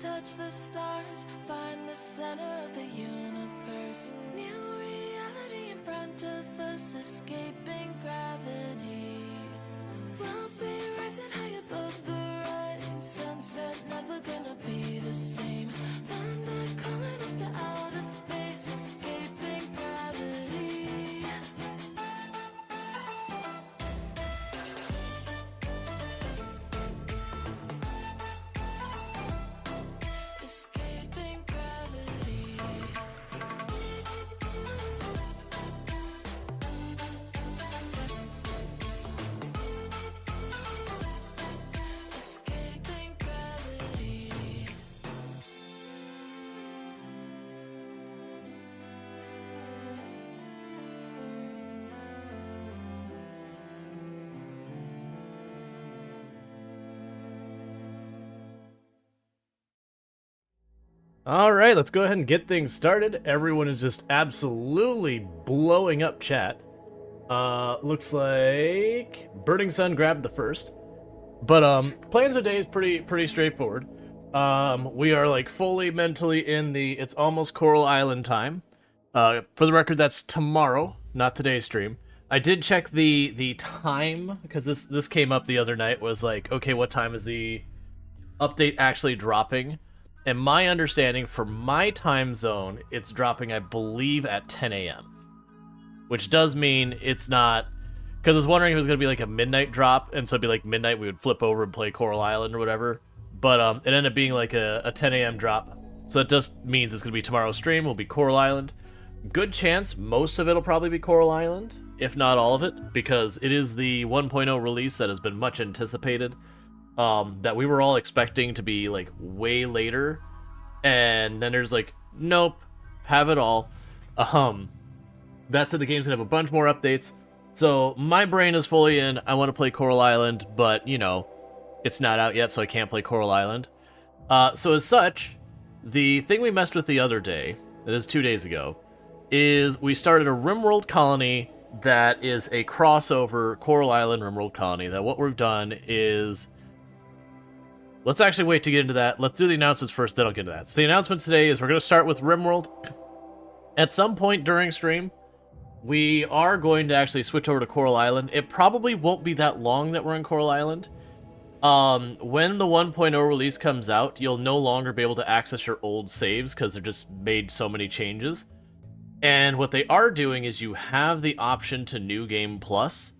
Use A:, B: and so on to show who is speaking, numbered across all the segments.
A: touch the stars, find the center of the universe. New reality in front of us, escaping gravity. We'll be rising high above the rain. Sunset never gonna be the same. Thunder calling us to outer space, escaping gravity. Escaping gravity. Escaping gravity.
B: All right, let's go ahead and get things started. Everyone is just absolutely blowing up chat. Looks like Burning Sun grabbed the first. But plans of the day is pretty straightforward. We are like fully mentally in the it's almost Coral Island time. For the record, that's tomorrow, not today's stream. I did check the time because this came up the other night. Was like, okay, what time is the update actually dropping? And my understanding for my time zone, it's dropping, I believe, at 10 a.m. Which does mean it's not... Because I was wondering if it was going to be like a midnight drop, and so it'd be like midnight, we would flip over and play Coral Island or whatever. But it ended up being like a 10 a.m. drop. So that just means it's going to be tomorrow's stream, will be Coral Island. Good chance most of it will probably be Coral Island, if not all of it, because it is the 1.0 release that has been much anticipated. That we were all expecting to be like way later, and then there's like, nope, have it all. That's it. The game's gonna have a bunch more updates, so my brain is fully in. I want to play Coral Island, but you know, it's not out yet, so I can't play Coral Island. So as such, the thing we messed with the other day, that is 2 days ago, is we started a RimWorld colony that is a crossover Coral Island RimWorld colony. That what we've done is... Let's actually wait to get into that. Let's do the announcements first, then I'll get into that. So the announcement today is we're going to start with RimWorld. At some point during stream, we are going to actually switch over to Coral Island. It probably won't be that long that we're in Coral Island. When the 1.0 release comes out, you'll no longer be able to access your old saves because they've just made so many changes. And what they are doing is you have the option to New Game Plus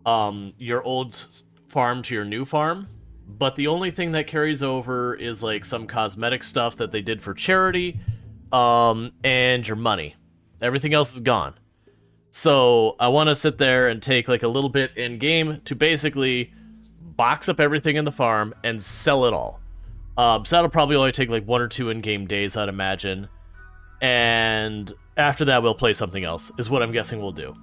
B: your old farm to your new farm. But the only thing that carries over is like some cosmetic stuff that they did for charity, and your money. Everything else is gone. So I want to sit there and take like a little bit in game to basically box up everything in the farm and sell it all. So that'll probably only take like 1 or 2 in-game days, I'd imagine. And after that, we'll play something else, is what I'm guessing we'll do.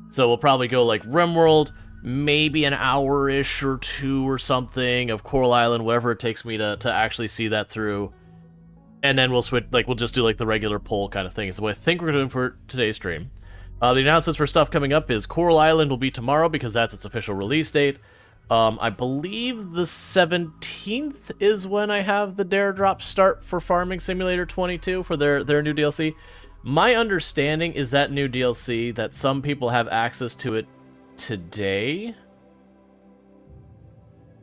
B: So we'll probably go like RimWorld, maybe an hour-ish or 2 or something of Coral Island, whatever it takes me to actually see that through. And then we'll switch, like, we'll just do like the regular poll kind of thing. So what I think we're doing for today's stream. The announcements for stuff coming up is Coral Island will be tomorrow because that's its official release date. I believe the 17th is when I have the Dare Drop start for Farming Simulator 22 for their new DLC. My understanding is that new DLC, that some people have access to it today.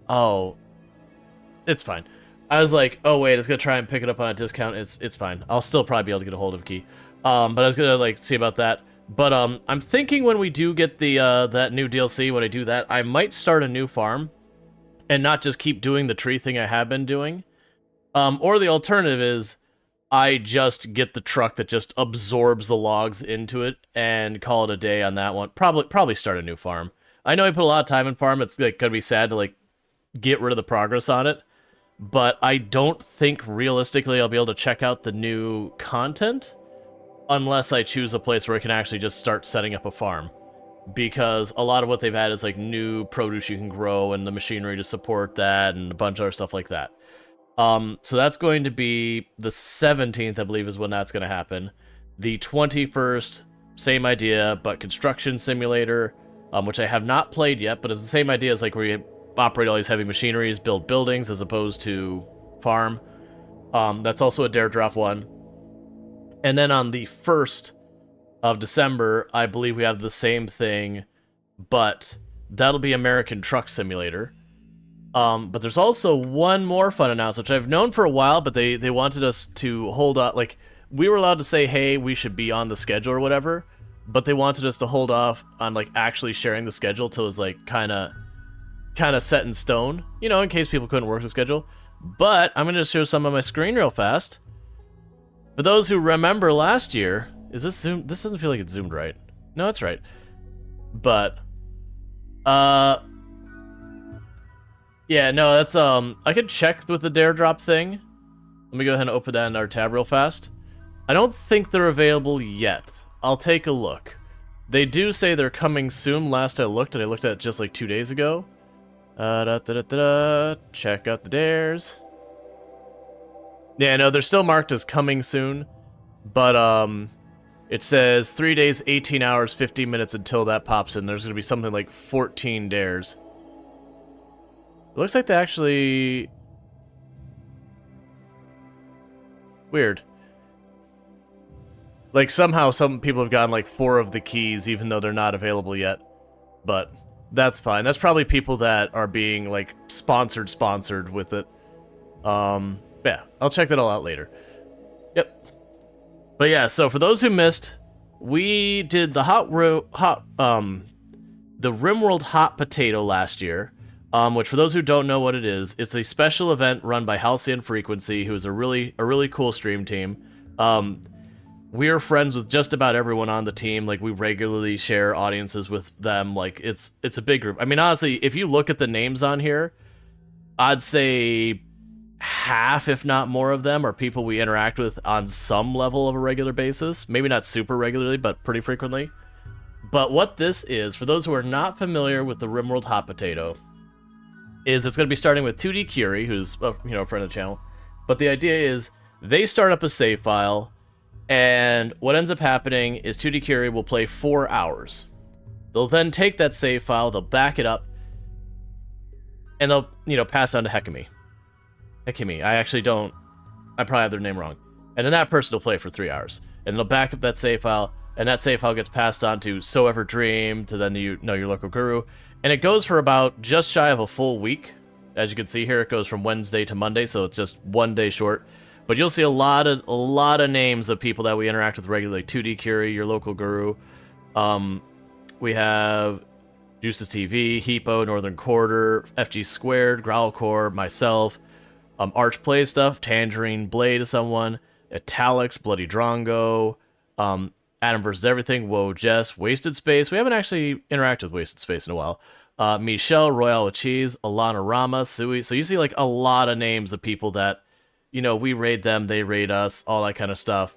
B: Oh, it's fine. I was like, oh wait, it's gonna try and pick it up on a discount. It's fine. I'll still probably be able to get a hold of a key. But I was gonna like see about that. But I'm thinking when we do get the that new DLC, when I do that, I might start a new farm and not just keep doing the tree thing I have been doing. Or the alternative is I just get the truck that just absorbs the logs into it and call it a day on that one. Probably start a new farm. I know I put a lot of time in farm. It's like gonna be sad to like get rid of the progress on it, but I don't think realistically I'll be able to check out the new content unless I choose a place where I can actually just start setting up a farm. Because a lot of what they've had is like new produce you can grow and the machinery to support that and a bunch of other stuff like that. So that's going to be the 17th, I believe, is when that's going to happen. The 21st, same idea, but construction simulator, which I have not played yet, but it's the same idea as like where you operate all these heavy machineries, build buildings as opposed to farm. That's also a Dare Drop one. And then on the 1st of December, I believe we have the same thing, but that'll be American Truck Simulator. But there's also one more fun announcement, which I've known for a while, but they wanted us to hold up. Like, we were allowed to say, hey, we should be on the schedule or whatever, but they wanted us to hold off on, like, actually sharing the schedule till it was, like, kind of set in stone, you know, in case people couldn't work the schedule. But I'm going to show some of my screen real fast. For those who remember last year, is this zoomed? This doesn't feel like it's zoomed right. No, it's right. But, yeah, no, that's, I could check with the Dare Drop thing. Let me go ahead and open that in our tab real fast. I don't think they're available yet. I'll take a look. They do say they're coming soon. Last I looked, and I looked at it just like 2 days ago. Check out the dares. Yeah, no, they're still marked as coming soon. But, it says 3 days, 18 hours, 50 minutes until that pops in. There's going to be something like 14 dares. It looks like they actually... Weird. Like, somehow some people have gotten, like, 4 of the keys, even though they're not available yet. But that's fine. That's probably people that are being, like, sponsored with it. Yeah, I'll check that all out later. Yep. But yeah, so for those who missed, we did the the RimWorld Hot Potato last year. Which, for those who don't know what it is, it's a special event run by Halcyon Frequency, who is a really cool stream team. We are friends with just about everyone on the team. Like, we regularly share audiences with them. Like, it's a big group. I mean, honestly, if you look at the names on here, I'd say half, if not more of them, are people we interact with on some level of a regular basis. Maybe not super regularly, but pretty frequently. But what this is, for those who are not familiar with the RimWorld Hot Potato, is it's going to be starting with 2D Curie, who's a friend of the channel. But the idea is they start up a save file, and what ends up happening is 2D Curie will play 4 hours. They'll then take that save file, they'll back it up, and they'll pass on to Hekimi. I probably have their name wrong. And then that person will play for 3 hours. And they'll back up that save file, and that save file gets passed on to So Ever Dream, to then your local guru. And it goes for about just shy of a full week. As you can see here, it goes from Wednesday to Monday, so it's just 1 day short. But you'll see a lot of names of people that we interact with regularly. 2D Curie, your local guru. We have Juices TV, Heepo, Northern Quarter, FG Squared, Growlcore, myself, Arch Play Stuff, Tangerine Blade is someone, Italics, Bloody Drongo, Adam vs. Everything, Whoa Jess, Wasted Space. We haven't actually interacted with Wasted Space in a while. Michelle, Royale with Cheese, Alana Rama, Sui. So you see like a lot of names of people that, we raid them, they raid us, all that kind of stuff.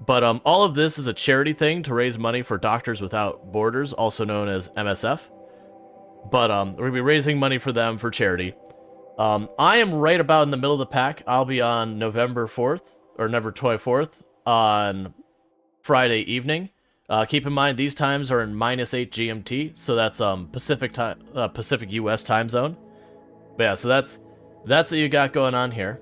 B: But all of this is a charity thing to raise money for Doctors Without Borders, also known as MSF. But we're going to be raising money for them for charity. I am right about in the middle of the pack. I'll be on November 4th, or November 24th, on Friday evening. Keep in mind, these times are in -8 GMT, so that's Pacific US time zone. But yeah, so that's what you got going on here.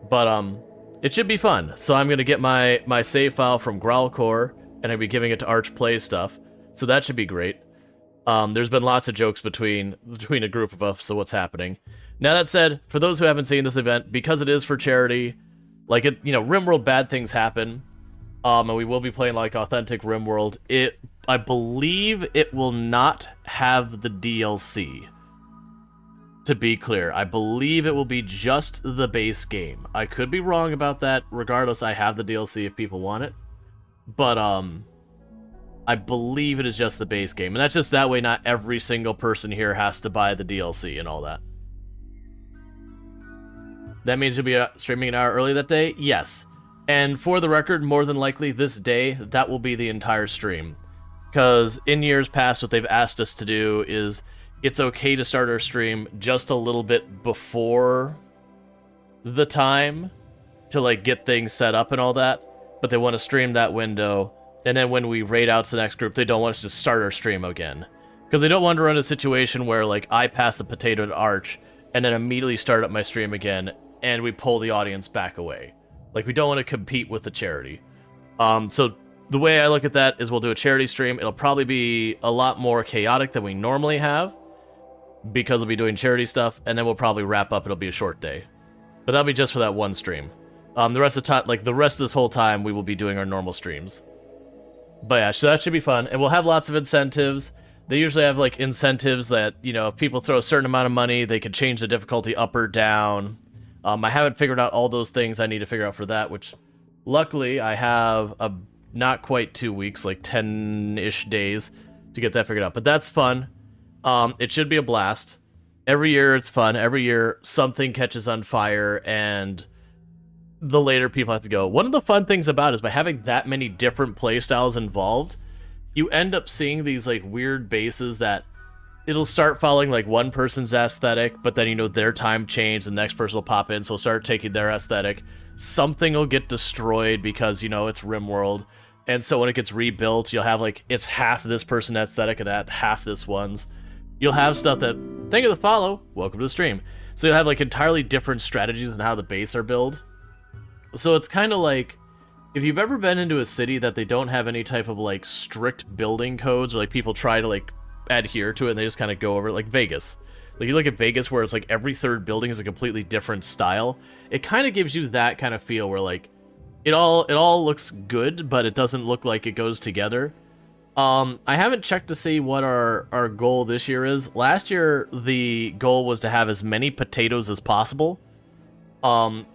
B: But it should be fun. So I'm gonna get my save file from Growlcore, and I'll be giving it to Arch Play Stuff. So that should be great. There's been lots of jokes between a group of us, so what's happening. Now that said, for those who haven't seen this event, because it is for charity, like RimWorld bad things happen, and we will be playing like authentic RimWorld. I believe it will not have the DLC. To be clear, I believe it will be just the base game. I could be wrong about that. Regardless, I have the DLC if people want it. But I believe it is just the base game, and that's just that way not every single person here has to buy the DLC and all that. That means you'll be streaming an hour early that day? Yes. And for the record, more than likely this day, that will be the entire stream. Because in years past, what they've asked us to do is, it's okay to start our stream just a little bit before the time to like get things set up and all that, but they want to stream that window, and then when we raid out to the next group, they don't want us to start our stream again. Because they don't want to run a situation where like I pass the potato to Arch, and then immediately start up my stream again, and we pull the audience back away. Like, we don't want to compete with the charity. So the way I look at that is we'll do a charity stream. It'll probably be a lot more chaotic than we normally have, because we'll be doing charity stuff, and then we'll probably wrap up. It'll be a short day. But that'll be just for that one stream. The rest of the time, like, the rest of this whole time, we will be doing our normal streams. But yeah, so that should be fun. And we'll have lots of incentives. They usually have, like, incentives that, you know, if people throw a certain amount of money, they can change the difficulty up or down. I haven't figured out all those things I need to figure out for that, which, luckily, I have not quite 2 weeks, like 10-ish days to get that figured out. But that's fun. It should be a blast. Every year it's fun. Every year something catches on fire, and the later people have to go. One of the fun things about it is by having that many different playstyles involved, you end up seeing these like weird bases that it'll start following like one person's aesthetic, but then, you know, their time change, the next person will pop in, so start taking their aesthetic. Something will get destroyed because, you know, it's RimWorld. And so when it gets rebuilt, you'll have like, it's half this person's aesthetic and that half this one's. You'll have stuff that, thank you for the follow, welcome to the stream. So you'll have like entirely different strategies on how the base are built. So it's kind of like, if you've ever been into a city that they don't have any type of like strict building codes, or like people try to like adhere to it and they just kind of go over it, like Vegas. Like you look at Vegas where it's like every third building is a completely different style. It kind of gives you that kind of feel where like it all looks good, but it doesn't look like it goes together. I haven't checked to see what our goal this year is. Last year, the goal was to have as many potatoes as possible,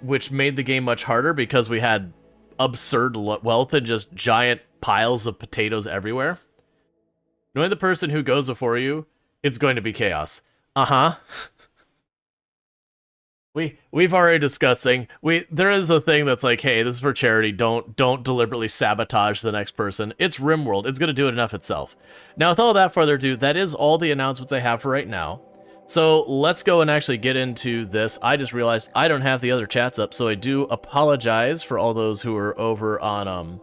B: which made the game much harder because we had absurd wealth and just giant piles of potatoes everywhere. Knowing the person who goes before you, it's going to be chaos. Uh-huh. We've already discussed thing. There is a thing that's like, hey, this is for charity. Don't deliberately sabotage the next person. It's RimWorld. It's gonna do it enough itself. Now, with all that further ado, that is all the announcements I have for right now. So let's go and actually get into this. I just realized I don't have the other chats up, so I do apologize for all those who are over on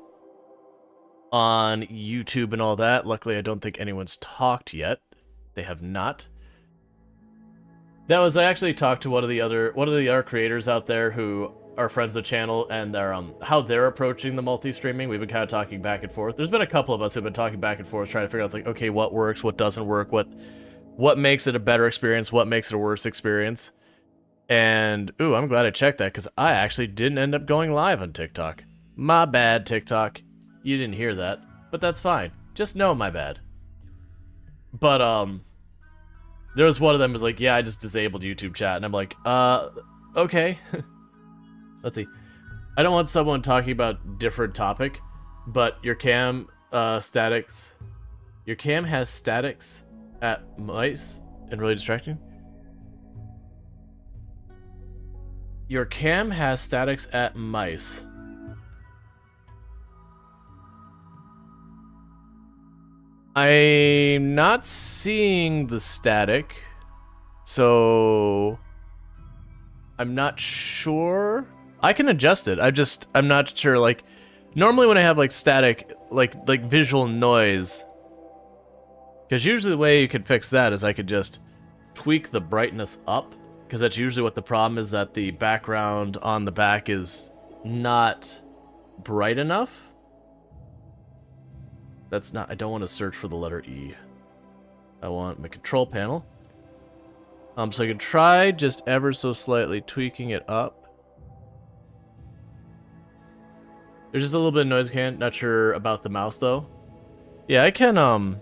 B: YouTube and all that. Luckily, I don't think anyone's talked yet. They have not. I actually talked to one of the other creators out there who are friends of the channel, and how they're approaching the multi-streaming. We've been kind of talking back and forth. There's been a couple of us who've been talking back and forth, trying to figure out, it's like, okay, what works, what doesn't work, what makes it a better experience, what makes it a worse experience. And, ooh, I'm glad I checked that, because I actually didn't end up going live on TikTok. My bad, TikTok. You didn't hear that, but that's fine. Just know my bad. But, there was one of them who was like, yeah, I just disabled YouTube chat. And I'm like, okay. Let's see. I don't want someone talking about different topic, but your cam statics... Your cam has statics at mice and really distracting? Your cam has statics at mice. I'm not seeing the static, so I'm not sure. I can adjust it. I'm not sure. Like, normally when I have like static, like visual noise, because usually the way you could fix that is I could just tweak the brightness up, because that's usually what the problem is, that the background on the back is not bright enough. That's not, I don't want to search for the letter E. I want my control panel. So I can try just ever so slightly tweaking it up. There's just a little bit of noise, not sure about the mouse though. Yeah, I can go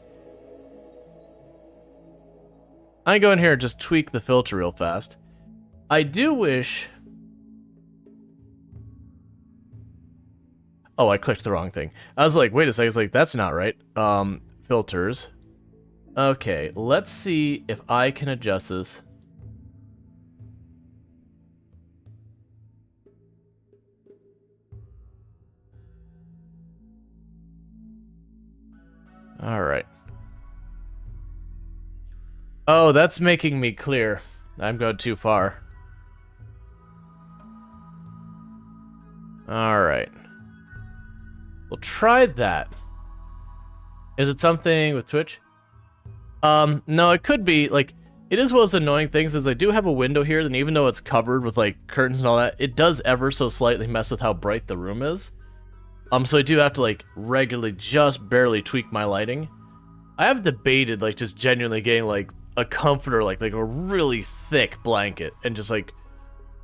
B: in here and just tweak the filter real fast. I do wish... Oh, I clicked the wrong thing. I was like, wait a second. I was like, that's not right. Filters. Okay, let's see if I can adjust this. All right. Oh, that's making me clear. I'm going too far. All right. We'll try that. Is it something with Twitch? No, it could be, like, It is one of those annoying things is I do have a window here, and even though it's covered with like curtains and all that, it does ever so slightly mess with how bright the room is. So I do have to like regularly just barely tweak my lighting. I have debated like just genuinely getting like a comforter, like a really thick blanket, and just like,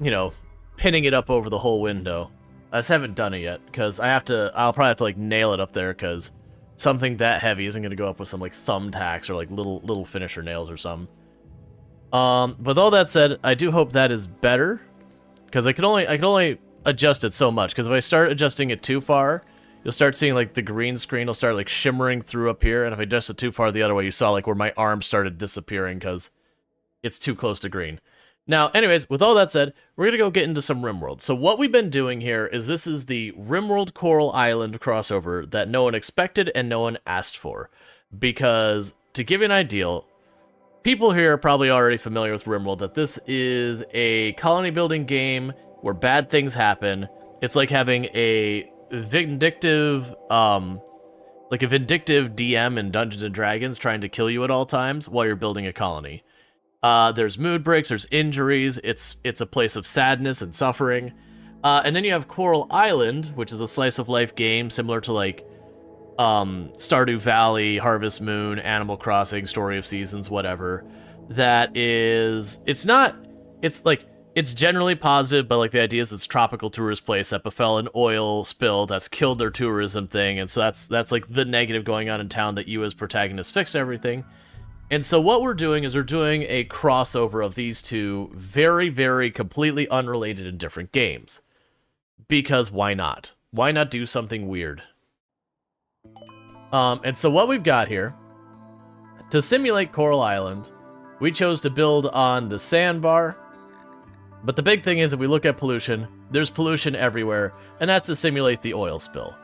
B: you know, pinning it up over the whole window. I just haven't done it yet because I'll probably have to like nail it up there because something that heavy isn't gonna go up with some like thumbtacks or like little finisher nails or something. With all that said, I do hope that is better because I can only adjust it so much, because if I start adjusting it too far, you'll start seeing like the green screen will start like shimmering through up here, and if I adjust it too far the other way, you saw like where my arm started disappearing because it's too close to green. Now, anyways, with all that said, we're gonna go get into some RimWorld. So what we've been doing here is this is the RimWorld Coral Island crossover that no one expected and no one asked for, because to give you an idea, people here are probably already familiar with RimWorld, that this is a colony building game where bad things happen. It's like having a vindictive DM in Dungeons and Dragons trying to kill you at all times while you're building a colony. There's mood breaks, there's injuries, it's a place of sadness and suffering. And then you have Coral Island, which is a slice of life game similar to like Stardew Valley, Harvest Moon, Animal Crossing, Story of Seasons, whatever. It's generally positive, but like the idea is it's a tropical tourist place that befell an oil spill that's killed their tourism thing, and so that's like the negative going on in town that you as protagonist fix everything. And so what we're doing is we're doing a crossover of these two very, very completely unrelated and different games. Because why not? Why not do something weird? And so what we've got here, to simulate Coral Island, we chose to build on the sandbar. But the big thing is, if we look at pollution, there's pollution everywhere, and that's to simulate the oil spill.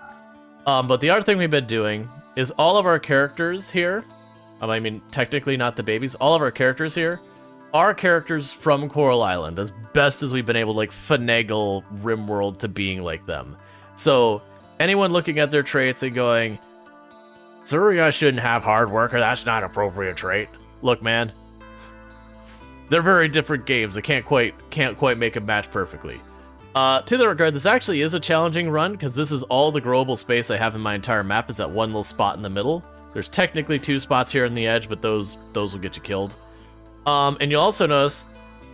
B: But the other thing we've been doing is all of our characters here, I mean, technically not the babies, all of our characters here are characters from Coral Island, as best as we've been able to like finagle RimWorld to being like them. So anyone looking at their traits and going, "Sir, you guys shouldn't have hard work, or that's not an appropriate trait." Look, man, they're very different games. They can't quite make a match perfectly. To the regard, this actually is a challenging run, because this is all the growable space I have in my entire map, is that one little spot in the middle. There's technically 2 spots here on the edge, but those will get you killed. And you'll also notice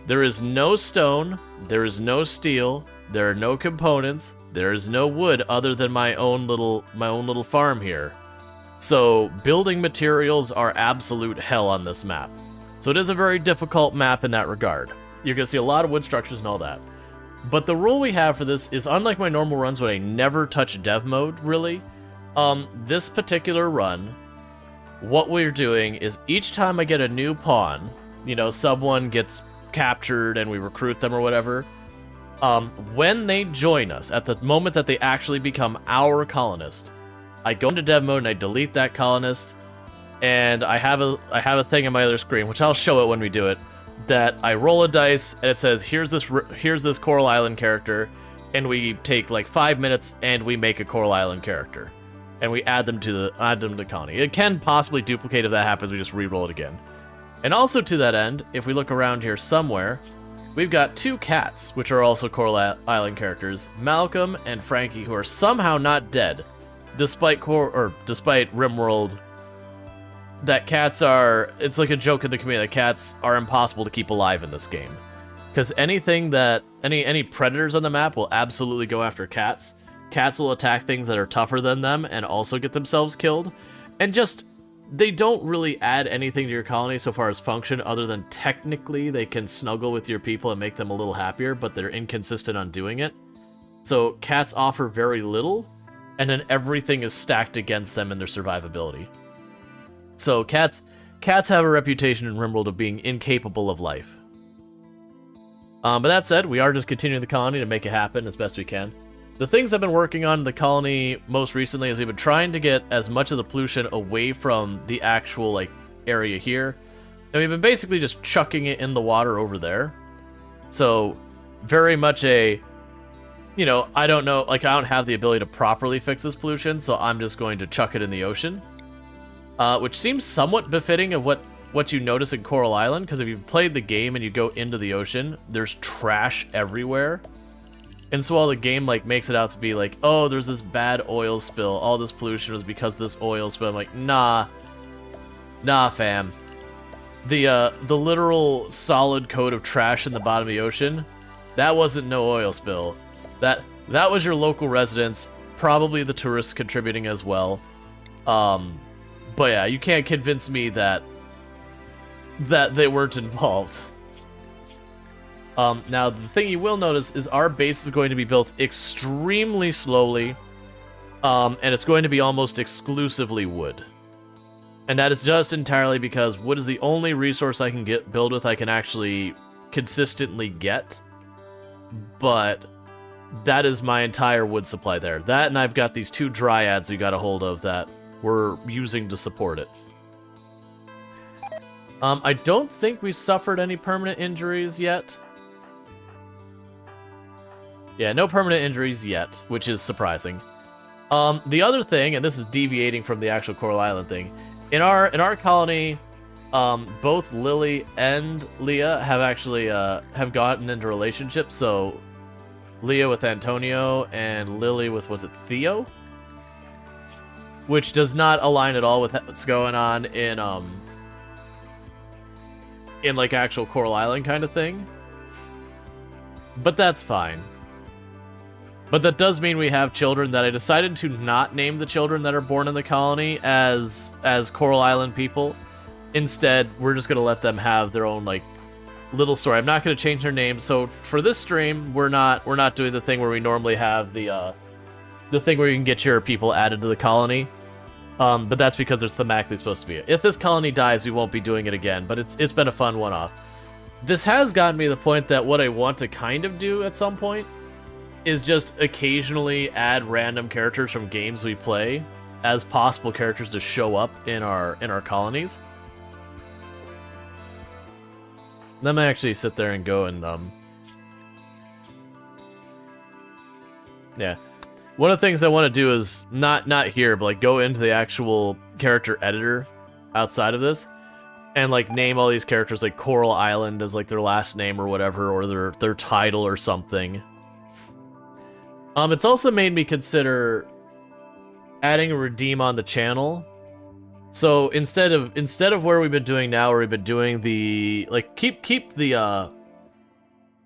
B: there is no stone, there is no steel, there are no components, there is no wood other than my own little farm here. So building materials are absolute hell on this map. So it is a very difficult map in that regard. You're going to see a lot of wood structures and all that. But the rule we have for this is, unlike my normal runs when I never touch dev mode, really, this particular run, what we're doing is each time I get a new pawn, you know, someone gets captured and we recruit them or whatever, when they join us, at the moment that they actually become our colonist, I go into dev mode and I delete that colonist, and I have a thing on my other screen, which I'll show it when we do it, that I roll a dice and it says, here's this Coral Island character, and we take like 5 minutes and we make a Coral Island character, and we add them to the colony. It can possibly duplicate. If that happens, we just re-roll it again. And also to that end, if we look around here somewhere, we've got 2 cats, which are also Coral Island characters, Malcolm and Frankie, who are somehow not dead, despite RimWorld. That cats are, it's like a joke in the community that cats are impossible to keep alive in this game, because anything that any predators on the map will absolutely go after cats. Cats will attack things that are tougher than them and also get themselves killed, and just they don't really add anything to your colony so far as function, other than technically they can snuggle with your people and make them a little happier, but they're inconsistent on doing it. So cats offer very little, and then everything is stacked against them in their survivability. So cats have a reputation in RimWorld of being incapable of life. But that said, we are just continuing the colony to make it happen as best we can. The things I've been working on in the colony most recently is we've been trying to get as much of the pollution away from the actual like area here, and we've been basically just chucking it in the water over there. So very much a, you know, I don't know, like I don't have the ability to properly fix this pollution, so I'm just going to chuck it in the ocean. Which seems somewhat befitting of what what you notice in Coral Island, because if you've played the game and you go into the ocean, there's trash everywhere. And so while the game like makes it out to be like, oh, there's this bad oil spill, all this pollution was because of this oil spill, I'm like, nah, fam. The literal solid coat of trash in the bottom of the ocean, that wasn't no oil spill. That was your local residents, probably the tourists contributing as well. But yeah, you can't convince me that they weren't involved. Now, the thing you will notice is our base is going to be built extremely slowly, and it's going to be almost exclusively wood. And that is just entirely because wood is the only resource I can build with I can actually consistently get. But that is my entire wood supply there. That, and I've got these 2 dryads we got a hold of that we're using to support it. I don't think we've suffered any permanent injuries yet. Yeah, no permanent injuries yet, which is surprising. The other thing, and this is deviating from the actual Coral Island thing, in our colony, both Lily and Leah have actually have gotten into relationships. So Leah with Antonio and Lily with, was it Theo? Which does not align at all with what's going on in like actual Coral Island kind of thing. But that's fine. But that does mean we have children that I decided to not name the children that are born in the colony as Coral Island people. Instead, we're just going to let them have their own like little story. I'm not going to change their names. So for this stream, we're not doing the thing where we normally have the thing where you can get your people added to the colony. But that's because it's thematically supposed to be. If this colony dies, we won't be doing it again, but it's been a fun one-off. This has gotten me to the point that what I want to kind of do at some point is just occasionally add random characters from games we play as possible characters to show up in our colonies. Let me actually sit there and go and yeah. One of the things I want to do is not here, but like go into the actual character editor outside of this and like name all these characters like Coral Island as like their last name or whatever, or their title or something. It's also made me consider adding a redeem on the channel. So instead of where we've been doing now, where we've been doing the like keep the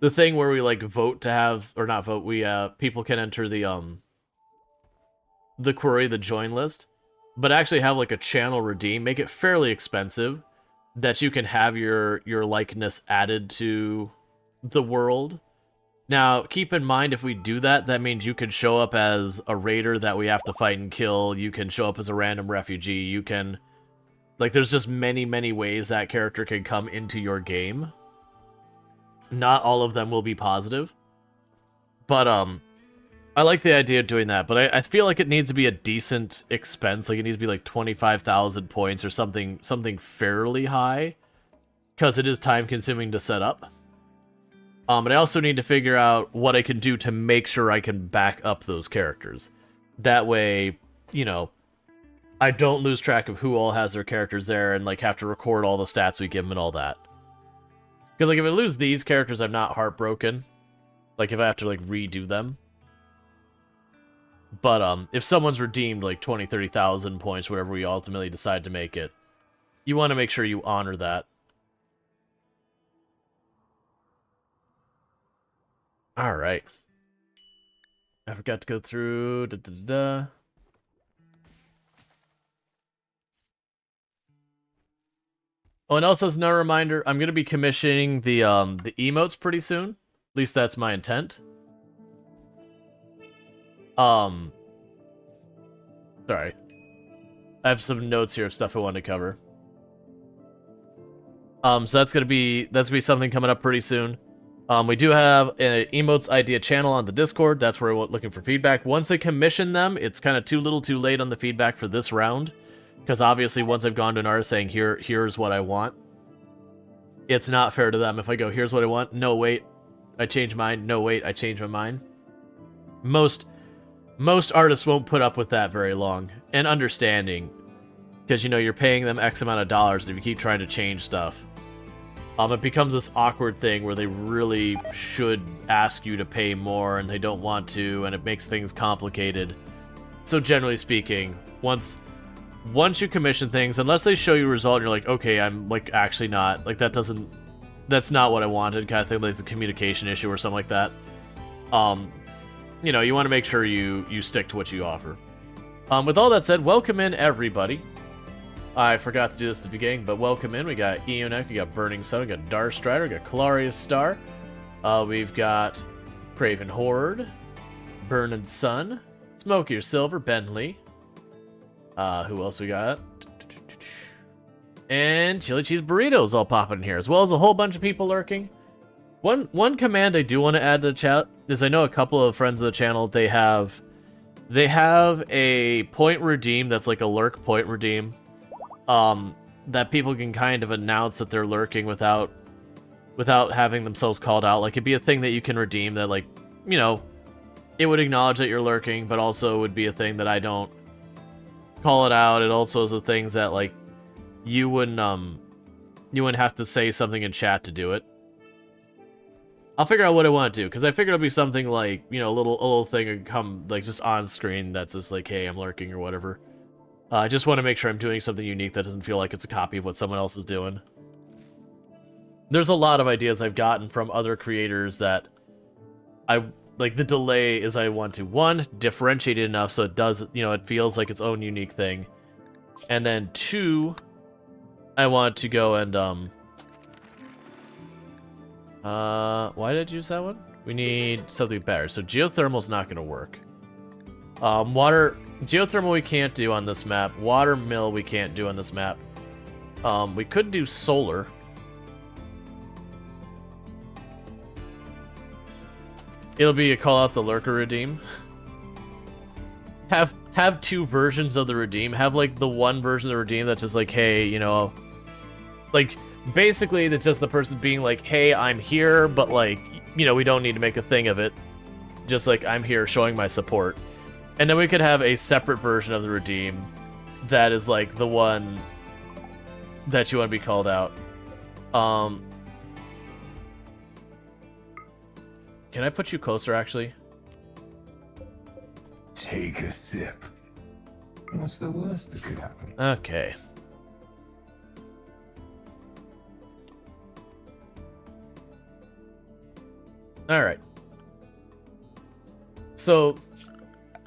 B: thing where we like vote to have, or not vote, we people can enter the query, the join list, but actually have like a channel redeem, make it fairly expensive that you can have your likeness added to the world. Now, keep in mind, if we do that, that means you can show up as a raider that we have to fight and kill. You can show up as a random refugee. You can... like, there's just many, many ways that character can come into your game. Not all of them will be positive. But, I like the idea of doing that, but I feel like it needs to be a decent expense. Like, it needs to be like 25,000 points or something fairly high. Because it is time-consuming to set up. But I also need to figure out what I can do to make sure I can back up those characters. That way, you know, I don't lose track of who all has their characters there and, like, have to record all the stats we give them and all that. Because, like, if I lose these characters, I'm not heartbroken. Like, if I have to, like, redo them. But, if someone's redeemed, like, 20, 30,000 points, whatever we ultimately decide to make it, you want to make sure you honor that. Alright. I forgot to go through... Oh, and also as another reminder, I'm going to be commissioning the emotes pretty soon. At least that's my intent. Sorry. I have some notes here of stuff I wanted to cover. So that's gonna be something coming up pretty soon. We do have an emotes idea channel on the Discord. That's where we're looking for feedback. Once I commission them, it's kind of too late on the feedback for this round. Because obviously once I've gone to an artist saying, here's what I want, it's not fair to them if I go, here's what I want. No, wait, I changed mine. No, wait, I changed my mind. Most artists won't put up with that very long. And understanding. Because, you know, you're paying them X amount of dollars, and if you keep trying to change stuff, it becomes this awkward thing where they really should ask you to pay more, and they don't want to, and it makes things complicated. So generally speaking, once you commission things, unless they show you a result and you're like, okay, I'm, like, actually not, like, that's not what I wanted, kind of thing, like it's a communication issue or something like that. You know, you want to make sure you stick to what you offer. With all that said, welcome in, everybody. I forgot to do this at the beginning, but welcome in. We got Eonek, we got Burning Sun, we got Darstrider, we got Calarius Star. We've got Craven Horde, Burning Sun, Smokey or Silver, Bentley. Who else we got? And Chili Cheese Burritos all popping in here, as well as a whole bunch of people lurking. One command I do want to add to the chat is I know a couple of friends of the channel, they have a point redeem that's like a lurk point redeem. That people can kind of announce that they're lurking without having themselves called out. Like, it'd be a thing that you can redeem that, like, you know, it would acknowledge that you're lurking, but also would be a thing that I don't call it out. It also is the things that, like, you wouldn't have to say something in chat to do it. I'll figure out what I want to do, because I figured it'll be something like, you know, a little thing would come, like, just on screen that's just like, hey, I'm lurking or whatever. I just want to make sure I'm doing something unique that doesn't feel like it's a copy of what someone else is doing. There's a lot of ideas I've gotten from other creators that like, the delay is I want to, one, differentiate it enough so it does, you know, it feels like its own unique thing. And then two, I want to go and, why did I use that one? We need something better. So geothermal's not going to work. Geothermal we can't do on this map. Water mill we can't do on this map. We could do solar. It'll be a call out the lurker redeem. Have two versions of the redeem. Have, like, the one version of the redeem that's just like, hey, you know, like, basically that's just the person being like, hey, I'm here, but, like, you know, we don't need to make a thing of it. Just like, I'm here showing my support. And then we could have a separate version of the redeem that is, like, the one that you want to be called out. Can I put you closer, actually?
C: Take a sip. What's the worst that could happen?
B: Okay. Alright. So,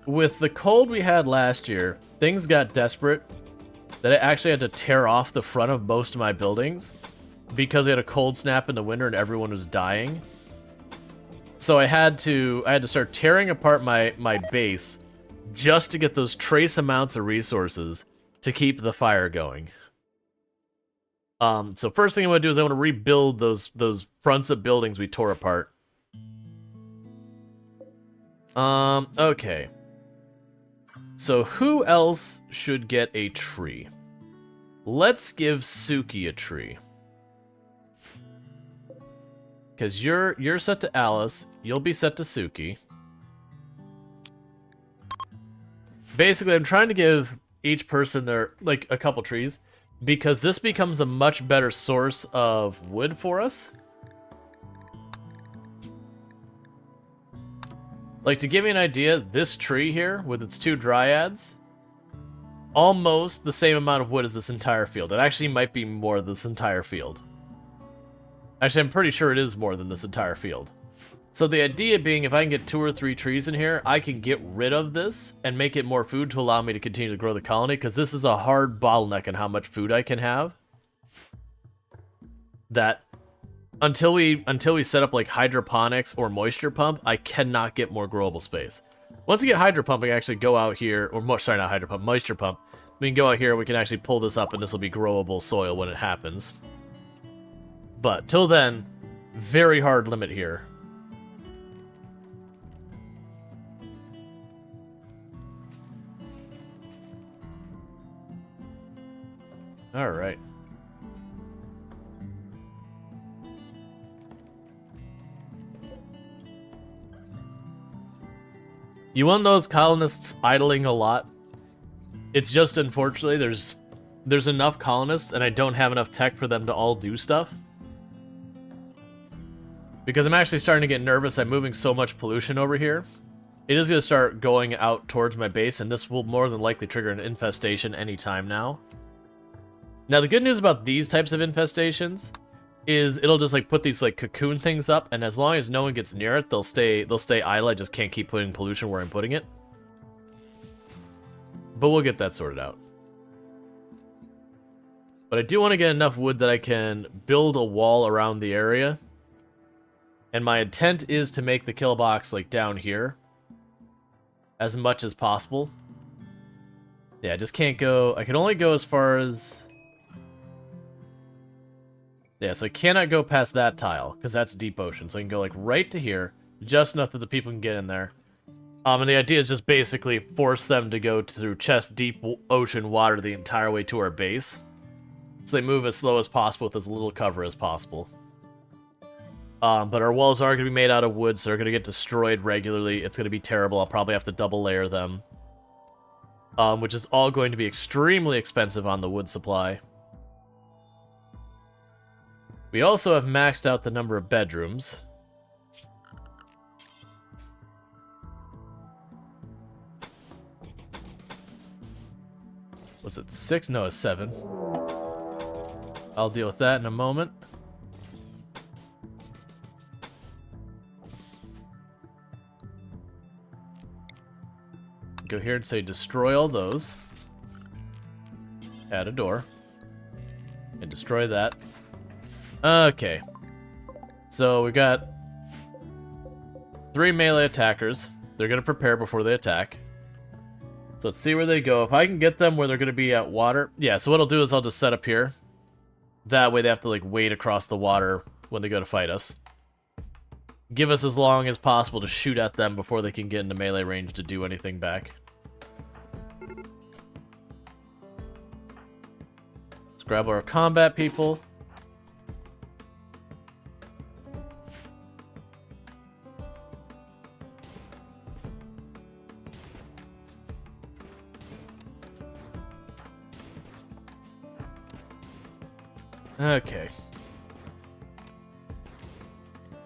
B: with the cold we had last year, things got desperate that I actually had to tear off the front of most of my buildings because we had a cold snap in the winter and everyone was dying. So I had to start tearing apart my base just to get those trace amounts of resources to keep the fire going. So first thing I want to do is I want to rebuild those fronts of buildings we tore apart. Okay. So who else should get a tree? Let's give Suki a tree. Because you're set to Alice, you'll be set to Suki. Basically, I'm trying to give each person their, like, a couple trees, because this becomes a much better source of wood for us. Like, to give you an idea, this tree here, with its two dryads, almost the same amount of wood as this entire field. It actually might be more than this entire field. Actually, I'm pretty sure it is more than this entire field. So the idea being, if I can get 2 or 3 trees in here, I can get rid of this and make it more food to allow me to continue to grow the colony, because this is a hard bottleneck in how much food I can have. That until we set up, like, hydroponics or moisture pump, I cannot get more growable space. Once we get hydropump, we can actually go out here, or sorry, not hydropump, moisture pump. We can go out here, we can actually pull this up, and this will be growable soil when it happens. But till then, very hard limit here. All right. You want those colonists idling a lot? It's just, unfortunately, there's there's enough colonists and I don't have enough tech for them to all do stuff. Because I'm actually starting to get nervous. I'm moving so much pollution over here. It is going to start going out towards my base, and this will more than likely trigger an infestation anytime now. Now, the good news about these types of infestations is it'll just like put these like cocoon things up, and as long as no one gets near it, they'll stay idle. I just can't keep putting pollution where I'm putting it. But we'll get that sorted out. But I do want to get enough wood that I can build a wall around the area. And my intent is to make the kill box like down here as much as possible. Yeah, I just can't go. I can only go as far as. Yeah, so I cannot go past that tile, because that's deep ocean. So I can go, like, right to here, just enough that the people can get in there. And the idea is just basically force them to go through chest-deep ocean water the entire way to our base. So they move as slow as possible with as little cover as possible. But our walls are going to be made out of wood, so they're going to get destroyed regularly. It's going to be terrible. I'll probably have to double layer them. Which is all going to be extremely expensive on the wood supply. We also have maxed out the number of bedrooms. Was it 6? No, it's 7. I'll deal with that in a moment. Go here and say destroy all those. Add a door. And destroy that. Okay. So we got 3 melee attackers. They're going to prepare before they attack. So let's see where they go. If I can get them where they're going to be at water. Yeah, so what I'll do is I'll just set up here. That way they have to like wade across the water when they go to fight us. Give us as long as possible to shoot at them before they can get into melee range to do anything back. Let's grab our combat people. Okay.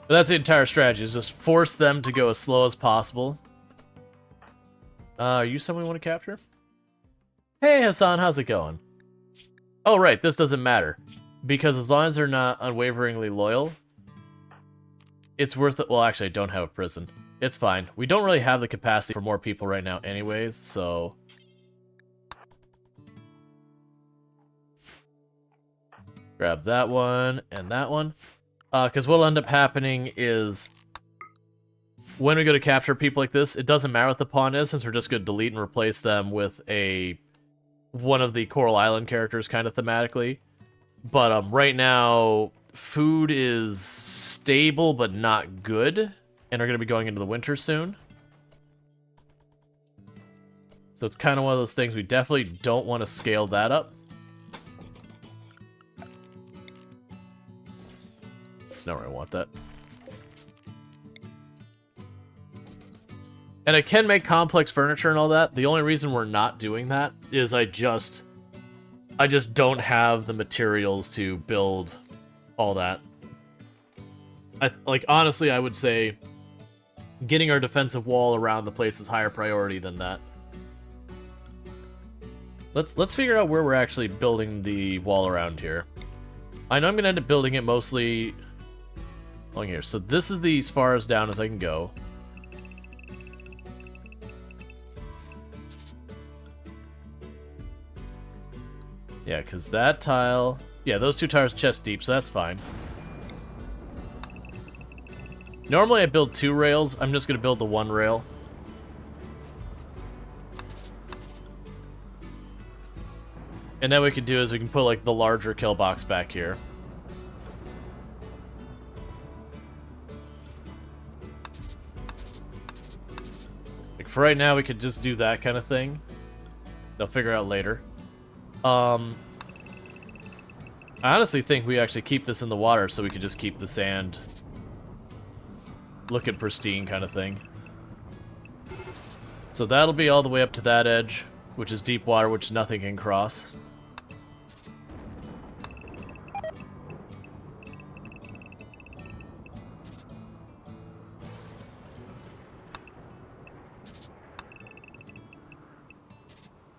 B: But that's the entire strategy, is just force them to go as slow as possible. Are you someone we want to capture? Hey Hassan, how's it going? Oh right, this doesn't matter. Because as long as they're not unwaveringly loyal, it's worth it. Well, actually, I don't have a prison. It's fine. We don't really have the capacity for more people right now anyways, so... Grab that one and that one. Because what'll end up happening is when we go to capture people like this, it doesn't matter what the pawn is, since we're just going to delete and replace them with one of the Coral Island characters kind of thematically. But right now, food is stable but not good, and we're going to be going into the winter soon. So it's kind of one of those things we definitely don't want to scale that up. That's not where I want that. And I can make complex furniture and all that. The only reason we're not doing that is I just don't have the materials to build all that. Honestly, I would say getting our defensive wall around the place is higher priority than that. Let's figure out where we're actually building the wall around here. I know I'm gonna end up building it mostly along here. So this is as far as down as I can go. Yeah, because that tile... Yeah, those 2 tiles chest deep, so that's fine. Normally I build 2 rails. I'm just going to build the 1 rail. And then what we can do is we can put, like, the larger kill box back here. Like, for right now, we could just do that kind of thing. They'll figure out later. I honestly think we actually keep this in the water so we could just keep the sand looking pristine kind of thing. So that'll be all the way up to that edge, which is deep water, which nothing can cross.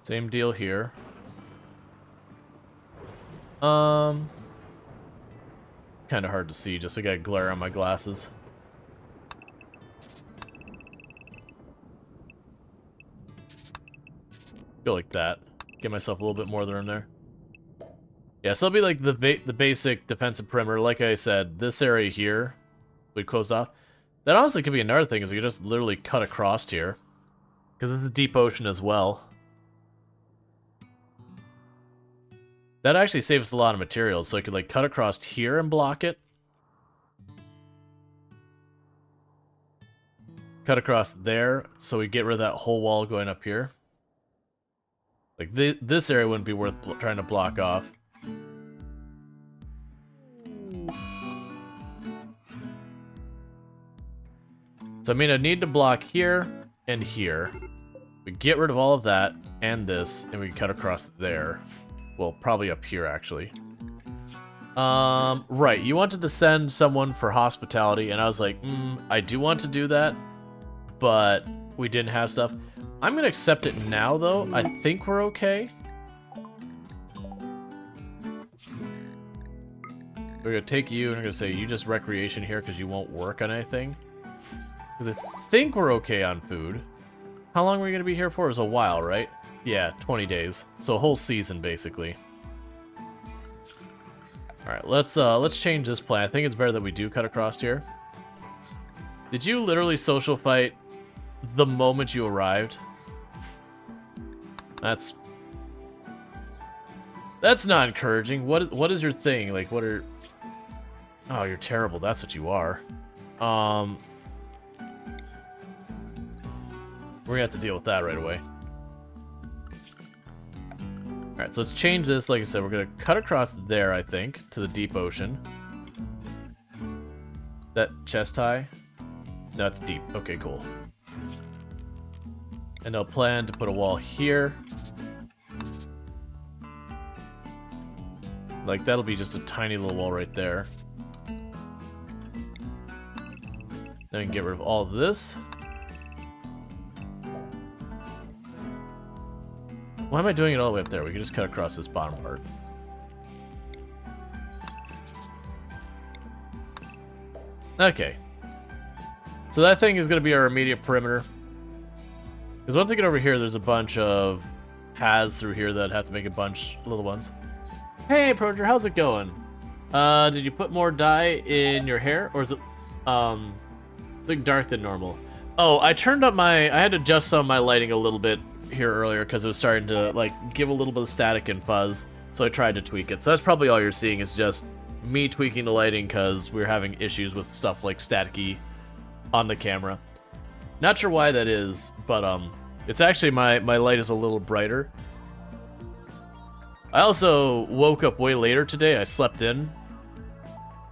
B: Same deal here. Kind of hard to see, just I got glare on my glasses. Go like that. Get myself a little bit more room there. Yeah, so it'll be like the basic defensive perimeter. Like I said, this area here, we closed off. That honestly could be another thing, is we could just literally cut across here. Because it's a deep ocean as well. That actually saves a lot of materials, so I could like cut across here and block it. Cut across there, so we get rid of that whole wall going up here. Like, this area wouldn't be worth trying to block off. So, I mean, I need to block here and here. We get rid of all of that and this, and we cut across there. Well, probably up here, actually. Right, you wanted to send someone for hospitality, and I was like, I do want to do that, but we didn't have stuff. I'm gonna accept it now, though. I think we're okay. We're gonna take you, and we're gonna say you just recreation here because you won't work on anything. Because I think we're okay on food. How long are we gonna be here for? It was a while, right? Yeah, 20 days. So a whole season, basically. Alright, let's change this plan. I think it's better that we do cut across here. Did you literally social fight the moment you arrived? That's not encouraging. What is your thing? Like, what are... Oh, you're terrible. That's what you are. We're gonna have to deal with that right away. Alright, so let's change this. Like I said, we're gonna cut across there, I think, to the deep ocean. That chest high? No, it's deep. Okay, cool. And I'll plan to put a wall here. Like, that'll be just a tiny little wall right there. Then we can get rid of all of this. Why am I doing it all the way up there? We can just cut across this bottom part. Okay. So that thing is going to be our immediate perimeter. Because once I get over here, there's a bunch of paths through here that have to make a bunch of little ones. Hey, Proger, how's it going? Did you put more dye in your hair? Or is it, like dark than normal? Oh, I turned up I had to adjust some of my lighting a little bit here earlier because it was starting to like give a little bit of static and fuzz, so I tried to tweak it. So that's probably all you're seeing is just me tweaking the lighting because we're having issues with stuff like staticky on the camera. Not sure why that is, but it's actually my light is a little brighter. I also woke up way later today. I slept in,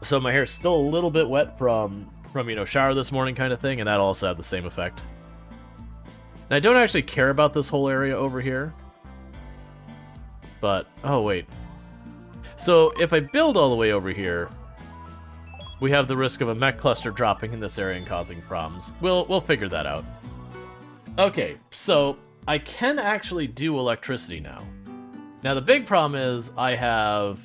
B: so my hair's still a little bit wet from you know, shower this morning kind of thing, and that also had the same effect. And I don't actually care about this whole area over here. But, oh wait. So, if I build all the way over here, we have the risk of a mech cluster dropping in this area and causing problems. We'll figure that out. Okay, so I can actually do electricity now. Now, the big problem is I have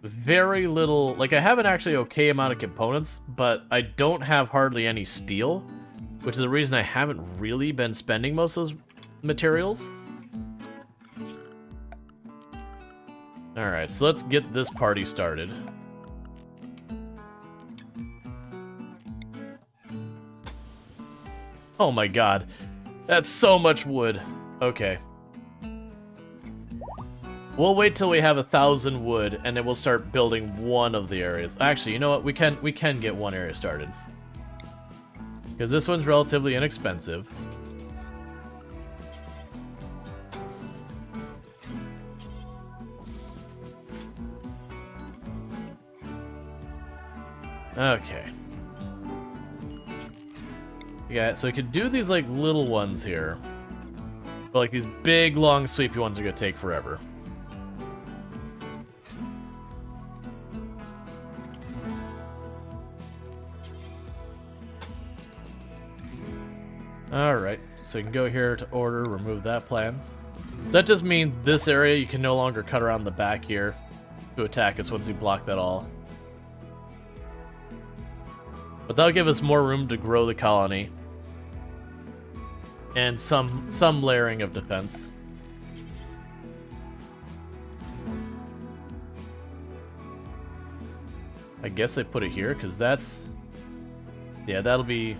B: very little... Like, I have an actually okay amount of components, but I don't have hardly any steel, which is the reason I haven't really been spending most of those materials. Alright, so let's get this party started. Oh my god. That's so much wood. Okay. We'll wait till we have 1,000 wood, and then we'll start building one of the areas. Actually, you know what? We can get one area started. Because this one's relatively inexpensive. Okay. Yeah, so we could do these like little ones here. But like these big, long, sweepy ones are gonna take forever. Alright, so you can go here to order, remove that plan. That just means this area you can no longer cut around the back here to attack us once we block that all. But that'll give us more room to grow the colony. And some layering of defense. I guess I put it here, because that's... Yeah, that'll be...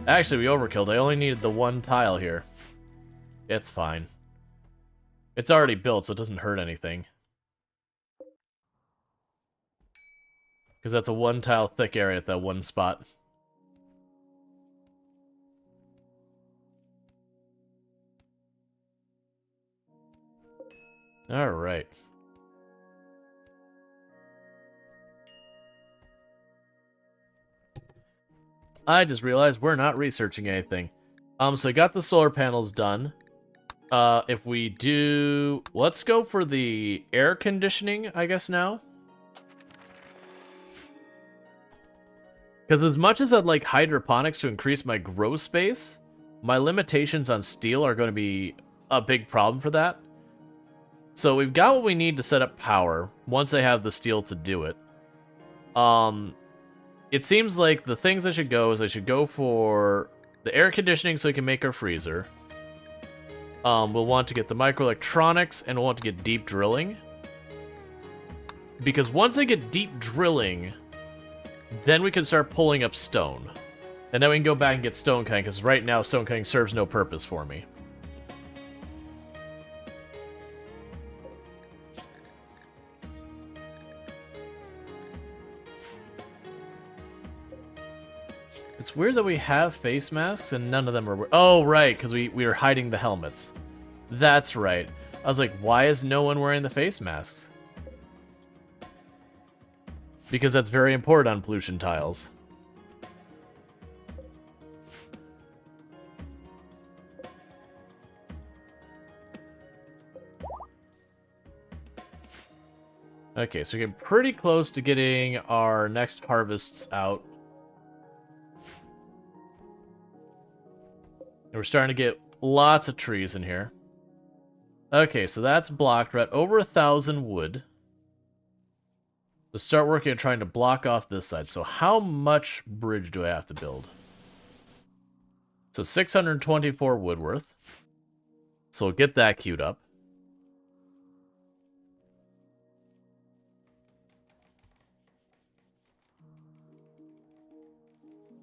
B: Actually, we overkilled. I only needed the one tile here. It's fine. It's already built, so it doesn't hurt anything. Because that's a one tile thick area at that one spot. Alright. I just realized we're not researching anything. So I got the solar panels done. If we do... Let's go for the air conditioning, I guess, now. Because as much as I'd like hydroponics to increase my grow space, my limitations on steel are going to be a big problem for that. So we've got what we need to set up power, once I have the steel to do it. It seems like the things I should go is I should go for the air conditioning so we can make our freezer. We'll want to get the microelectronics, and we'll want to get deep drilling. Because once I get deep drilling, then we can start pulling up stone. And then we can go back and get stone cutting, because right now stone cutting serves no purpose for me. It's weird that we have face masks and none of them are... Oh, right, because we were hiding the helmets. That's right. I was like, why is no one wearing the face masks? Because that's very important on pollution tiles. Okay, so we're getting pretty close to getting our next harvests out. And we're starting to get lots of trees in here. Okay, so that's blocked. We're at over 1,000 wood. Let's start working on trying to block off this side. So how much bridge do I have to build? So 624 wood worth. So we'll get that queued up.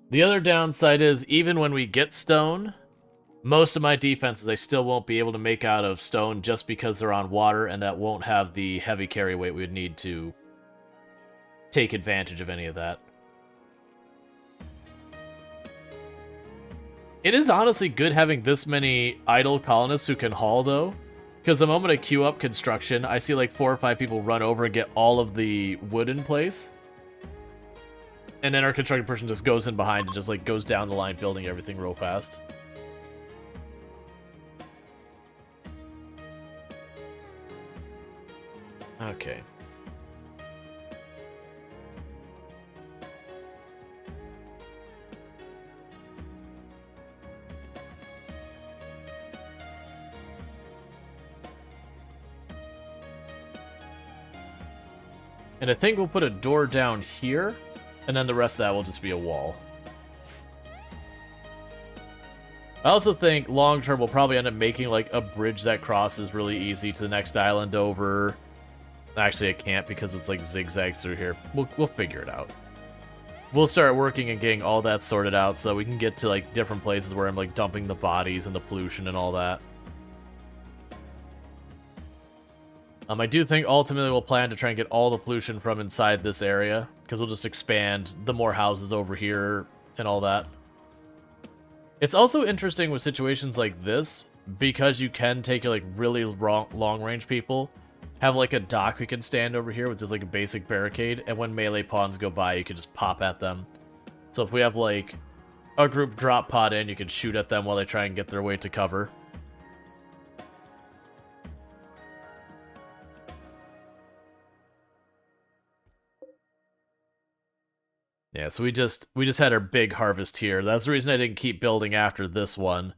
B: The other downside is, even when we get stone, most of my defenses I still won't be able to make out of stone just because they're on water, and that won't have the heavy carry weight we would need to take advantage of any of that. It is honestly good having this many idle colonists who can haul, though, because the moment I queue up construction, I see like 4 or 5 people run over and get all of the wood in place. And then our construction person just goes in behind and just like goes down the line building everything real fast. Okay. And I think we'll put a door down here, and then the rest of that will just be a wall. I also think long-term we'll probably end up making like a bridge that crosses really easy to the next island over. Actually, I can't because it's like zigzags through here. We'll figure it out. We'll start working and getting all that sorted out so we can get to like different places where I'm like dumping the bodies and the pollution and all that. I do think ultimately we'll plan to try and get all the pollution from inside this area, because we'll just expand the more houses over here and all that. It's also interesting with situations like this, because you can take like really long-range people, have like a dock we can stand over here with just like a basic barricade, and when melee pawns go by, you can just pop at them. So if we have like a group drop pod in, you can shoot at them while they try and get their way to cover. Yeah, so we just had our big harvest here. That's the reason I didn't keep building after this one,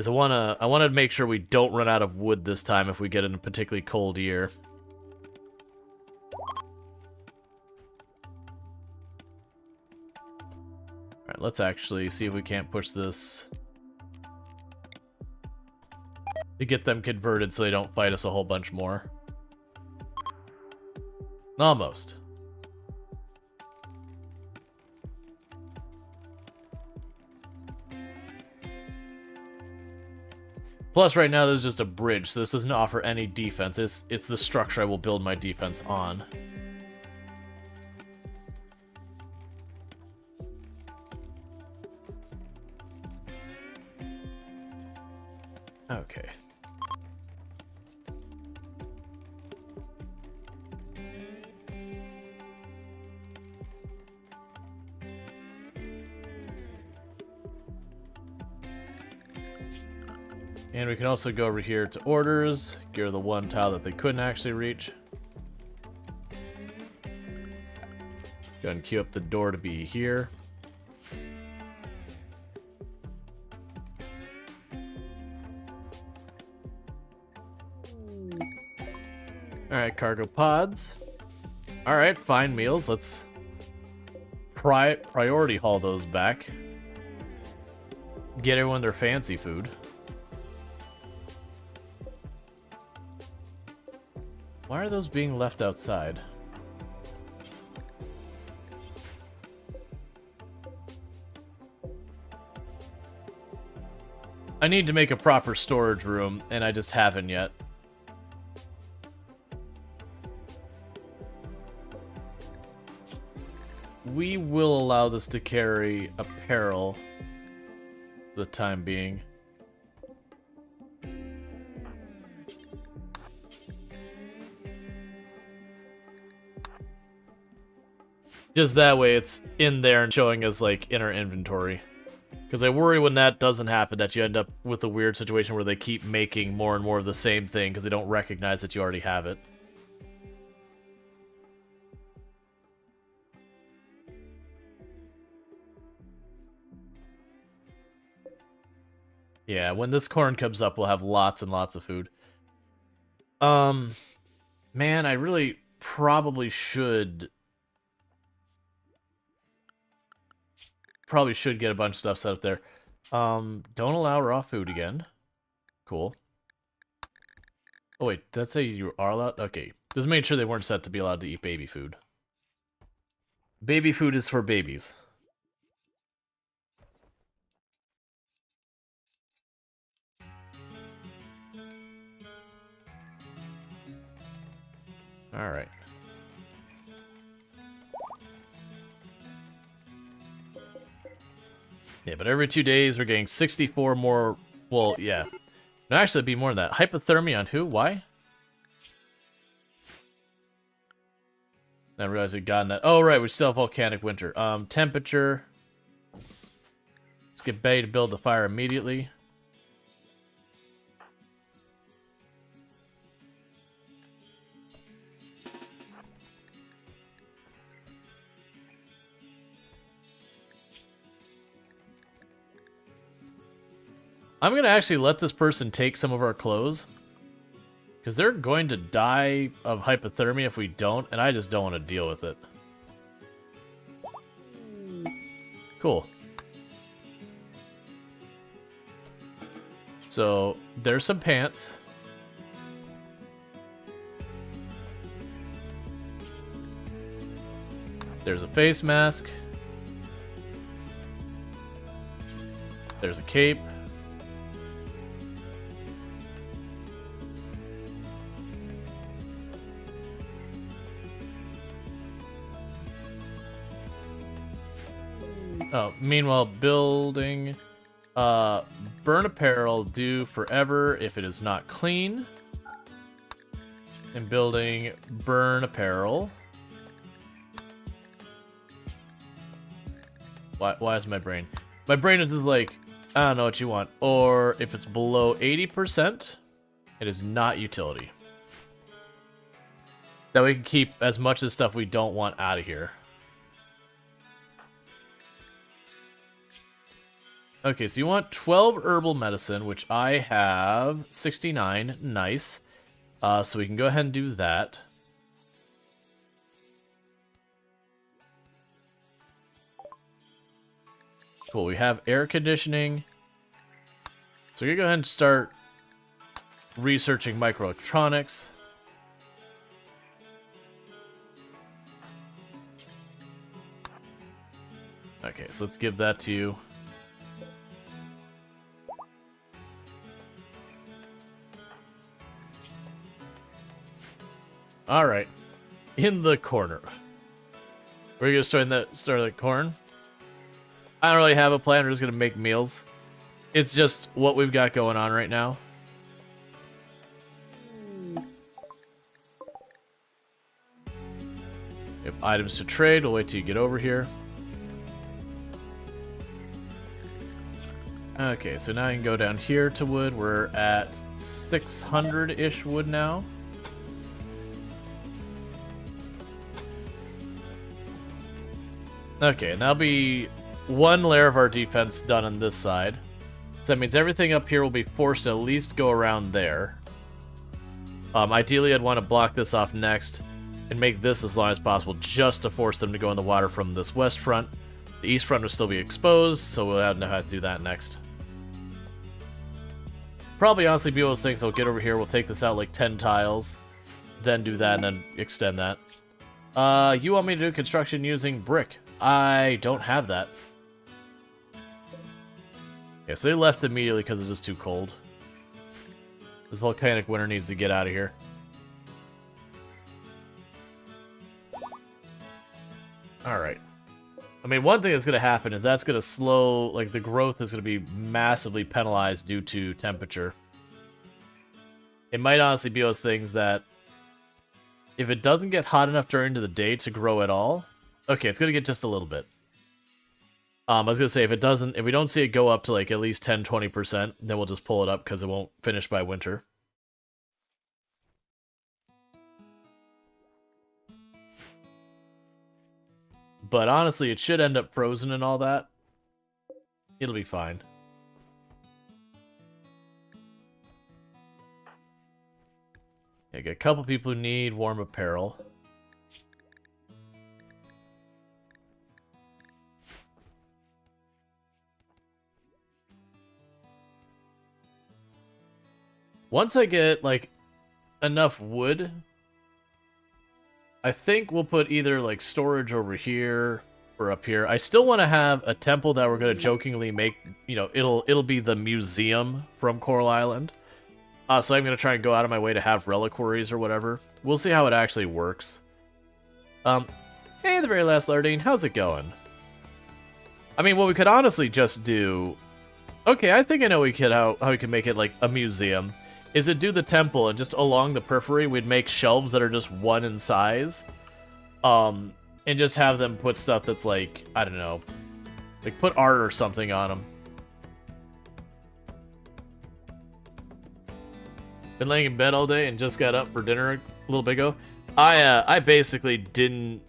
B: is I wanna make sure we don't run out of wood this time if we get in a particularly cold year. Alright, let's actually see if we can't push this to get them converted so they don't fight us a whole bunch more. Almost. Plus, right now, there's just a bridge, so this doesn't offer any defense. It's the structure I will build my defense on. Okay. And we can also go over here to orders, gear the one tile that they couldn't actually reach. Go ahead and queue up the door to be here. Alright, cargo pods. Alright, fine meals. Let's priority haul those back. Get everyone their fancy food. Why are those being left outside? I need to make a proper storage room, and I just haven't yet. We will allow this to carry apparel for the time being. Just that way it's in there and showing us, like, in our inventory. Because I worry when that doesn't happen that you end up with a weird situation where they keep making more and more of the same thing because they don't recognize that you already have it. Yeah, when this corn comes up, we'll have lots and lots of food. Man, I really probably should get a bunch of stuff set up there. Don't allow raw food again. Cool. Oh wait, did that say you are allowed? Okay, just made sure they weren't set to be allowed to eat baby food. Baby food is for babies. Alright. Yeah, but every 2 days we're getting 64 more... Well, yeah. No, actually, it'd be more than that. Hypothermia on who? Why? I realized we'd gotten that. Oh, right, we still have volcanic winter. Temperature. Let's get Betty to build the fire immediately. I'm going to actually let this person take some of our clothes. Because they're going to die of hypothermia if we don't, and I just don't want to deal with it. Cool. So, there's some pants. There's a face mask. There's a cape. Oh, meanwhile, building, burn apparel, do forever if it is not clean. And building, burn apparel. Why is my brain? My brain is just like, I don't know what you want. Or if it's below 80%, it is not utility. That we can keep as much of the stuff we don't want out of here. Okay, so you want 12 herbal medicine, which I have 69. Nice. So we can go ahead and do that. Cool, we have air conditioning. So we're gonna go ahead and start researching microelectronics. Okay, so let's give that to you. Alright. In the corner. We're gonna start the corn. I don't really have a plan, we're just gonna make meals. It's just what we've got going on right now. We have items to trade, we'll wait till you get over here. Okay, so now you can go down here to wood. We're at 600-ish wood now. Okay, and that'll be one layer of our defense done on this side. So that means everything up here will be forced to at least go around there. Ideally, I'd want to block this off next and make this as long as possible just to force them to go in the water from this west front. The east front will still be exposed, so we'll have to know how to do that next. Probably, honestly, be one of those things. I'll get over here, we'll take this out like 10 tiles, then do that, and then extend that. You want me to do construction using brick? I don't have that. Yeah, so they left immediately because it was just too cold. This volcanic winter needs to get out of here. Alright. I mean, one thing that's going to happen is that's going to slow, like, the growth is going to be massively penalized due to temperature. It might honestly be those things that if it doesn't get hot enough during the day to grow at all, okay, it's going to get just a little bit. I was going to say, if we don't see it go up to, like, at least 10-20%, then we'll just pull it up because it won't finish by winter. But honestly, it should end up frozen and all that. It'll be fine. Yeah, got a couple people who need warm apparel. Once I get, like, enough wood, I think we'll put either, like, storage over here or up here. I still want to have a temple that we're going to jokingly make, you know, it'll be the museum from Coral Island. So I'm going to try and go out of my way to have reliquaries or whatever. We'll see how it actually works. Hey, the very last Lardine, how's it going? I mean, what we could honestly just do... Okay, I think I know how we can make it, like, a museum. Is it do the temple, and just along the periphery, we'd make shelves that are just one in size. And just have them put stuff that's like, I don't know, like put art or something on them. Been laying in bed all day and just got up for dinner a little bit ago. I basically didn't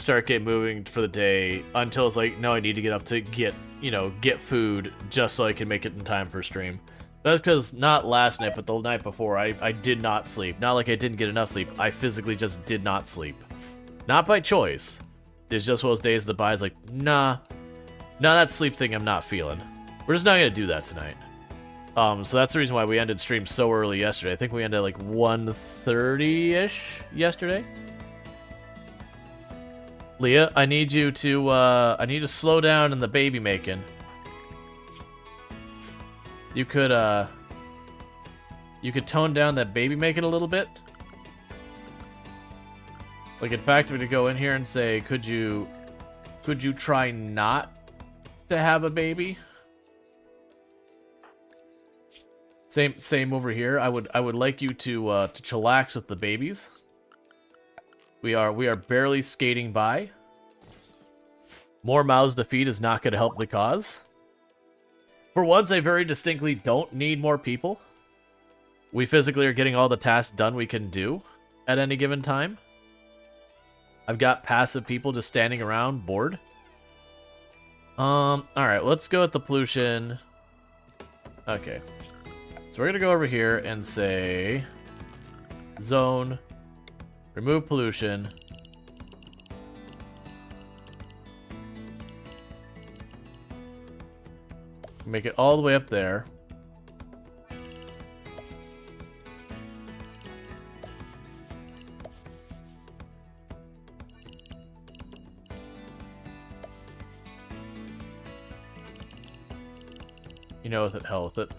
B: start getting moving for the day until it's like, no, I need to get up to get food just so I can make it in time for stream. That's because not last night, but the night before, I did not sleep. Not like I didn't get enough sleep. I physically just did not sleep. Not by choice. There's just one of those days the body's like, nah, that sleep thing I'm not feeling. We're just not going to do that tonight. So that's the reason why we ended stream so early yesterday. I think we ended at like 1:30-ish yesterday. Leah, I need you to slow down in the baby making. You could tone down that baby making a little bit. Like, in fact, we're gonna go in here and say, could you try not to have a baby? Same over here. I would like you to chillax with the babies. We are barely skating by. More mouths to feed is not gonna help the cause. For once, I very distinctly don't need more people. We physically are getting all the tasks done we can do at any given time. I've got passive people just standing around, bored. Alright, let's go with the pollution. Okay. So we're gonna go over here and say zone, remove pollution. Make it all the way up there. You know, with it, hell with it.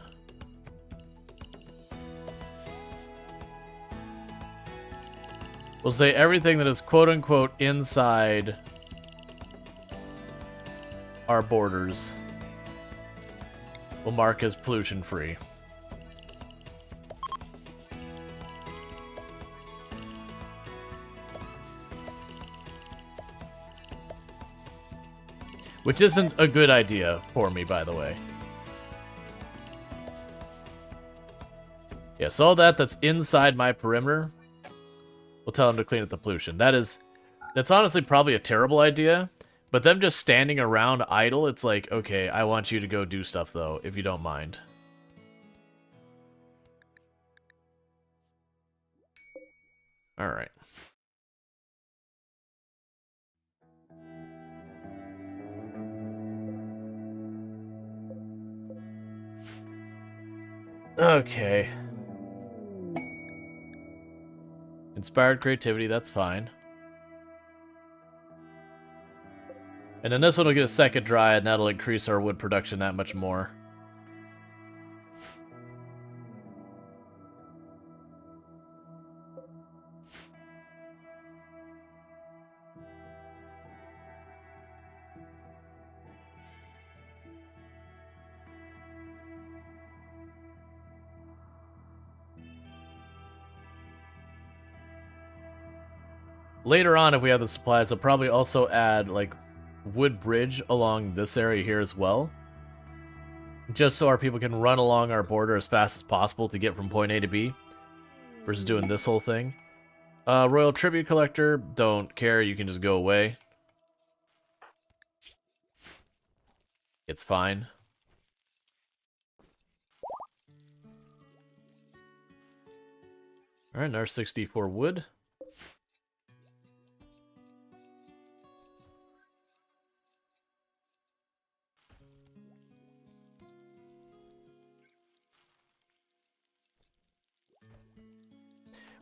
B: We'll say everything that is quote-unquote inside our borders will mark as pollution-free. Which isn't a good idea for me, by the way. Yes, all that's inside my perimeter, we'll tell them to clean up the pollution. That's honestly probably a terrible idea, but them just standing around idle, it's like, okay, I want you to go do stuff, though, if you don't mind. Alright. Okay. Inspired creativity, that's fine. And then this one will get a second dry, and that'll increase our wood production that much more. Later on, if we have the supplies, I'll probably also add, like, wood bridge along this area here as well. Just so our people can run along our border as fast as possible to get from point A to B. Versus doing this whole thing. Royal Tribute Collector, don't care, you can just go away. It's fine. Alright, another 64 wood.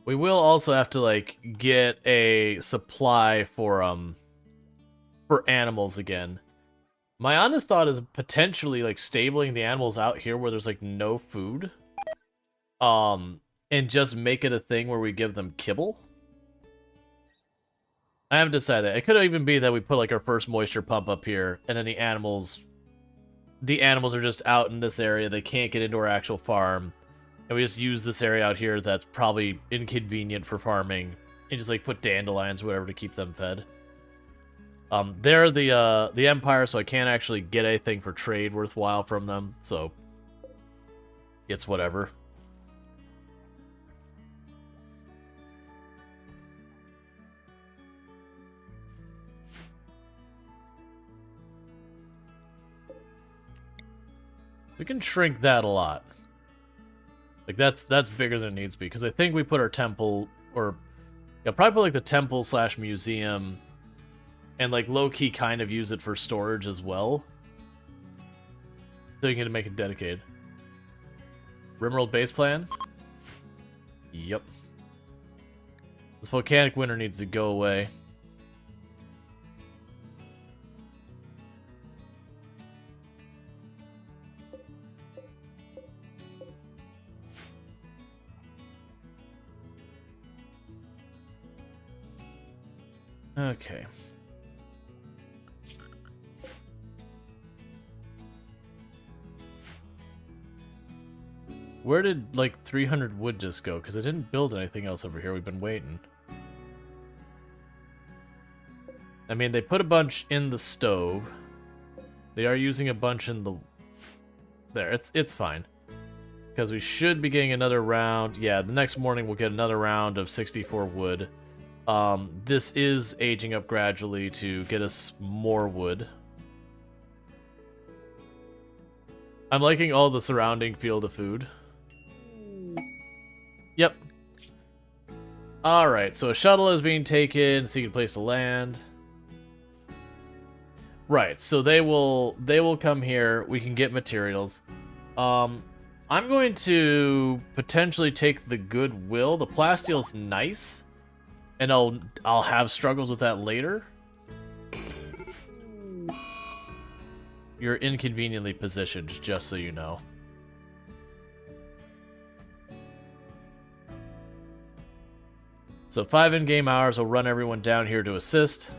B: We will also have to, like, get a supply for animals again. My honest thought is potentially, like, stabling the animals out here where there's, like, no food. And just make it a thing where we give them kibble. I haven't decided. It could even be that we put, like, our first moisture pump up here, and then the animals are just out in this area. They can't get into our actual farm. And we just use this area out here that's probably inconvenient for farming, and just like put dandelions or whatever to keep them fed. They're the Empire, so I can't actually get anything for trade worthwhile from them, so it's whatever. We can shrink that a lot. Like, that's bigger than it needs to be, because I think we put our temple, or, yeah, probably put, like, the temple / museum, and, like, low-key kind of use it for storage as well. So you can make it dedicated. RimWorld base plan? Yep. This volcanic winter needs to go away. Okay. Where did, like, 300 wood just go? Because I didn't build anything else over here. We've been waiting. I mean, they put a bunch in the stove. They are using a bunch in the... There, it's fine. Because we should be getting another round. Yeah, the next morning we'll get another round of 64 wood. This is aging up gradually to get us more wood. I'm liking all the surrounding field of food. Yep. Alright, so a shuttle is being taken, seeking a place to land. Right, so they will come here, we can get materials. I'm going to potentially take the Goodwill. The plastile's nice, and I'll have struggles with that later. You're inconveniently positioned, just so you know. So 5 in-game hours will run everyone down here to assist.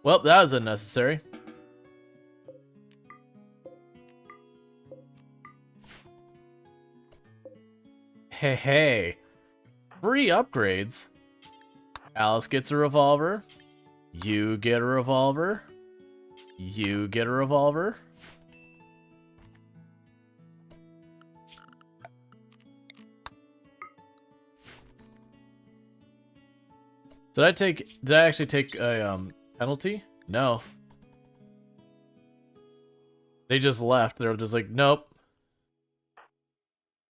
B: Well, that was unnecessary. Hey. Free upgrades. Alice gets a revolver. You get a revolver. You get a revolver. Did I actually take a penalty? No. They just left. They're just like, nope.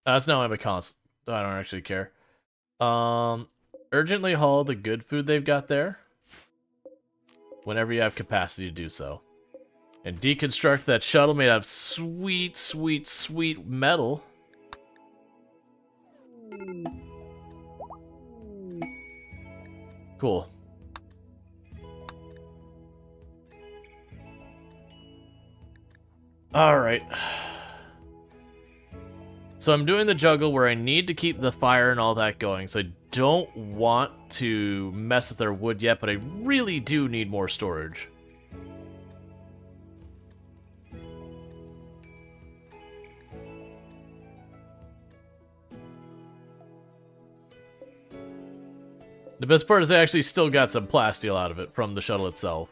B: That's not my cons. I don't actually care. Urgently haul the good food they've got there. Whenever you have capacity to do so. And deconstruct that shuttle made out of sweet, sweet, sweet metal. Cool. Alright. So I'm doing the juggle where I need to keep the fire and all that going, so I don't want to mess with their wood yet, but I really do need more storage. The best part is I actually still got some plasteel out of it from the shuttle itself.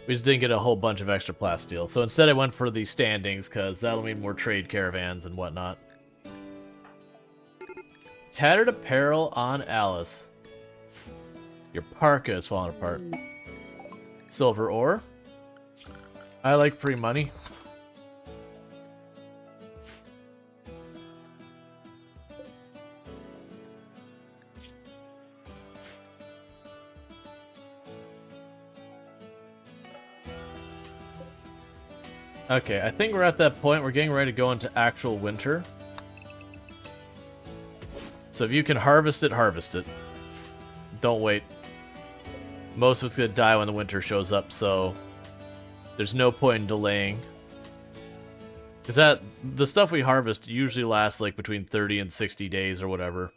B: We just didn't get a whole bunch of extra plasteel. So instead I went for the standings, because that'll mean more trade caravans and whatnot. Tattered apparel on Alice. Your parka is falling apart. Silver ore. I like free money. Okay, I think we're at that point. We're getting ready to go into actual winter. So if you can harvest it, harvest it. Don't wait. Most of it's going to die when the winter shows up, so there's no point in delaying. Because the stuff we harvest usually lasts like between 30 and 60 days or whatever.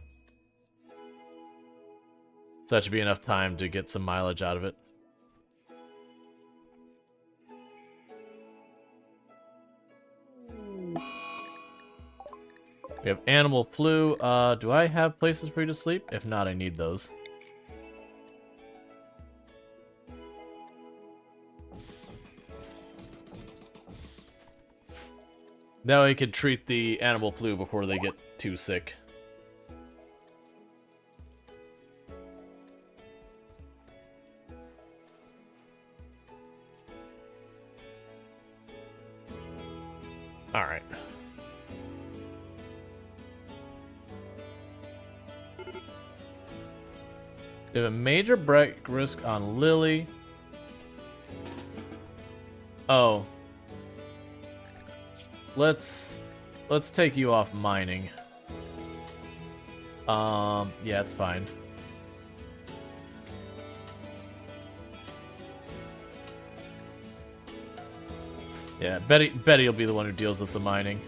B: So that should be enough time to get some mileage out of it. We have animal flu. Do I have places for you to sleep? If not, I need those. Now I could treat the animal flu before they get too sick. Alright. We have a major break risk on Lily. Oh. Let's take you off mining. Yeah, it's fine. Yeah, Betty will be the one who deals with the mining.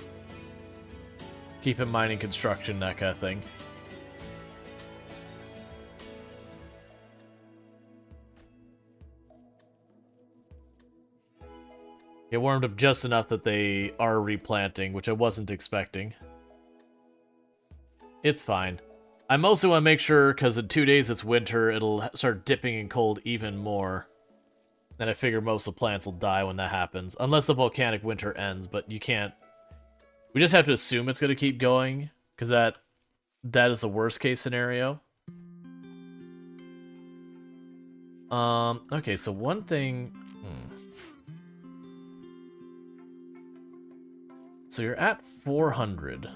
B: Keep him mining, construction, that kind of thing. It warmed up just enough that they are replanting, which I wasn't expecting. It's fine. I mostly want to make sure, because in 2 days it's winter, it'll start dipping in cold even more. And I figure most of the plants will die when that happens. Unless the volcanic winter ends, but you can't... We just have to assume it's going to keep going, because that is the worst case scenario. Okay, so one thing... So you're at 400.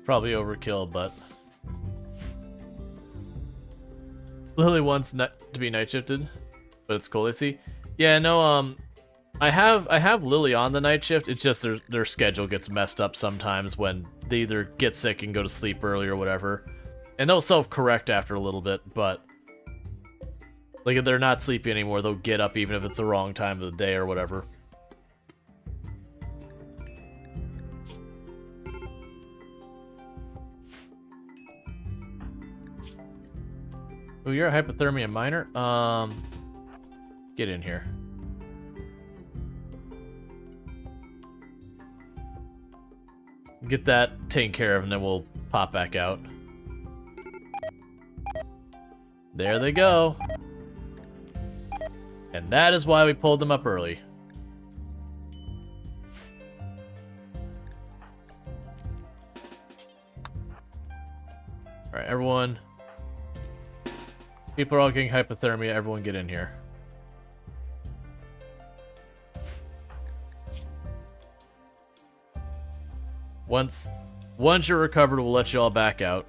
B: Probably overkill, but Lily wants to be night shifted, but it's cold. I see. Yeah, no. I have Lily on the night shift. It's just their schedule gets messed up sometimes when they either get sick and go to sleep early or whatever, and they'll self-correct after a little bit. But like if they're not sleepy anymore, they'll get up even if it's the wrong time of the day or whatever. Oh, you're a hypothermia minor? Get in here. Get that taken care of and then we'll pop back out. There they go. And that is why we pulled them up early. Alright, everyone. People are all getting hypothermia. Everyone get in here. Once you're recovered, we'll let you all back out.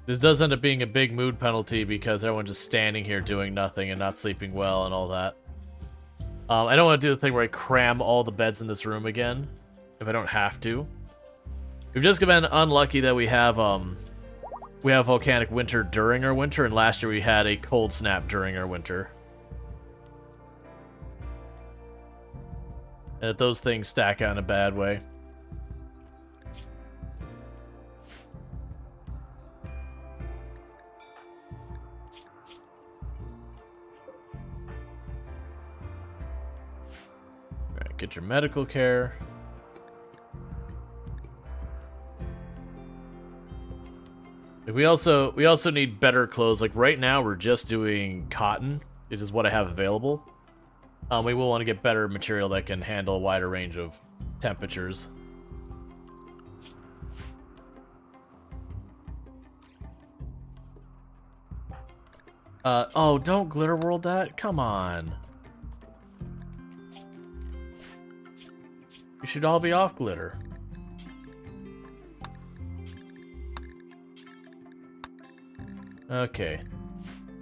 B: This does end up being a big mood penalty because everyone's just standing here doing nothing and not sleeping well and all that. I don't want to do the thing where I cram all the beds in this room again, if I don't have to. We've just been unlucky that we have volcanic winter during our winter, and last year we had a cold snap during our winter. And those things stack out in a bad way. Alright, get your medical care. We also need better clothes. Like right now, we're just doing cotton. This is what I have available. We will want to get better material that can handle a wider range of temperatures. Oh, don't glitter world that. Come on. You should all be off glitter. Okay,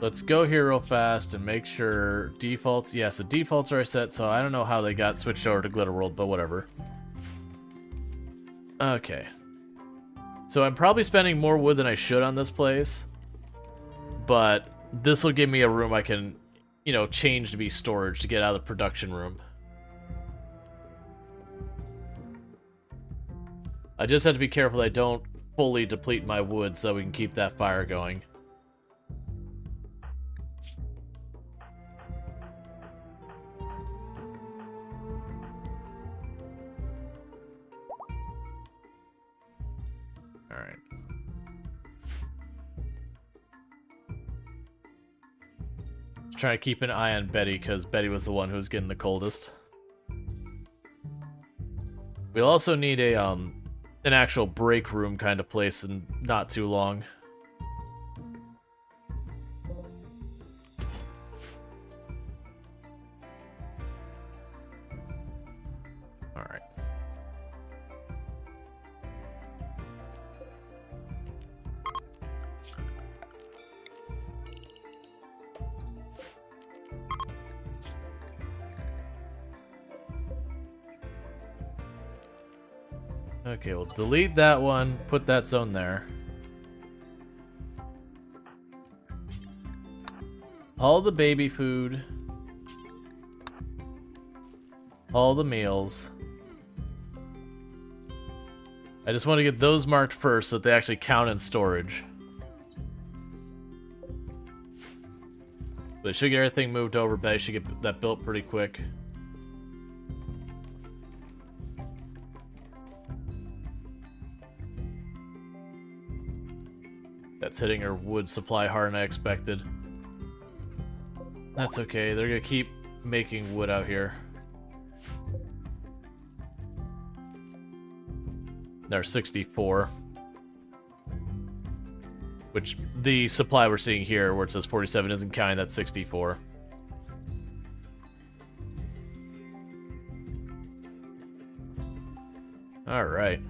B: let's go here real fast and make sure defaults. Yes, the defaults are set, so I don't know how they got switched over to Glitter World, but whatever. Okay, so I'm probably spending more wood than I should on this place, but this will give me a room I can, you know, change to be storage to get out of the production room. I just have to be careful that I don't fully deplete my wood so we can keep that fire going. Alright. Just trying to keep an eye on Betty, because Betty was the one who was getting the coldest. We'll also need a, an actual break room kind of place in not too long. Alright. Okay, we'll delete that one, put that zone there. All the baby food. All the meals. I just want to get those marked first so that they actually count in storage. They should get everything moved over, but I should get that built pretty quick. That's hitting our wood supply harder than I expected. That's okay, they're gonna keep making wood out here. They're 64. Which, the supply we're seeing here, where it says 47 isn't counting, that's 64. Alright.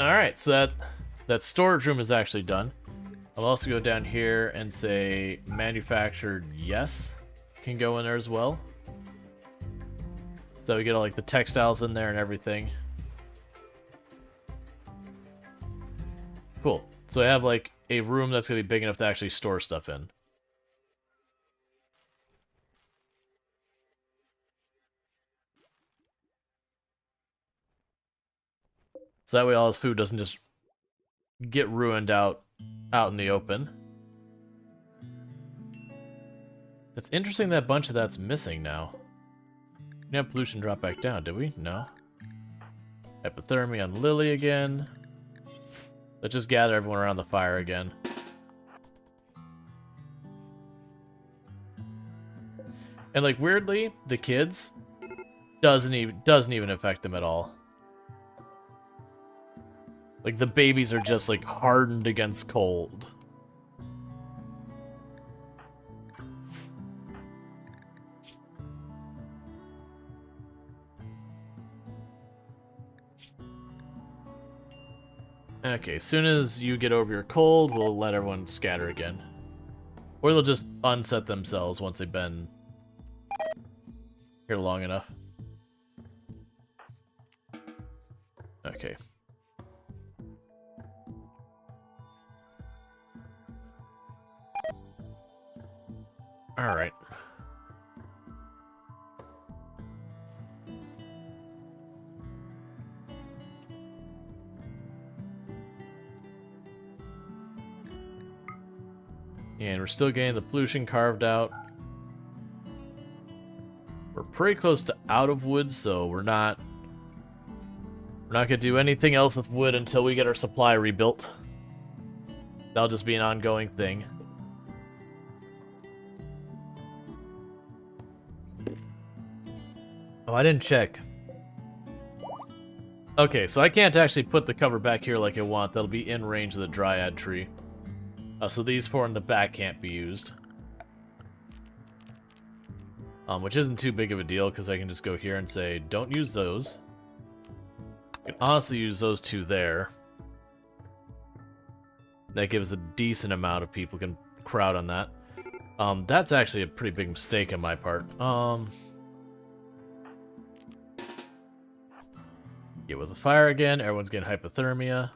B: Alright, so that storage room is actually done. I'll also go down here and say manufactured yes can go in there as well. So we get all like the textiles in there and everything. Cool. So I have like a room that's gonna be big enough to actually store stuff in. So that way all this food doesn't just get ruined out in the open. It's interesting that a bunch of that's missing now. We didn't have pollution drop back down, did we? No. Hypothermia on Lily again. Let's just gather everyone around the fire again. And like weirdly, the kids doesn't even affect them at all. Like, the babies are just, like, hardened against cold. Okay, as soon as you get over your cold, we'll let everyone scatter again. Or they'll just unset themselves once they've been here long enough. Okay. Alright. And we're still getting the pollution carved out. We're pretty close to out of wood, so we're not gonna do anything else with wood until we get our supply rebuilt. That'll just be an ongoing thing. Oh, I didn't check. Okay, so I can't actually put the cover back here like I want. That'll be in range of the dryad tree. So these four in the back can't be used. Which isn't too big of a deal, because I can just go here and say, don't use those. I can honestly use those two there. That gives a decent amount of people can crowd on that. That's actually a pretty big mistake on my part. Get with the fire again. Everyone's getting hypothermia.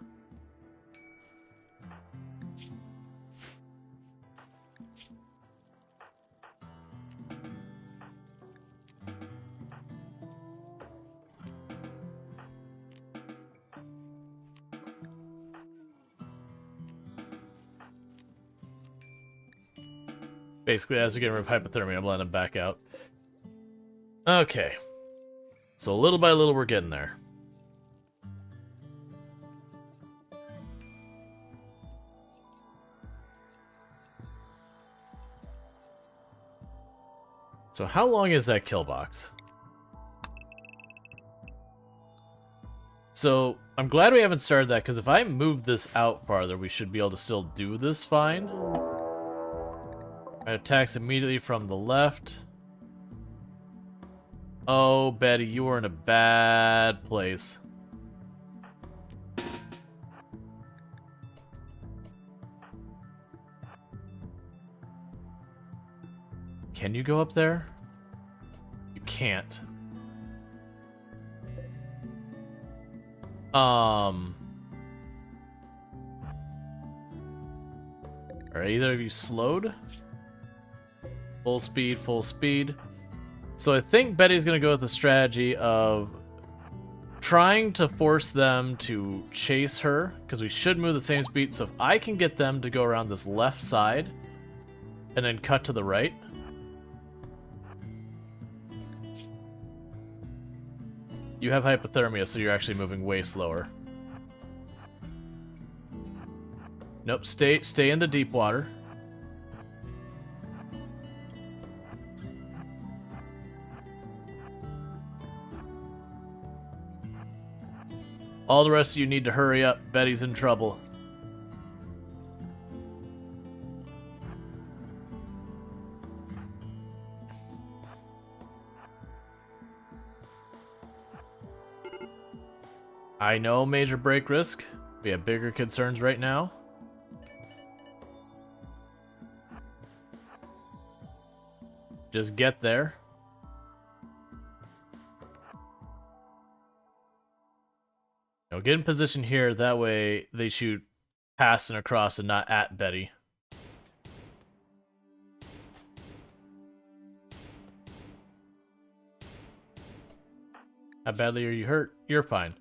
B: Basically, as we're getting rid of hypothermia, I'm letting them back out. Okay. So little by little, we're getting there. So how long is that kill box? So I'm glad we haven't started that, because if I move this out farther, we should be able to still do this fine. It attacks immediately from the left. Oh, Betty, you are in a bad place. Can you go up there? You can't. Are either of you slowed? Full speed, full speed. So I think Betty's gonna go with the strategy of trying to force them to chase her, because we should move the same speed. So if I can get them to go around this left side and then cut to the right. You have hypothermia, so you're actually moving way slower. Nope, stay in the deep water. All the rest of you need to hurry up. Betty's in trouble. I know, major break risk. We have bigger concerns right now. Just get there. Now get in position here, that way they shoot past and across and not at Betty. How badly are you hurt? You're fine.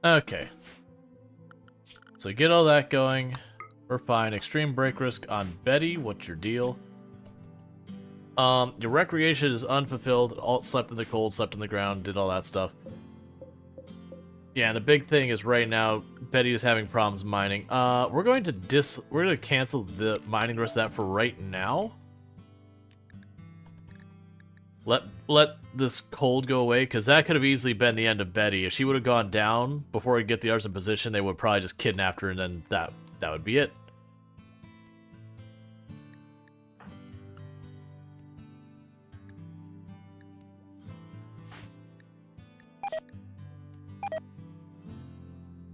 B: Okay. So get all that going. We're fine. Extreme break risk on Betty. What's your deal? Your recreation is unfulfilled. Alt slept in the cold, slept in the ground, did all that stuff. Yeah, and the big thing is right now Betty is having problems mining. We're going to cancel the mining the rest of that for right now. Let this cold go away, because that could have easily been the end of Betty. If she would have gone down before we get the others in position, they would probably just kidnap her, and then that would be it.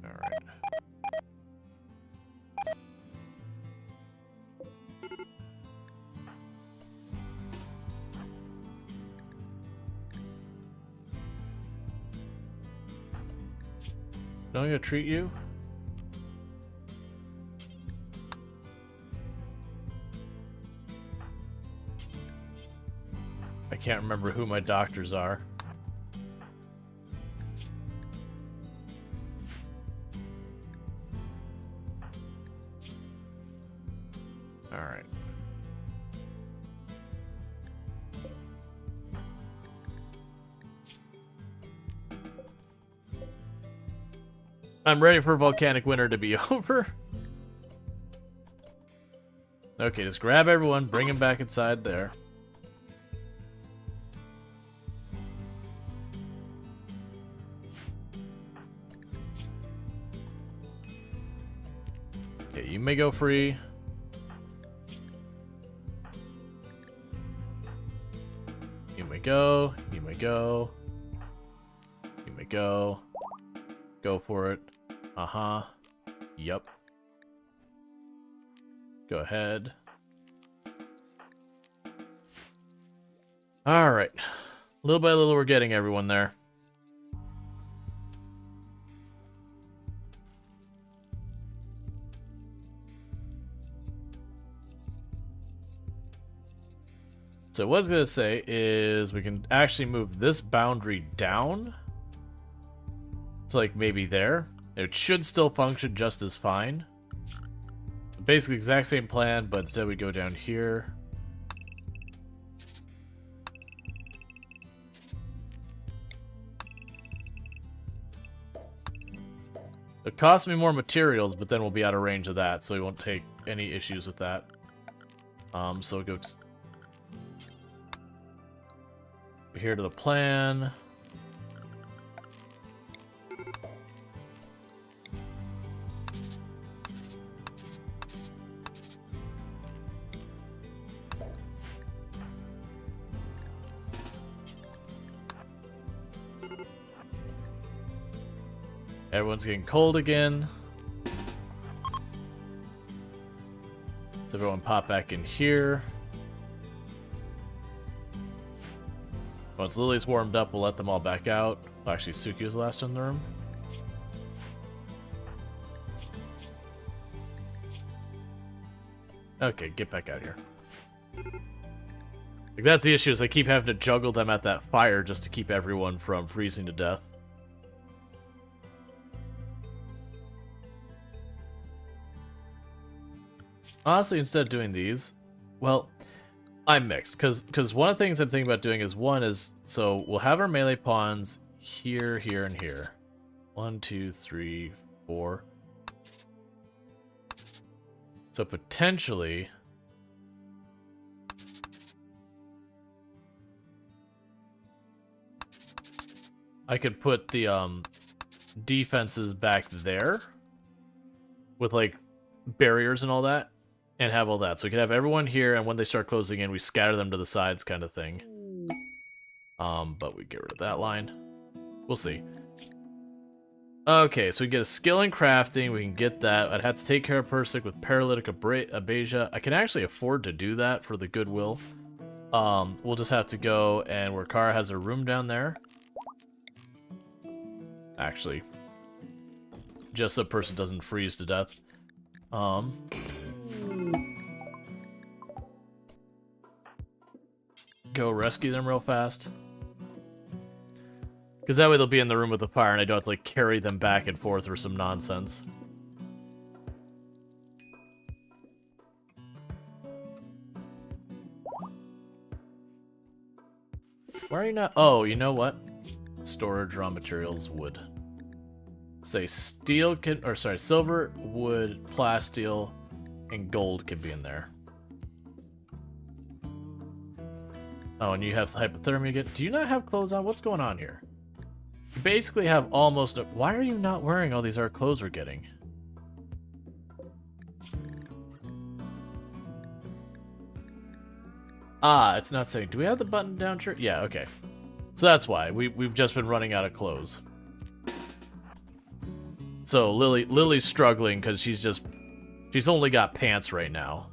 B: All right. Don't gonna treat you? I can't remember who my doctors are. All right. I'm ready for volcanic winter to be over. Okay, just grab everyone, bring them back inside there. Okay, you may go free. You may go, you may go. You may go. Go for it. Uh-huh. Yup. Go ahead. Alright. Little by little, we're getting everyone there. So what I was going to say is we can actually move this boundary down to like maybe there. It should still function just as fine. Basically exact same plan, but instead we go down here. It costs me more materials, but then we'll be out of range of that, so we won't take any issues with that. So it goes... here to the plan. Everyone's getting cold again. So everyone pop back in here. Once Lily's warmed up, we'll let them all back out. Oh, actually, Suki was the last in the room. Okay, get back out here. Like, that's the issue, is I keep having to juggle them at that fire just to keep everyone from freezing to death. Honestly, instead of doing these, well, I'm mixed, because one of the things I'm thinking about doing is, one is, so we'll have our melee pawns here, here, and here. 1, 2, 3, 4. So potentially, I could put the defenses back there with like barriers and all that. And have all that. So we can have everyone here, and when they start closing in, we scatter them to the sides kind of thing. But we get rid of that line. We'll see. Okay, so we get a skill in crafting. We can get that. I'd have to take care of Persic with Paralytic Abasia. I can actually afford to do that for the Goodwill. We'll just have to go, and where Kara has a room down there. Actually. Just so a person doesn't freeze to death. Go rescue them real fast. Because that way they'll be in the room with the fire and I don't have to like carry them back and forth or some nonsense. Why are you not? Oh, you know what? Storage, raw materials, wood. Say steel can, or sorry, silver, wood, plasteel, and gold can be in there. Oh, and you have hypothermia again. Do you not have clothes on? What's going on here? You basically have almost no... Why are you not wearing all these our clothes we're getting? Ah, it's not saying... Do we have the button-down shirt? Yeah, okay. So that's why. We've just been running out of clothes. So Lily's struggling because she's only got pants right now.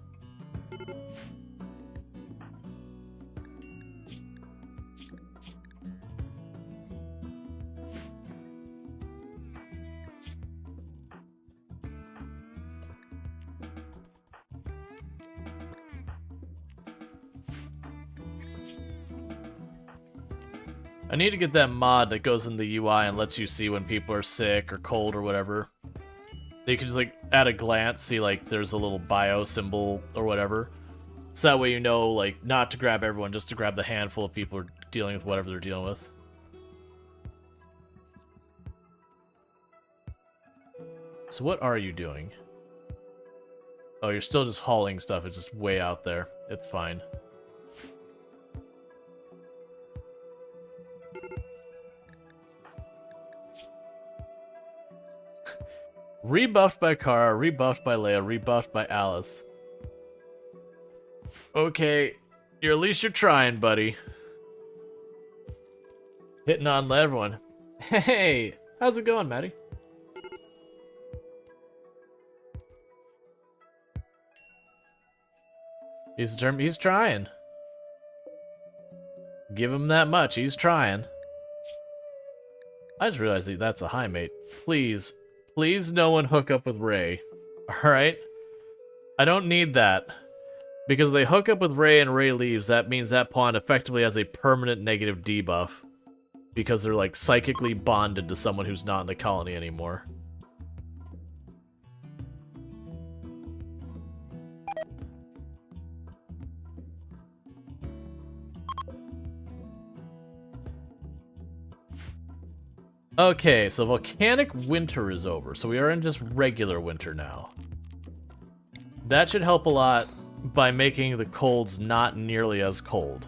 B: I need to get that mod that goes in the UI and lets you see when people are sick or cold or whatever. You can just, like, at a glance see, like, there's a little bio symbol or whatever. So that way you know, like, not to grab everyone, just to grab the handful of people who are dealing with whatever they're dealing with. So what are you doing? Oh, you're still just hauling stuff. It's just way out there. It's fine. Rebuffed by Kara, rebuffed by Leia, rebuffed by Alice. Okay, at least you're trying, buddy. Hitting on everyone. Hey, how's it going, Maddie? He's trying. Give him that much, he's trying. I just realized that's a high mate. Please. Please no one hook up with Ray. Alright? I don't need that. Because if they hook up with Ray and Ray leaves, that means that pawn effectively has a permanent negative debuff. Because they're like psychically bonded to someone who's not in the colony anymore. Okay, so volcanic winter is over, so we are in just regular winter now. That should help a lot by making the colds not nearly as cold.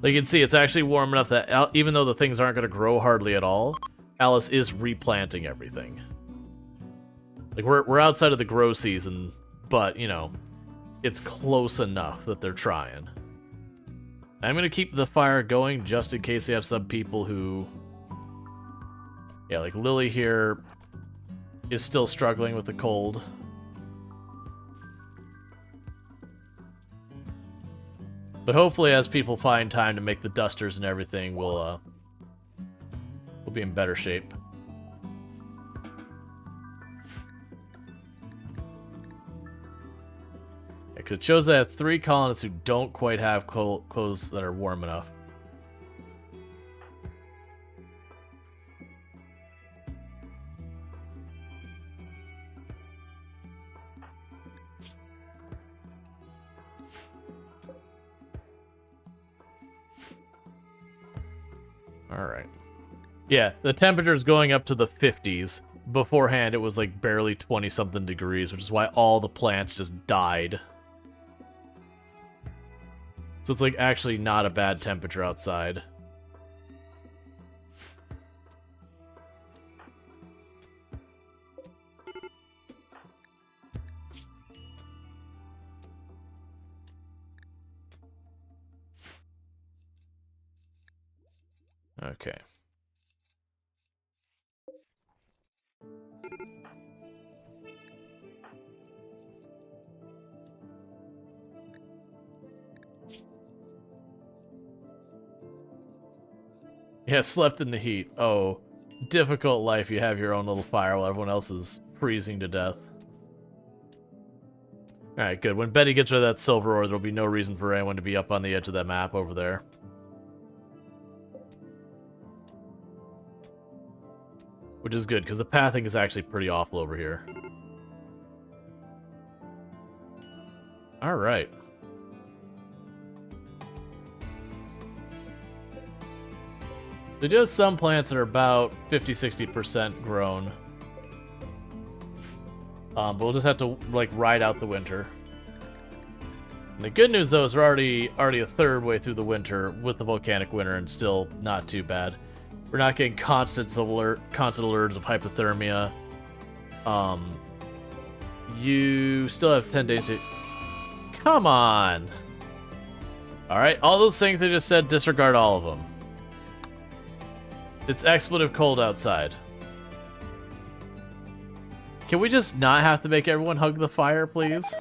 B: Like you can see, it's actually warm enough that even though the things aren't going to grow hardly at all, Alice is replanting everything. Like, we're outside of the grow season, but, you know, it's close enough that they're trying. I'm going to keep the fire going just in case they have some people who... Yeah, like Lily here is still struggling with the cold. But hopefully as people find time to make the dusters and everything, we'll be in better shape. Because it shows that I have 3 colonists who don't quite have clothes that are warm enough. Alright. Yeah, the temperature is going up to the 50s. Beforehand, it was like barely 20-something degrees, which is why all the plants just died. So it's like actually not a bad temperature outside. Okay. Yeah, slept in the heat. Oh, difficult life. You have your own little fire while everyone else is freezing to death. Alright, good. When Betty gets rid of that silver ore, there'll be no reason for anyone to be up on the edge of that map over there. Which is good, because the pathing is actually pretty awful over here. Alright. They do have some plants that are about 50-60% grown. But we'll just have to, like, ride out the winter. And the good news, though, is we're already a third way through the winter with the volcanic winter, and still not too bad. We're not getting constant alerts of hypothermia. You still have 10 days to... Come on! Alright, all those things I just said, disregard all of them. It's expletive cold outside. Can we just not have to make everyone hug the fire, please?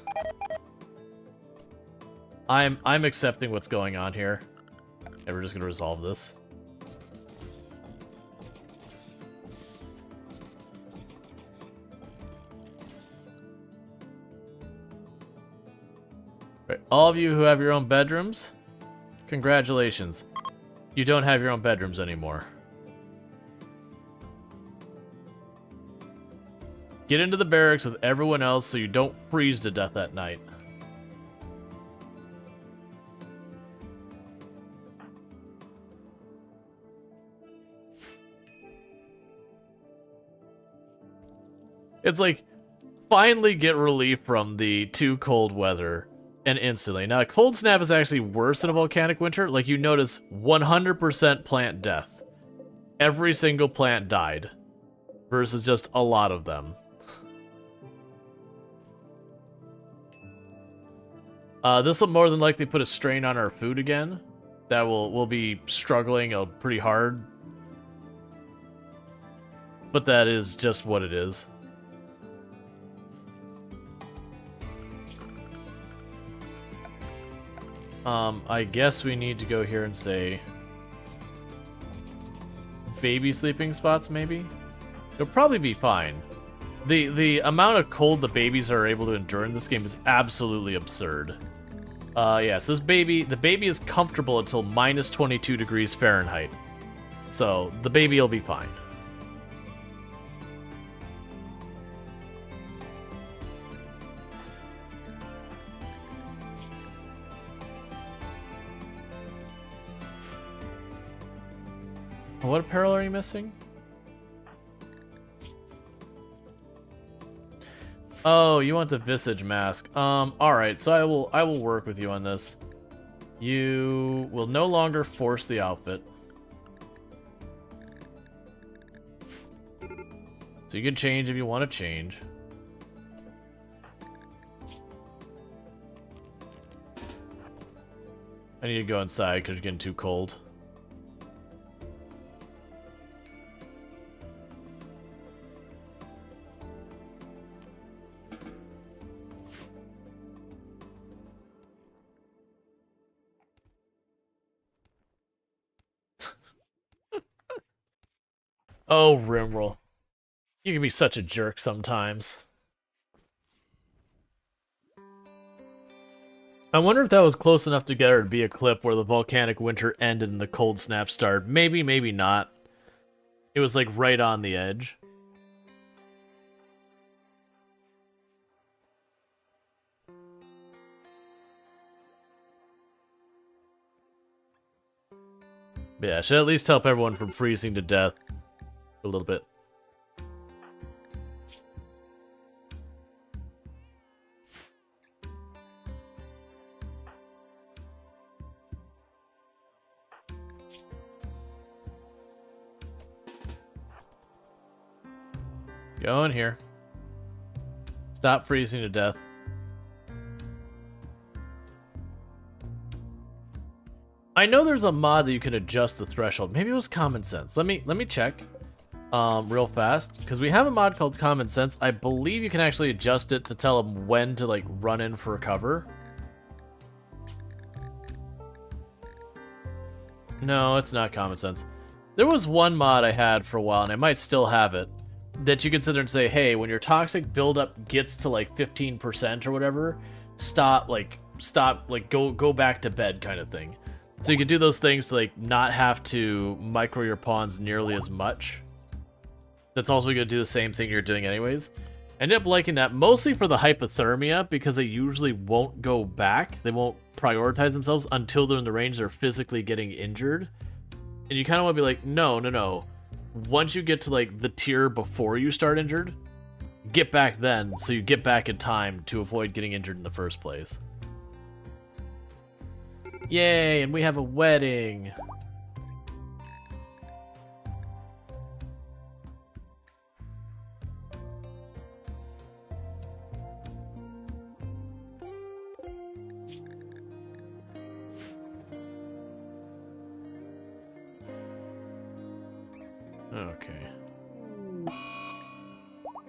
B: I'm accepting what's going on here. And we're just gonna resolve this. Right, all of you who have your own bedrooms, congratulations. You don't have your own bedrooms anymore. Get into the barracks with everyone else so you don't freeze to death at night. It's like, finally get relief from the too cold weather, and instantly. Now, a cold snap is actually worse than a volcanic winter. Like, you notice 100% plant death. Every single plant died, versus just a lot of them. This will more than likely put a strain on our food again. That we'll be struggling pretty hard. But that is just what it is. I guess we need to go here and say... baby sleeping spots, maybe? It'll probably be fine. The amount of cold the babies are able to endure in this game is absolutely absurd. Yeah, so the baby is comfortable until minus 22 degrees Fahrenheit. So, the baby will be fine. What apparel are you missing? Oh, you want the visage mask. Alright, so I will work with you on this. You will no longer force the outfit. So you can change if you want to change. I need to go inside because you're getting too cold. Oh, RimWorld. You can be such a jerk sometimes. I wonder if that was close enough together to be a clip where the volcanic winter ended and the cold snap started. Maybe, maybe not. It was like right on the edge. But yeah, should at least help everyone from freezing to death a little bit. Go in here. Stop freezing to death. I know there's a mod that you can adjust the threshold. Maybe it was Common Sense. Let me check real fast, because we have a mod called Common Sense. I believe you can actually adjust it to tell them when to like run in for cover. No, it's not Common Sense. There was one mod I had for a while, and I might still have it, that you can sit there and say, hey, when your toxic buildup gets to like 15% or whatever, stop, go back to bed kind of thing. So you could do those things to like not have to micro your pawns nearly as much. That's also going to do the same thing you're doing anyways. I ended up liking that mostly for the hypothermia, because they usually won't go back. They won't prioritize themselves until they're in the range they're physically getting injured. And you kind of want to be like, no. Once you get to like the tier before you start injured, get back then, so you get back in time to avoid getting injured in the first place. Yay, and we have a wedding. Okay.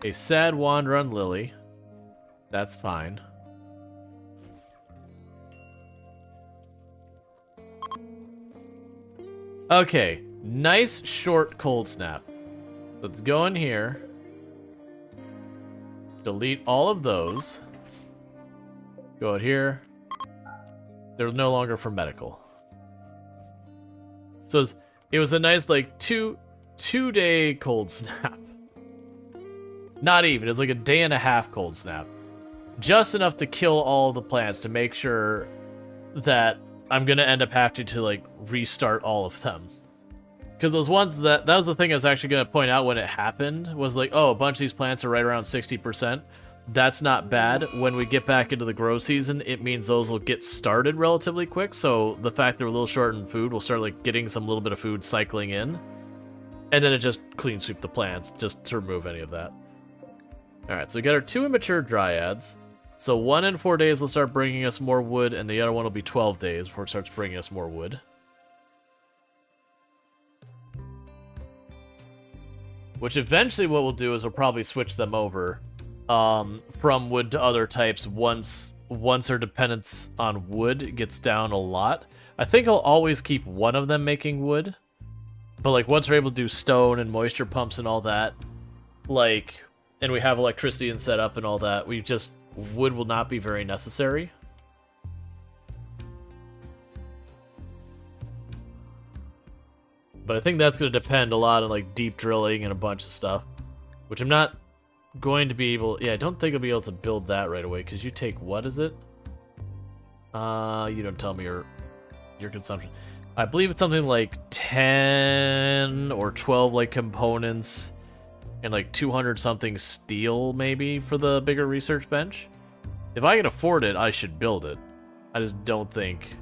B: A sad wander on Lily. That's fine. Okay, nice short cold snap. Let's go in here. Delete all of those. Go out here. They're no longer for medical. So it was a nice like two-day cold snap. Not even, it was like a day and a half cold snap. Just enough to kill all the plants to make sure that I'm gonna end up having to like restart all of them. Because those ones that was the thing I was actually gonna point out when it happened, was like, oh, a bunch of these plants are right around 60%. That's not bad. When we get back into the grow season, it means those will get started relatively quick. So the fact they're a little short in food, we'll start like getting some little bit of food cycling in. And then it just clean sweep the plants just to remove any of that. Alright, so we got our 2 immature dryads. So 1 in 4 days will start bringing us more wood, and the other one will be 12 days before it starts bringing us more wood. Which eventually what we'll do is we'll probably switch them over from wood to other types once our dependence on wood gets down a lot. I think I'll always keep one of them making wood. But like once we're able to do stone and moisture pumps and all that, like, and we have electricity and set up and all that, wood will not be very necessary. But I think that's going to depend a lot on like deep drilling and a bunch of stuff, which I'm not going to be able. Yeah, I don't think I'll be able to build that right away, because you take, what is it? You don't tell me your consumption. I believe it's something like 10 or 12 like components and like 200 something steel maybe for the bigger research bench. If I can afford it, I should build it. I just don't think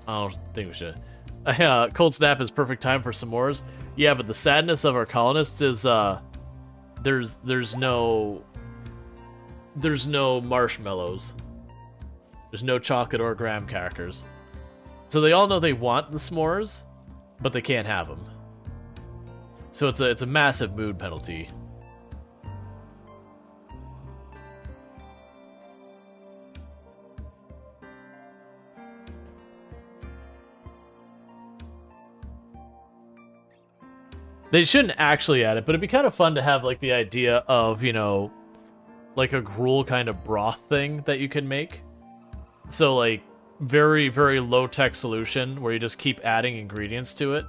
B: I don't think we should. Cold snap is perfect time for s'mores. Yeah, but the sadness of our colonists is there's no marshmallows. There's no chocolate or graham crackers. So they all know they want the s'mores, but they can't have them. So it's a massive mood penalty. They shouldn't actually add it, but it'd be kind of fun to have, like, the idea of, you know, like a gruel kind of broth thing that you can make. So, like, very, very low-tech solution where you just keep adding ingredients to it.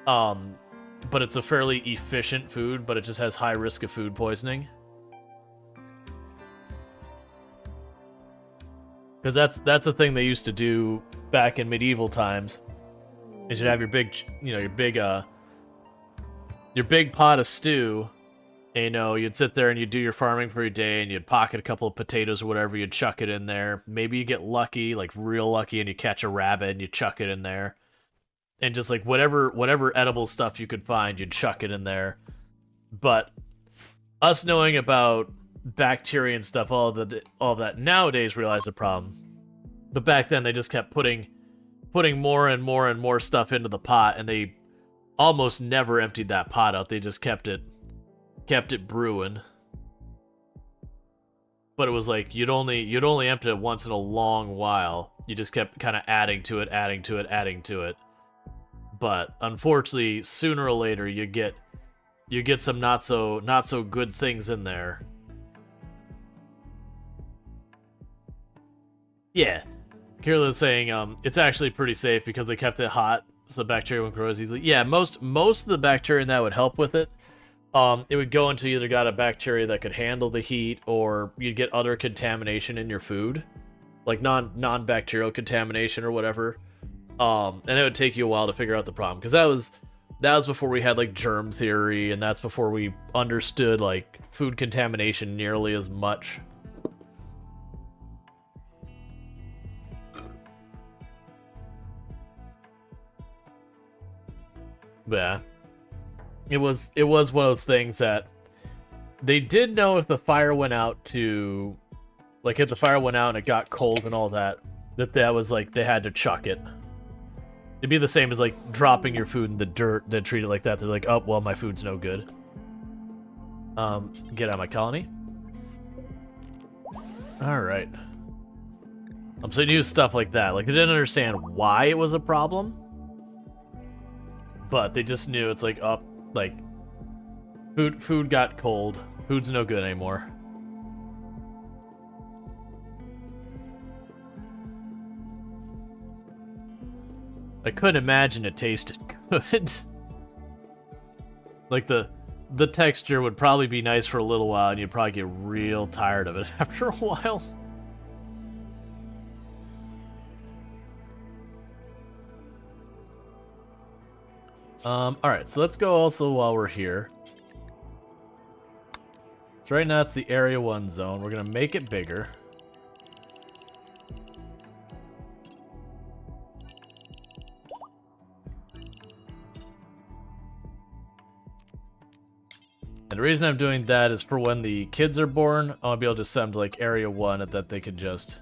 B: But it's a fairly efficient food, but it just has high risk of food poisoning. Because that's the thing they used to do back in medieval times. You should have your big, you know, your big pot of stew, and, you know, you'd sit there and you'd do your farming for your day, and you'd pocket a couple of potatoes or whatever, you'd chuck it in there. Maybe you get lucky, like real lucky, and you catch a rabbit and you chuck it in there. And just like whatever edible stuff you could find, you'd chuck it in there. But us knowing about bacteria and stuff, all of that nowadays realize the problem. But back then they just kept putting more and more and more stuff into the pot, and they almost never emptied that pot out. They just kept it brewing. But it was like you'd only empty it once in a long while. You just kept kind of adding to it. But unfortunately, sooner or later you get some not so good things in there. Yeah. Kira's saying it's actually pretty safe because they kept it hot, so the bacteria won't grow as easily. Yeah, most of the bacteria in that would help with it. It would go until you either got a bacteria that could handle the heat, or you'd get other contamination in your food, like non-bacterial contamination or whatever. And it would take you a while to figure out the problem, because that was before we had like germ theory, and that's before we understood like food contamination nearly as much. But yeah, it was one of those things that they did know if the fire went out to, like, if the fire went out and it got cold and all that was like they had to chuck it. It'd be the same as like dropping your food in the dirt, then treat it like that. They're like, oh well, my food's no good. Get out of my colony. All right. So they knew stuff like that. Like, they didn't understand why it was a problem, but they just knew it's like, oh, like food got cold. Food's no good anymore. I couldn't imagine it tasted good. Like, the texture would probably be nice for a little while, and you'd probably get real tired of it after a while. Alright, so let's go also while we're here. So right now it's the Area 1 zone. We're gonna make it bigger. And the reason I'm doing that is for when the kids are born, I'll be able to send them to like Area 1 and that they can just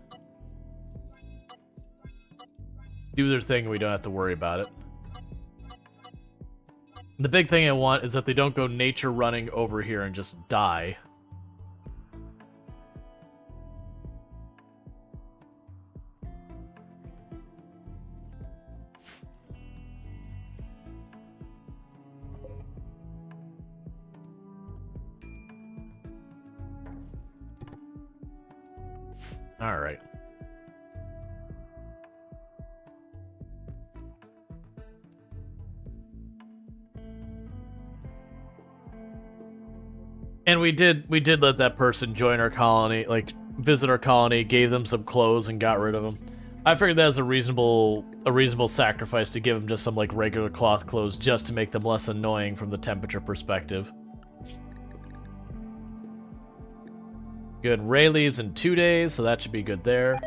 B: do their thing and we don't have to worry about it. The big thing I want is that they don't go nature running over here and just die. All right. And we did let that person join our colony, like visit our colony, gave them some clothes and got rid of them. I figured that was a reasonable sacrifice to give them just some like regular cloth clothes just to make them less annoying from the temperature perspective. Good. Ray leaves in 2 days, so that should be good there.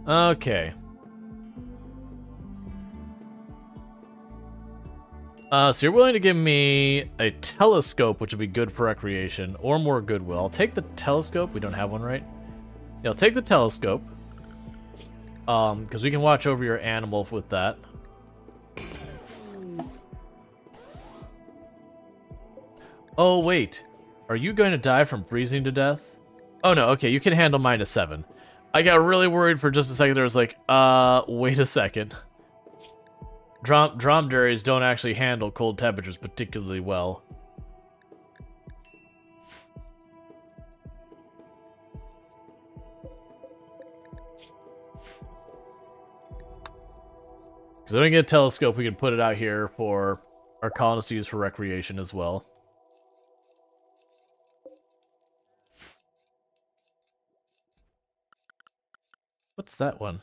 B: Okay. So you're willing to give me a telescope, which would be good for recreation, or more goodwill. I'll take the telescope. We don't have one, right? Yeah, I'll take the telescope. Because we can watch over your animal with that. Oh, wait. Are you going to die from freezing to death? Oh, no. Okay, you can handle -7. I got really worried for just a second. There was like, wait a second. Dromedaries don't actually handle cold temperatures particularly well. Because if we get a telescope, we can put it out here for our colonists to use for recreation as well. What's that one?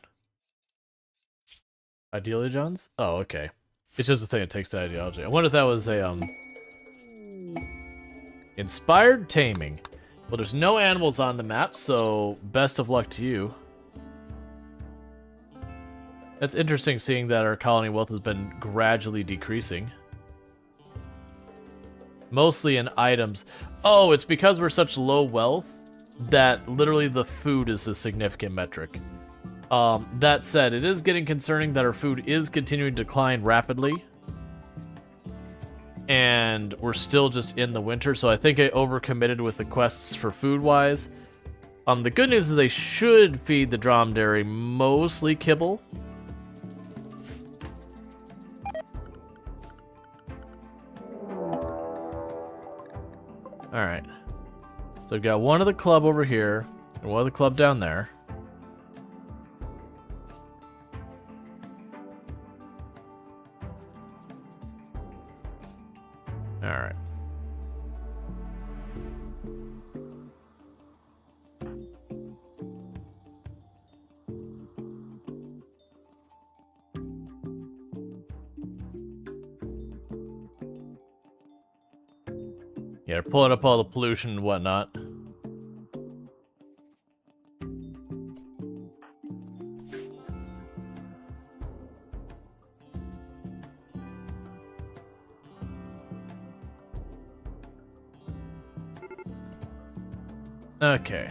B: Ideologions? Oh, okay. It's just a thing that takes to ideology. I wonder if that was a, Inspired taming. Well, there's no animals on the map, so best of luck to you. That's interesting seeing that our colony wealth has been gradually decreasing. Mostly in items. Oh, it's because we're such low wealth that literally the food is a significant metric. That said, it is getting concerning that our food is continuing to decline rapidly. And we're still just in the winter, so I think I overcommitted with the quests for food-wise. The good news is they should feed the dromedary mostly kibble. Alright. So I've got one of the club over here, and one of the club down there. Alright. Yeah, they're pulling up all the pollution and whatnot. Okay.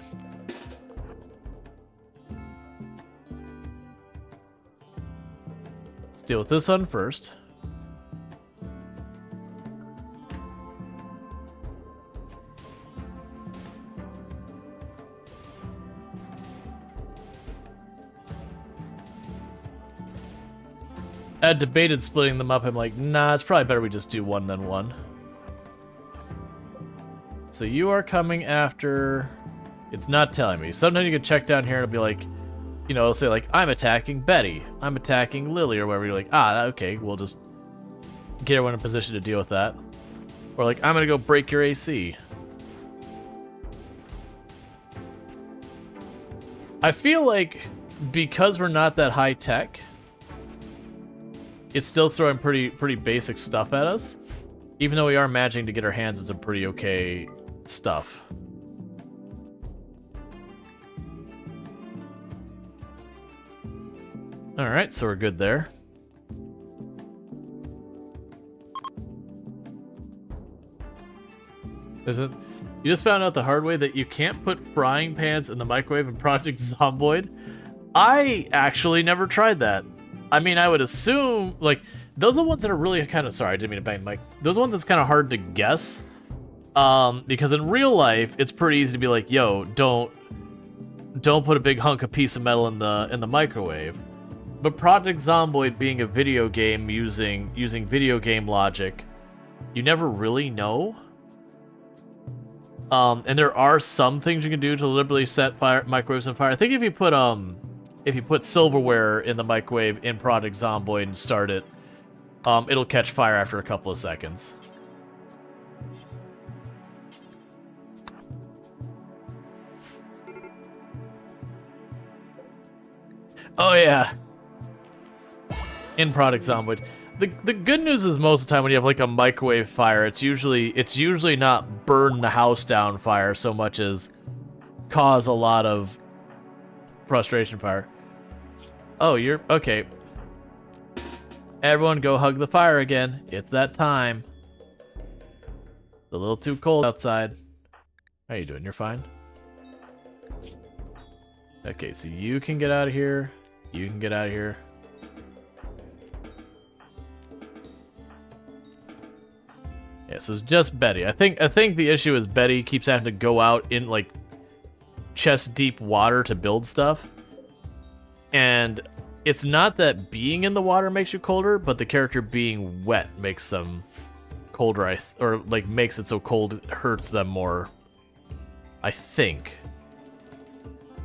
B: Let's deal with this one first. I debated splitting them up. I'm like, nah, it's probably better we just do one than one. So you are coming after... It's not telling me. Sometimes you can check down here and it'll be like, you know, it'll say like, I'm attacking Betty. I'm attacking Lily or whatever. You're like, ah, okay, we'll just get everyone in a position to deal with that. Or like, I'm gonna go break your AC. I feel like because we're not that high tech, it's still throwing pretty basic stuff at us. Even though we are managing to get our hands on some pretty okay stuff. Alright, so we're good there. You just found out the hard way that you can't put frying pans in the microwave in Project Zomboid? I actually never tried that. I mean, I would assume, like, those are the ones that are really kind of, sorry, I didn't mean to bang the mic. Those are ones that's kind of hard to guess. Because in real life, it's pretty easy to be like, yo, don't put a big hunk of piece of metal in the microwave. But Project Zomboid being a video game using video game logic, you never really know. And there are some things you can do to deliberately set microwaves on fire. I think if you put silverware in the microwave in Project Zomboid and start it, it'll catch fire after a couple of seconds. Oh yeah. In Project Zomboid. The good news is most of the time when you have like a microwave fire, it's usually not burn the house down fire so much as cause a lot of frustration fire. Oh, you're... Okay. Everyone go hug the fire again. It's that time. It's a little too cold outside. How you doing? You're fine? Okay, so you can get out of here. You can get out of here. Yeah, so it's just Betty. I think the issue is Betty keeps having to go out in like chest deep water to build stuff. And it's not that being in the water makes you colder, but the character being wet makes them colder, or like makes it so cold it hurts them more. I think.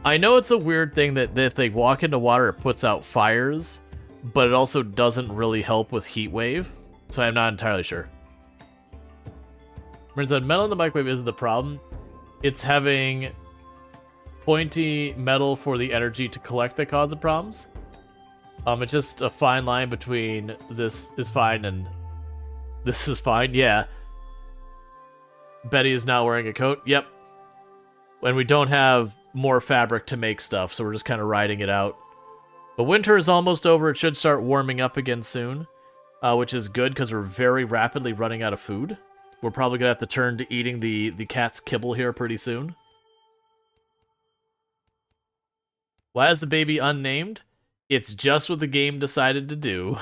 B: I know it's a weird thing that if they walk into water, it puts out fires, but it also doesn't really help with heat wave, so I'm not entirely sure. Turns out metal in the microwave isn't the problem. It's having pointy metal for the energy to collect that cause the problems. It's just a fine line between this is fine and this is fine. Yeah. Betty is now wearing a coat. Yep. And we don't have more fabric to make stuff, so we're just kind of riding it out. But winter is almost over. It should start warming up again soon, which is good because we're very rapidly running out of food. We're probably going to have to turn to eating the cat's kibble here pretty soon. Why is the baby unnamed? It's just what the game decided to do.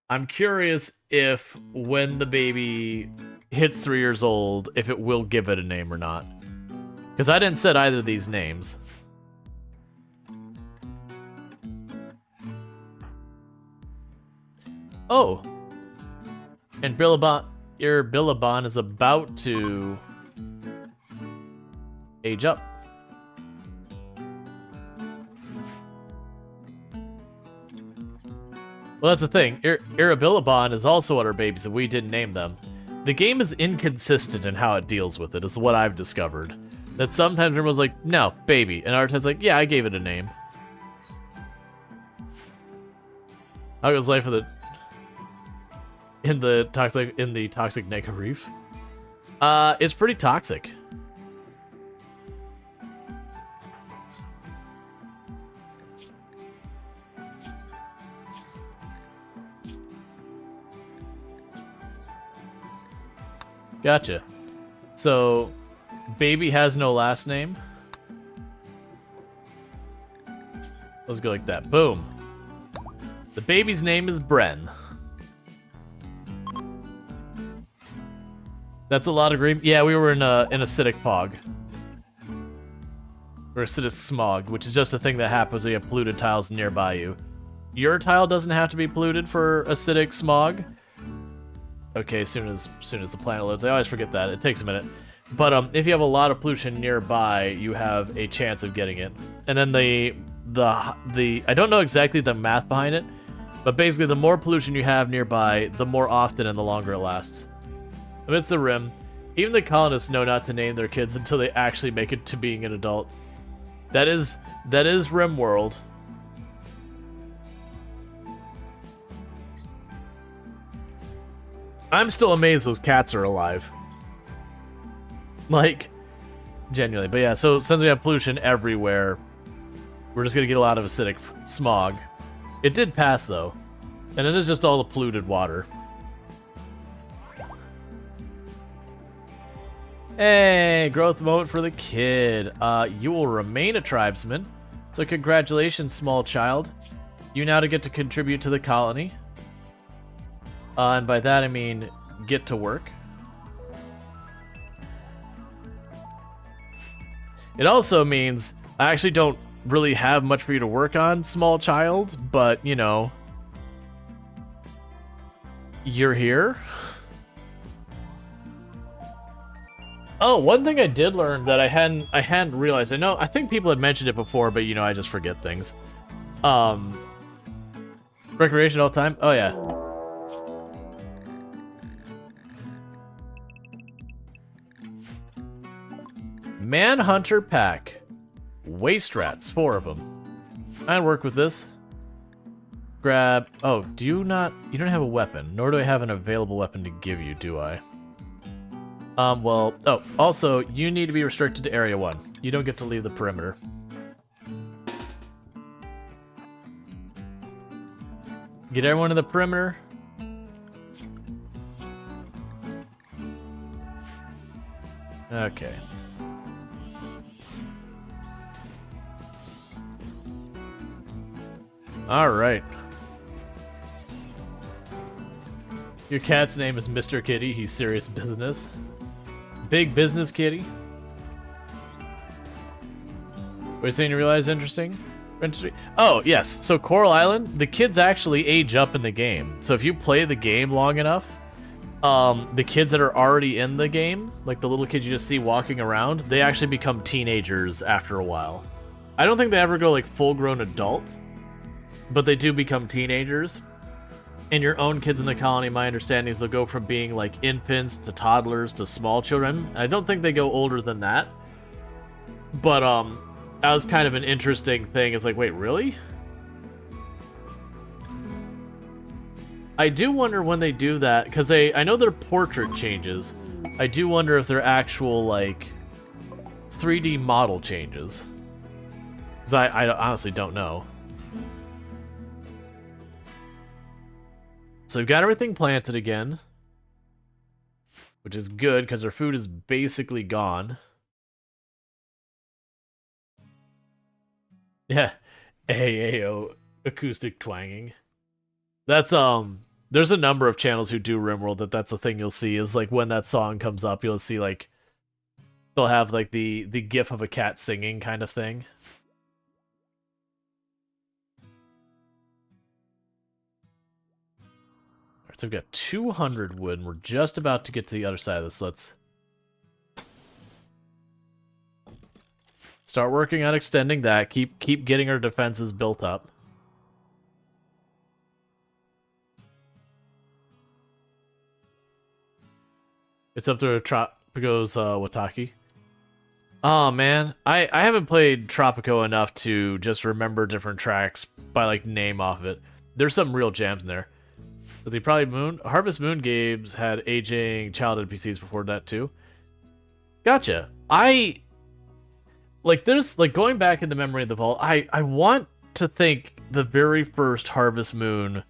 B: I'm curious if when the baby hits 3 years old, if it will give it a name or not. Because I didn't set either of these names. Oh. And your Billabong is about to age up. Well, that's the thing. Irabillabon is also what our babies, and we didn't name them. The game is inconsistent in how it deals with it, is what I've discovered. That sometimes everyone's like, no, baby. And other times like, yeah, I gave it a name. How goes life in the toxic Nega Reef? It's pretty toxic. Gotcha. So, baby has no last name. Let's go like that. Boom. The baby's name is Bren. That's a lot of green. Yeah, we were in acidic fog. Or acidic smog, which is just a thing that happens when you have polluted tiles nearby you. Your tile doesn't have to be polluted for acidic smog. Okay, as soon as the planet loads. I always forget that. It takes a minute. But if you have a lot of pollution nearby, you have a chance of getting it. And then the I don't know exactly the math behind it, but basically the more pollution you have nearby, the more often and the longer it lasts. Amidst the rim, even the colonists know not to name their kids until they actually make it to being an adult. That is RimWorld. I'm still amazed those cats are alive. Like, genuinely. But yeah, so since we have pollution everywhere, we're just gonna get a lot of acidic smog. It did pass, though. And it is just all the polluted water. Hey, growth moment for the kid. You will remain a tribesman. So congratulations, small child. You now get to contribute to the colony. And by that I mean get to work. It also means I actually don't really have much for you to work on, small child, but, you know, you're here. Oh, one thing I did learn that I hadn't realized. I think people had mentioned it before, but, you know, I just forget things. Recreation all the time? Oh, yeah. Manhunter pack. Waste rats, 4 of them. I work with this. Grab... Oh, you don't have a weapon, nor do I have an available weapon to give you, do I? Well... Oh, also, you need to be restricted to Area 1. You don't get to leave the perimeter. Get everyone to the perimeter. Okay. All right. Your cat's name is Mr. Kitty. He's serious business. Big business kitty. What are you saying you realize interesting? Oh, yes. So Coral Island, the kids actually age up in the game. So if you play the game long enough, the kids that are already in the game, like the little kids you just see walking around, they actually become teenagers after a while. I don't think they ever go like full-grown adult, but they do become teenagers. And your own kids in the colony, my understanding is they'll go from being like infants to toddlers to small children. I don't think they go older than that. But that was kind of an interesting thing. It's like, wait, really? I do wonder when they do that, because I know their portrait changes. I do wonder if their actual like 3D model changes. Because I honestly don't know. So we've got everything planted again, which is good because our food is basically gone. Yeah, AAO acoustic twanging. That's there's a number of channels who do RimWorld that's the thing you'll see is like when that song comes up, you'll see like they'll have like the gif of a cat singing kind of thing. So we've got 200 wood, and we're just about to get to the other side of this. Let's start working on extending that. Keep getting our defenses built up. It's up to Tropico's Wataki. Oh man, I haven't played Tropico enough to just remember different tracks by like name off of it. There's some real jams in there. Was he probably Harvest Moon games had aging childhood PCs before that too? Gotcha. There's like going back in the memory of the vault, I want to think the very first Harvest Moon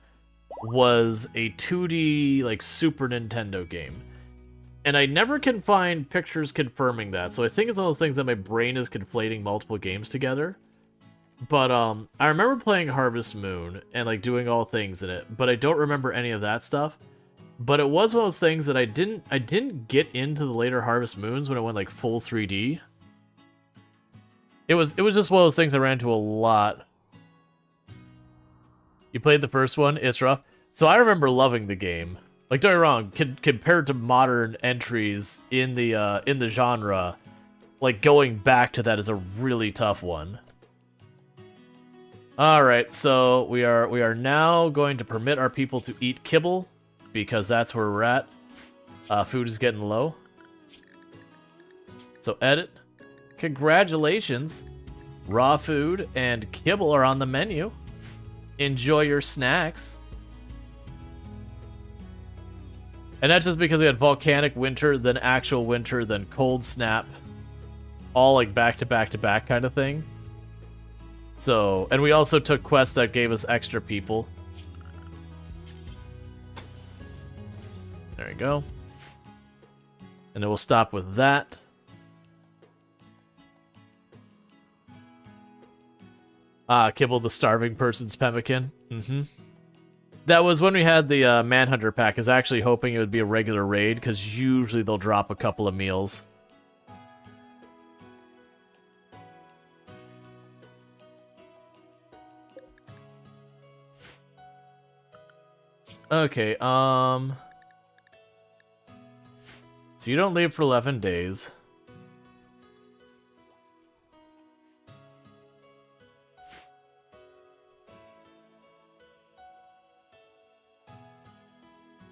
B: was a 2D like Super Nintendo game. And I never can find pictures confirming that. So I think it's one of those things that my brain is conflating multiple games together. But I remember playing Harvest Moon and like doing all things in it, but I don't remember any of that stuff. But it was one of those things that I didn't get into the later Harvest Moons when it went like full 3D. It was just one of those things I ran into a lot. You played the first one, it's rough. So I remember loving the game. Like, don't get me wrong, compared to modern entries in the genre, like going back to that is a really tough one. Alright, so we are now going to permit our people to eat kibble, because that's where we're at. Food is getting low. So edit. Congratulations. Raw food and kibble are on the menu. Enjoy your snacks. And that's just because we had volcanic winter, then actual winter, then cold snap. All like back to back to back kind of thing. So, and we also took quests that gave us extra people. There we go. And then we'll stop with that. Kibble the starving person's pemmican. That was when we had the Manhunter pack. I was actually hoping it would be a regular raid, because usually they'll drop a couple of meals. Okay, so you don't leave for 11 days.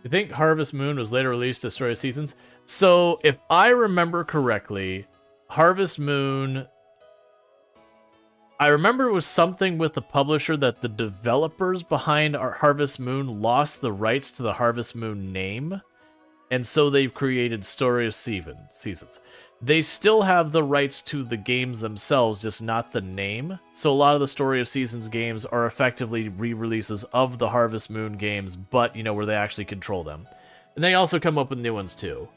B: You think Harvest Moon was later released to Story of Seasons? So, if I remember correctly, Harvest Moon... I remember it was something with the publisher that the developers behind our Harvest Moon lost the rights to the Harvest Moon name, and so they've created Story of Seasons. they still have the rights to the games themselves, just not the name. So a lot of the Story of Seasons games are effectively re-releases of the Harvest Moon games, but, you know, where they actually control them. And they also come up with new ones, too.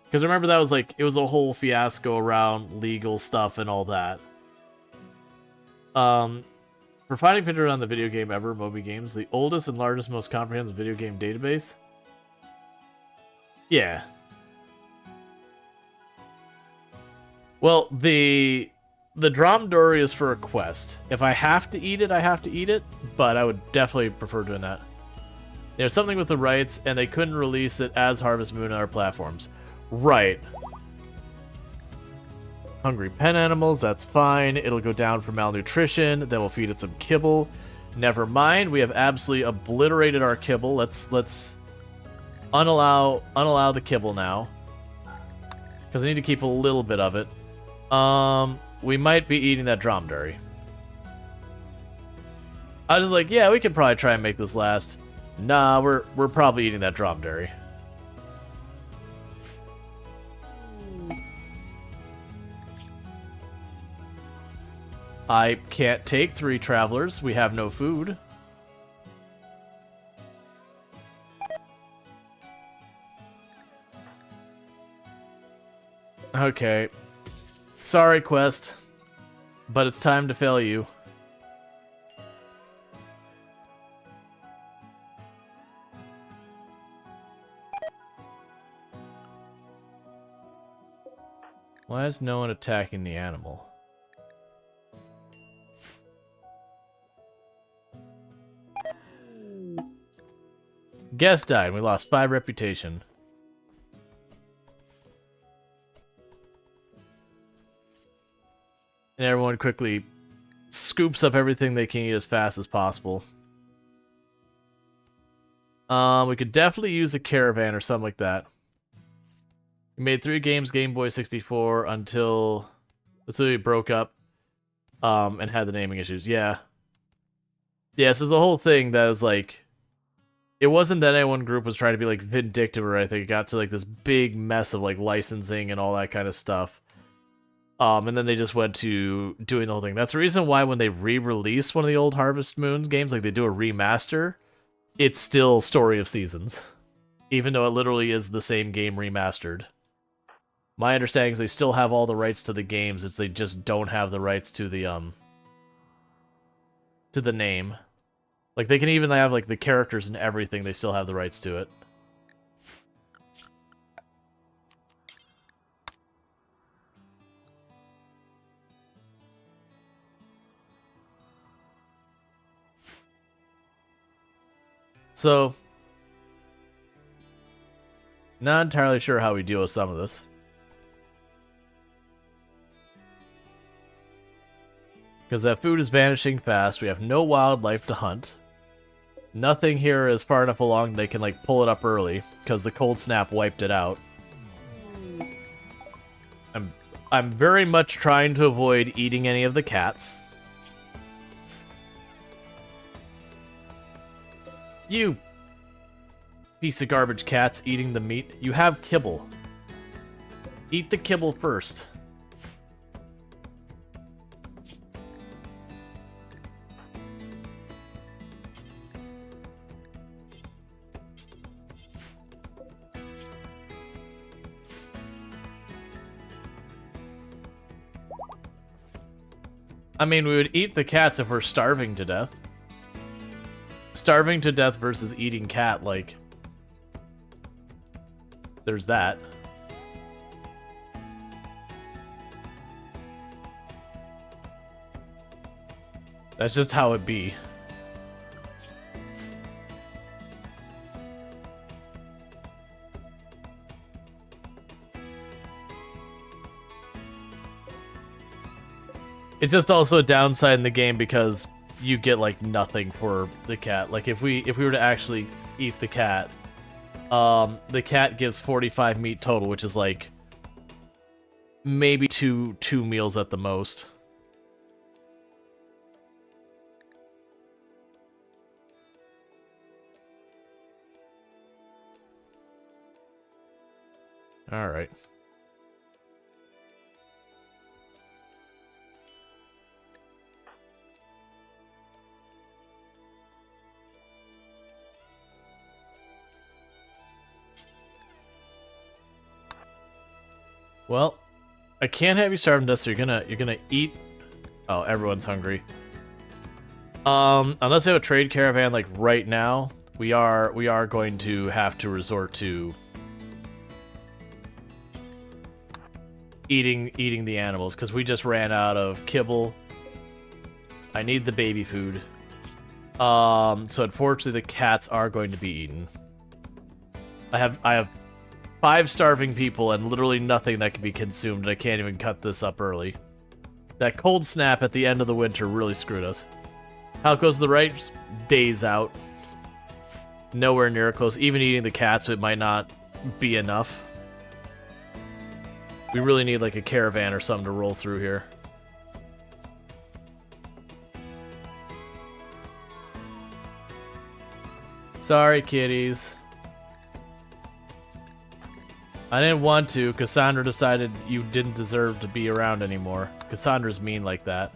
B: Because remember, that was like, it was a whole fiasco around legal stuff and all that. For finding pictures on the video game ever, Moby Games, the oldest and largest, most comprehensive video game database. Yeah. Well, the Drom Dory is for a quest. If I have to eat it, I have to eat it, but I would definitely prefer doing that. There's something with the rights, and they couldn't release it as Harvest Moon on our platforms. Right. Hungry pen animals, that's fine. It'll go down for malnutrition, then we'll feed it some kibble. Never mind, we have absolutely obliterated our kibble. Let's unallow the kibble now. Because I need to keep a little bit of it. We might be eating that dromedary. I was like, yeah, we could probably try and make this last. Nah, we're probably eating that dromedary. I can't take 3 travelers. We have no food. Okay. Sorry, quest. But it's time to fail you. Why is no one attacking the animal? Guest died. We lost 5 reputation. And everyone quickly scoops up everything they can eat as fast as possible. We could definitely use a caravan or something like that. We made 3 games, Game Boy 64, until we broke up, and had the naming issues. Yeah. Yes, there's a whole thing that was like, it wasn't that any one group was trying to be like vindictive or anything. It got to like this big mess of like licensing and all that kind of stuff. And then they just went to doing the whole thing. That's the reason why when they re-release one of the old Harvest Moon games, like they do a remaster, it's still Story of Seasons. Even though it literally is the same game remastered. My understanding is they still have all the rights to the games, it's they just don't have the rights to the name. Like they can even have like the characters and everything, they still have the rights to it. So, not entirely sure how we deal with some of this. Because that food is vanishing fast, we have no wildlife to hunt. Nothing here is far enough along they can like pull it up early, because the cold snap wiped it out. I'm very much trying to avoid eating any of the cats. You piece of garbage cats eating the meat. You have kibble. Eat the kibble first. I mean, we would eat the cats if we're starving to death. Starving to death versus eating cat, like... There's that. That's just how it be. It's just also a downside in the game because you get like nothing for the cat. Like if we were to actually eat the cat gives 45 meat total, which is like maybe two meals at the most. All right. Well, I can't have you starve to death, so you're gonna eat. Oh, everyone's hungry. Unless we have a trade caravan like right now, we are going to have to resort to eating the animals because we just ran out of kibble. I need the baby food. So unfortunately the cats are going to be eaten. I have 5 starving people and literally nothing that can be consumed. I can't even cut this up early. That cold snap at the end of the winter really screwed us. How goes the right? Days out. Nowhere near close. Even eating the cats, it might not be enough. We really need like a caravan or something to roll through here. Sorry, kitties. I didn't want to. Cassandra decided you didn't deserve to be around anymore. Cassandra's mean like that.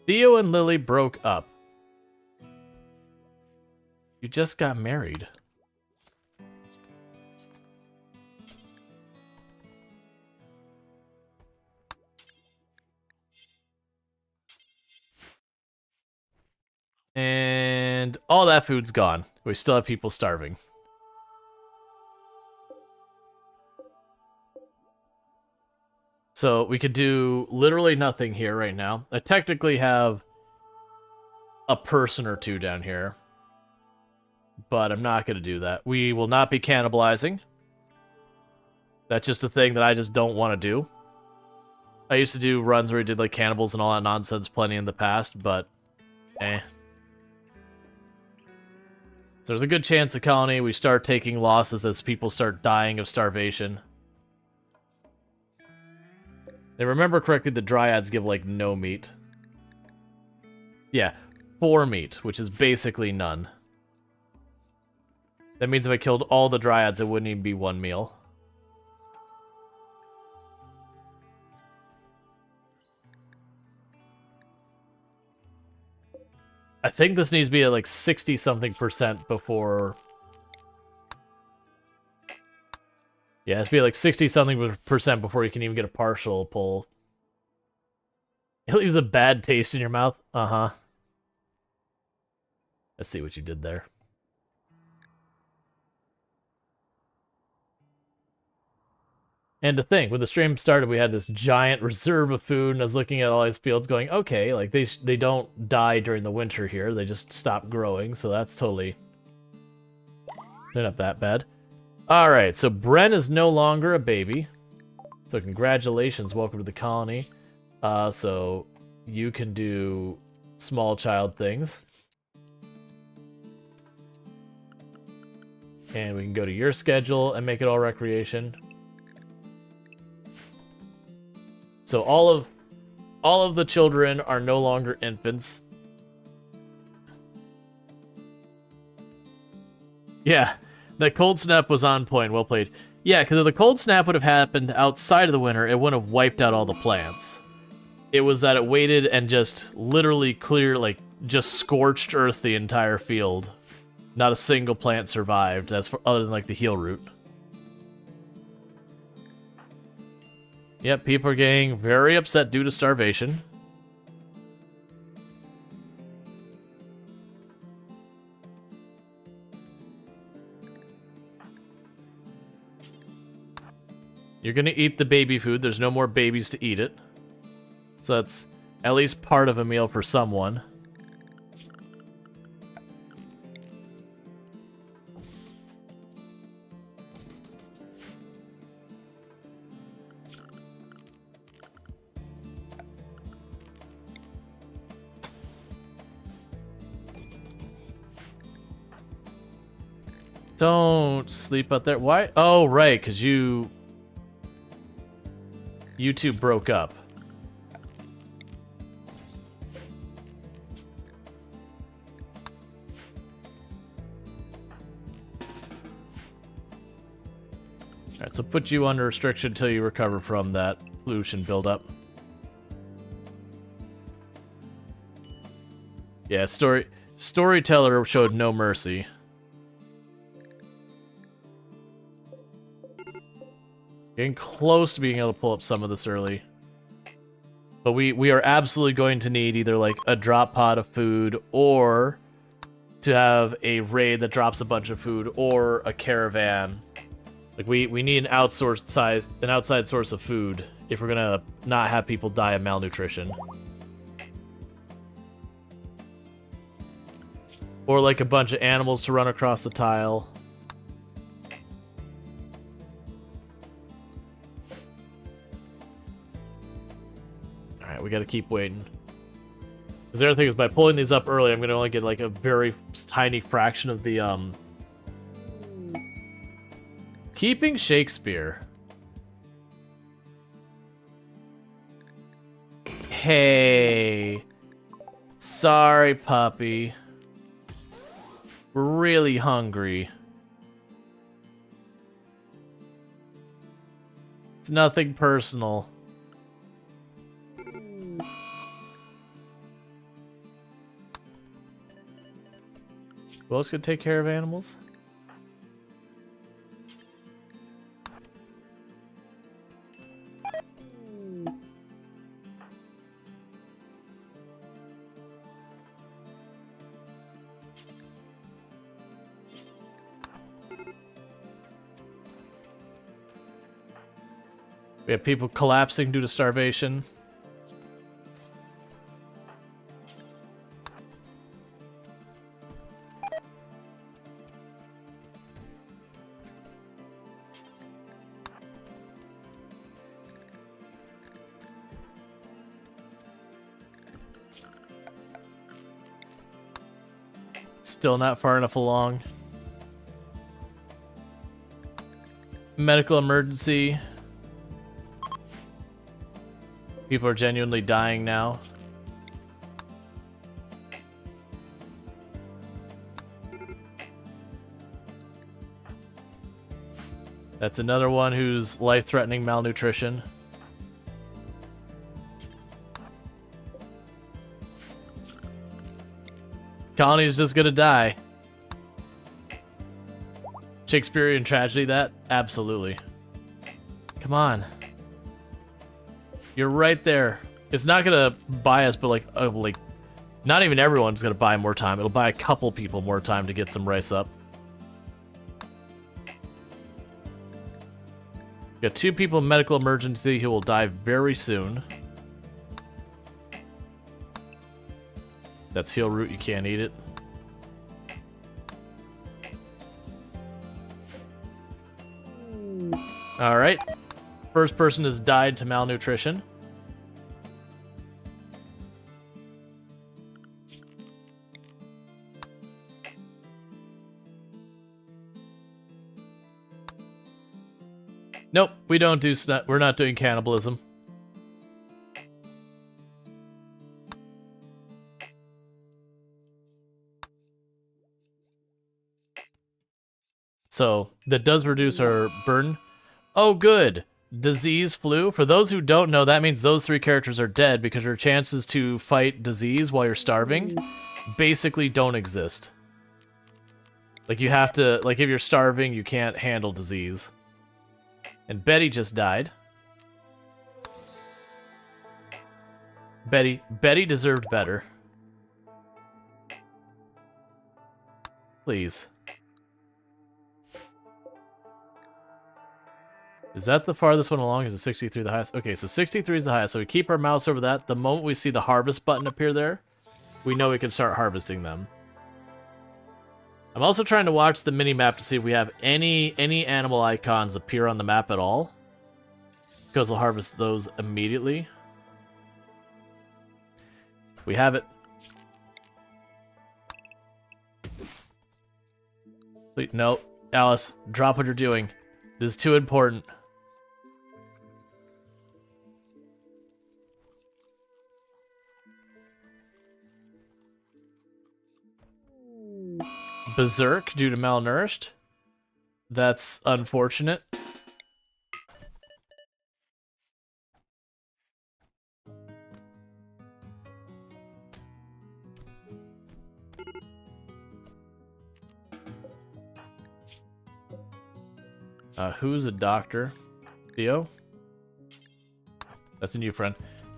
B: Theo and Lily broke up. You just got married. And all that food's gone. We still have people starving. So we could do literally nothing here right now. I technically have a person or two down here, but I'm not going to do that. We will not be cannibalizing. That's just a thing that I just don't want to do. I used to do runs where we did like cannibals and all that nonsense plenty in the past, but eh. So there's a good chance the colony we start taking losses as people start dying of starvation. If I remember correctly, the dryads give like no meat. Yeah, 4 meat, which is basically none. That means if I killed all the dryads, it wouldn't even be 1 meal. I think this needs to be at like 60-something% before... Yeah, it has to be like 60-something% before you can even get a partial pull. It leaves a bad taste in your mouth? Uh-huh. Let's see what you did there. And to think, when the stream started, we had this giant reserve of food, and I was looking at all these fields going, okay, like, they don't die during the winter here, they just stop growing, so that's totally... They're not that bad. Alright, so Bren is no longer a baby. So congratulations, welcome to the colony. So you can do small child things. And we can go to your schedule and make it all recreation. So all of the children are no longer infants. Yeah, that cold snap was on point. Well played. Yeah, because if the cold snap would have happened outside of the winter, it wouldn't have wiped out all the plants. It was that it waited and just literally just scorched earth the entire field. Not a single plant survived, other than like the heal root. Yep, people are getting very upset due to starvation. You're gonna eat the baby food. There's no more babies to eat it. So that's at least part of a meal for someone. Don't sleep out there. Why? Oh, right, because you two broke up. Alright, so put you under restriction until you recover from that pollution buildup. Yeah, storyteller showed no mercy. Getting close to being able to pull up some of this early. But we are absolutely going to need either like a drop pod of food, or to have a raid that drops a bunch of food, or a caravan. Like we need an outside source of food if we're gonna not have people die of malnutrition. Or like a bunch of animals to run across the tile. Alright, we gotta keep waiting. Because the other thing is, by pulling these up early, I'm gonna only get like a very tiny fraction of the, Keeping Shakespeare. Hey. Sorry, puppy. We're really hungry. It's nothing personal. Who else could take care of animals? We have people collapsing due to starvation. Still not far enough along. Medical emergency. People are genuinely dying now. That's another one who's life-threatening malnutrition. Colony is just gonna die. Shakespearean tragedy, that? Absolutely. Come on. You're right there. It's not gonna buy us, but like, not even everyone's gonna buy more time. It'll buy a couple people more time to get some rice up. Got 2 people in medical emergency who will die very soon. That's heal root, you can't eat it. Alright. First person has died to malnutrition. Nope, we don't do we're not doing cannibalism. So, that does reduce our burn. Oh, good. Disease flu. For those who don't know, that means those 3 characters are dead because your chances to fight disease while you're starving basically don't exist. Like, you have to, like, if you're starving, you can't handle disease. And Betty just died. Betty deserved better. Please. Is that the farthest one along? Is it 63 the highest? Okay, so 63 is the highest. So we keep our mouse over that. The moment we see the harvest button appear there, we know we can start harvesting them. I'm also trying to watch the mini-map to see if we have any animal icons appear on the map at all, because we'll harvest those immediately. We have it. Please, no, Alice, drop what you're doing. This is too important. Berserk due to malnourished. That's unfortunate. Who's a doctor? Theo? That's a new friend.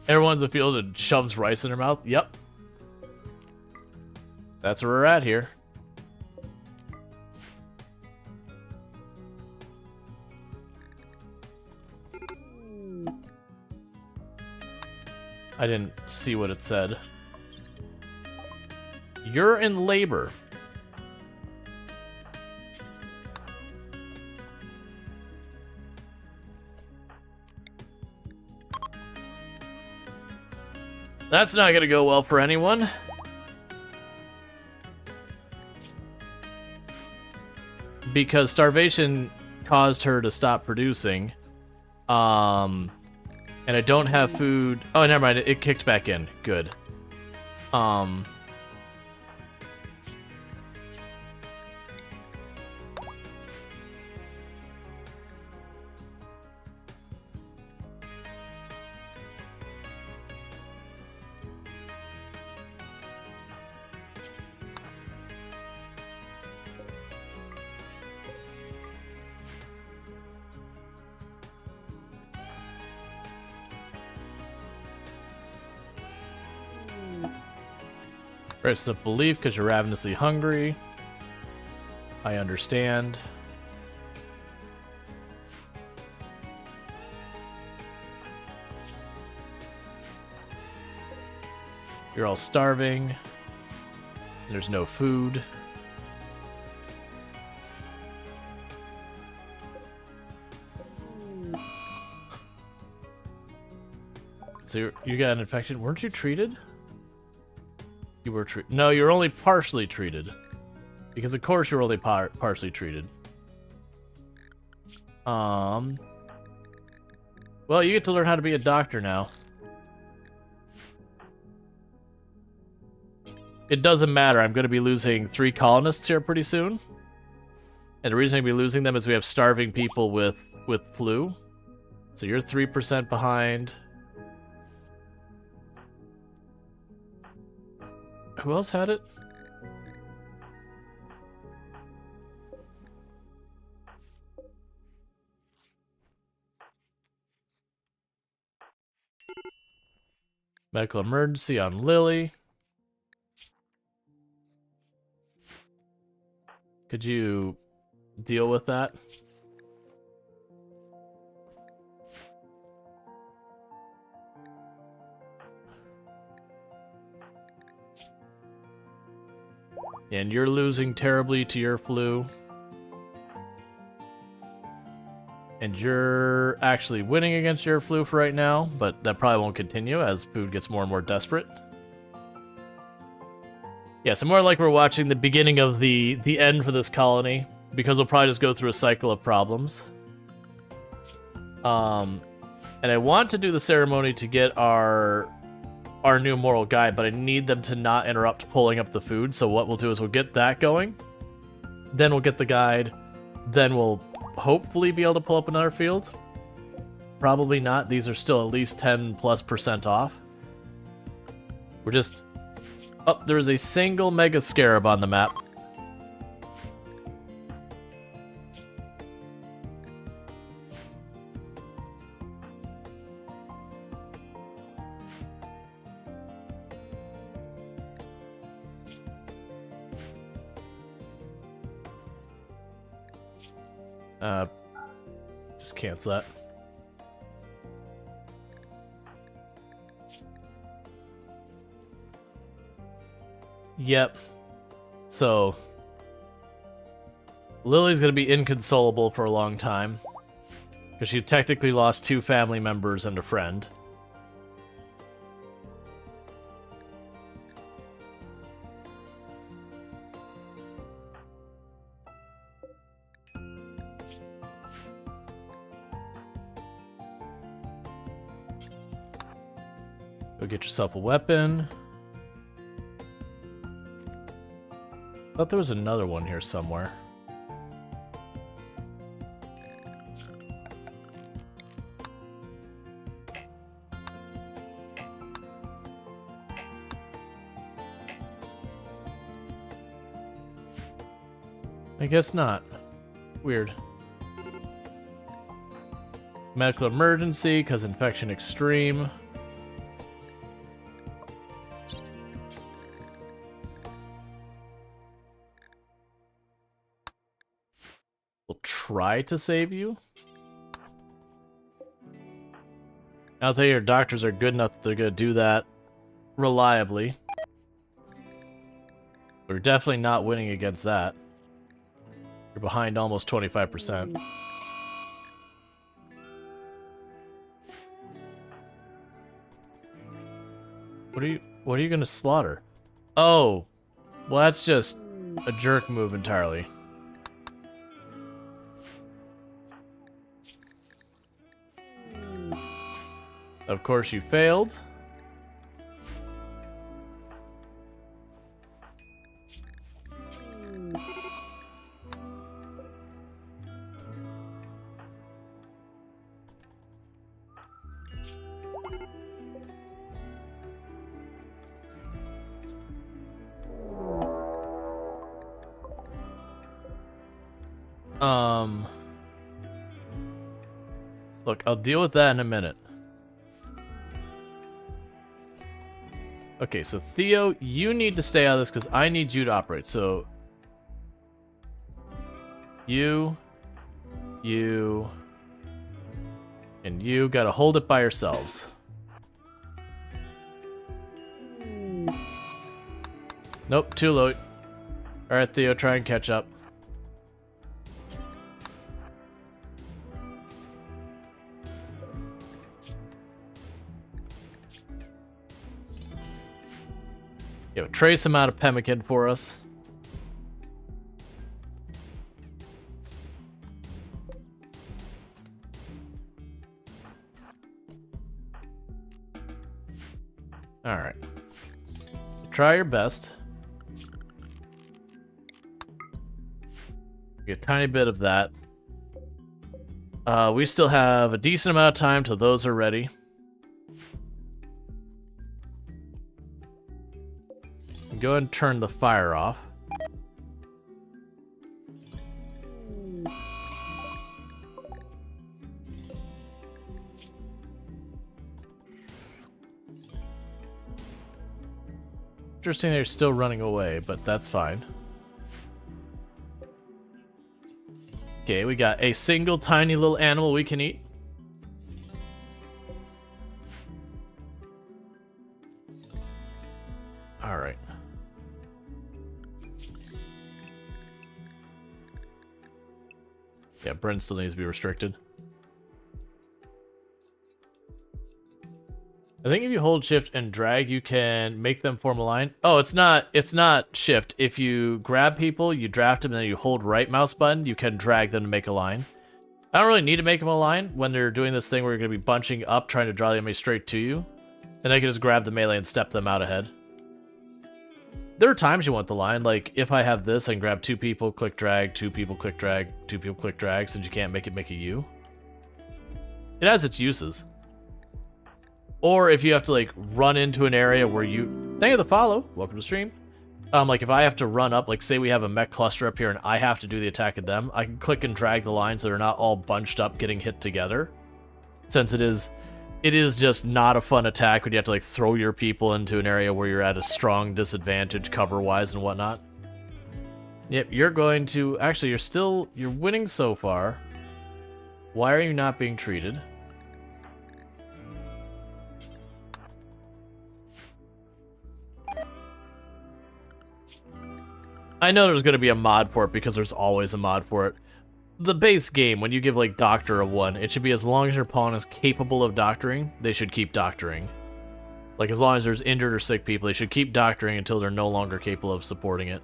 B: Everyone's in the field and shoves rice in her mouth. Yep. That's where we're at here. I didn't see what it said. You're in labor. That's not gonna go well for anyone. Because starvation caused her to stop producing. And I don't have food. Oh, never mind. It kicked back in. Good. Rest of belief because you're ravenously hungry. I understand. You're all starving. There's no food. So you got an infection. Weren't you treated? You were treated. No, you're only partially treated. Because of course you're only partially treated. Well, you get to learn how to be a doctor now. It doesn't matter. I'm going to be losing 3 colonists here pretty soon. And the reason I'm going to be losing them is we have starving people with flu. So you're 3% behind. Who else had it? Medical emergency on Lily. Could you deal with that? And you're losing terribly to your flu. And you're actually winning against your flu for right now, but that probably won't continue as food gets more and more desperate. Yeah, so more like we're watching the beginning of the end for this colony, because we'll probably just go through a cycle of problems. And I want to do the ceremony to get our new moral guide, but I need them to not interrupt pulling up the food. So what we'll do is we'll get that going, then we'll get the guide, then we'll hopefully be able to pull up another field. Probably not. These are still at least 10+% off. We're just... Oh, there's a single mega scarab on the map. Just cancel that. Yep. So, Lily's gonna be inconsolable for a long time. Because she technically lost 2 family members and a friend. Go get yourself a weapon. Thought there was another one here somewhere. I guess not. Weird. Medical emergency, because infection extreme. We'll try to save you. I don't think your doctors are good enough that they're going to do that reliably. We're definitely not winning against that. You're behind almost 25%. What are you gonna slaughter? Oh, well that's just a jerk move entirely. Of course you failed. Look, I'll deal with that in a minute. Okay, so Theo, you need to stay out of this because I need you to operate. So, you, and you gotta hold it by yourselves. Nope, too low. Alright, Theo, try and catch up. Yo, trace him out of pemmican for us. Alright. Try your best. Get a tiny bit of that. We still have a decent amount of time till those are ready. Go ahead and turn the fire off. Interesting they're still running away, but that's fine. Okay, we got a single tiny little animal we can eat. Alright. Yeah, Brent still needs to be restricted. I think if you hold shift and drag, you can make them form a line. Oh, it's not shift. If you grab people, you draft them, and then you hold right mouse button, you can drag them to make a line. I don't really need to make them a line when they're doing this thing where you're going to be bunching up, trying to draw the enemy straight to you. And I can just grab the melee and step them out ahead. There are times you want the line, like if I have this, I can grab 2 people, click drag, 2 people, click drag, 2 people, click drag, since you can't make it make a U. It has its uses. Or if you have to like run into an area where you... Thank you for the follow. Welcome to stream. Like if I have to run up, like say we have a mech cluster up here and I have to do the attack at them, I can click and drag the line so they're not all bunched up getting hit together. Since it is just not a fun attack when you have to like throw your people into an area where you're at a strong disadvantage cover-wise and whatnot. Yep, you're going to... Actually, you're winning so far. Why are you not being treated? I know there's going to be a mod for it because there's always a mod for it. The base game, when you give like Doctor a 1, it should be as long as your pawn is capable of doctoring, they should keep doctoring. Like as long as there's injured or sick people, they should keep doctoring until they're no longer capable of supporting it.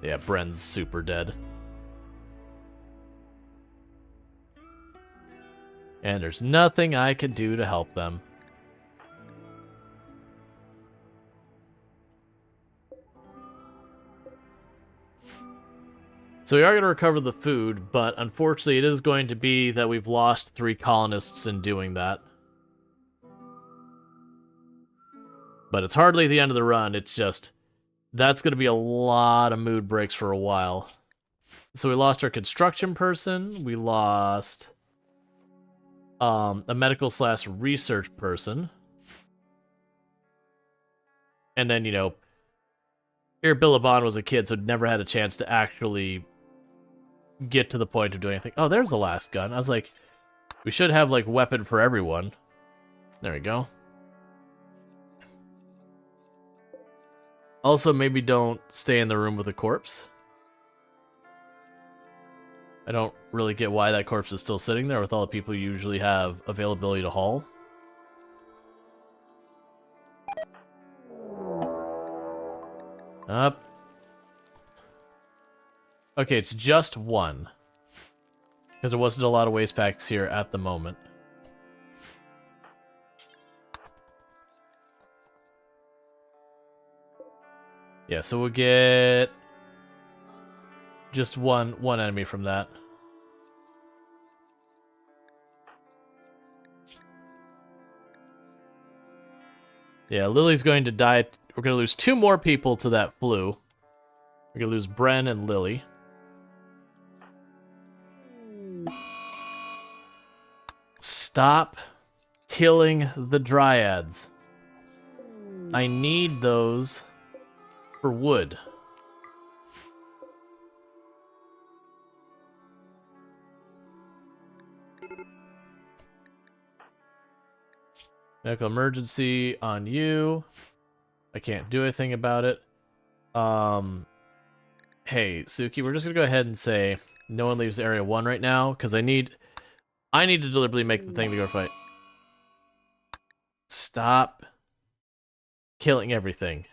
B: Yeah, Bren's super dead. And there's nothing I could do to help them. So we are going to recover the food, but unfortunately it is going to be that we've lost 3 colonists in doing that. But it's hardly the end of the run, it's just... That's going to be a lot of mood breaks for a while. So we lost our construction person, we lost... a medical / research person. And then, you know, here Billabong was a kid, so never had a chance to actually get to the point of doing anything. Oh, there's the last gun. I was like, we should have, like, weapon for everyone. There we go. Also, maybe don't stay in the room with a corpse. I don't really get why that corpse is still sitting there with all the people you usually have availability to haul. Up. Okay, it's just one. Because there wasn't a lot of waste packs here at the moment. Yeah, so we'll get just one enemy from that. Yeah, Lily's going to die. We're going to lose 2 more people to that flu. We're going to lose Bren and Lily. Stop killing the dryads. I need those for wood. Medical emergency on you. I can't do anything about it. Hey, Suki, we're just gonna go ahead and say no one leaves Area 1 right now, because I need to deliberately make the thing to go fight. Stop killing everything.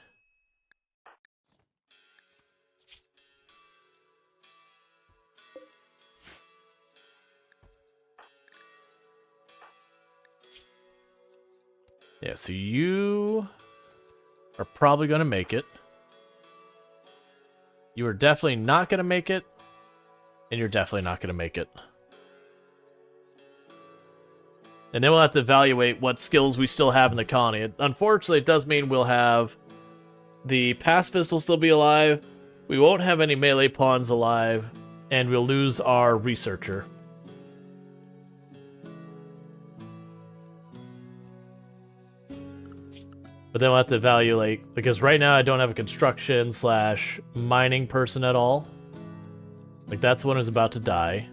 B: Yeah, so you are probably going to make it. You are definitely not going to make it. And you're definitely not going to make it. And then we'll have to evaluate what skills we still have in the colony. Unfortunately, it does mean we'll have... The pacifist will still be alive. We won't have any melee pawns alive. And we'll lose our researcher. But then we'll have to evaluate, because right now I don't have a construction / mining person at all. Like, that's the one who's about to die.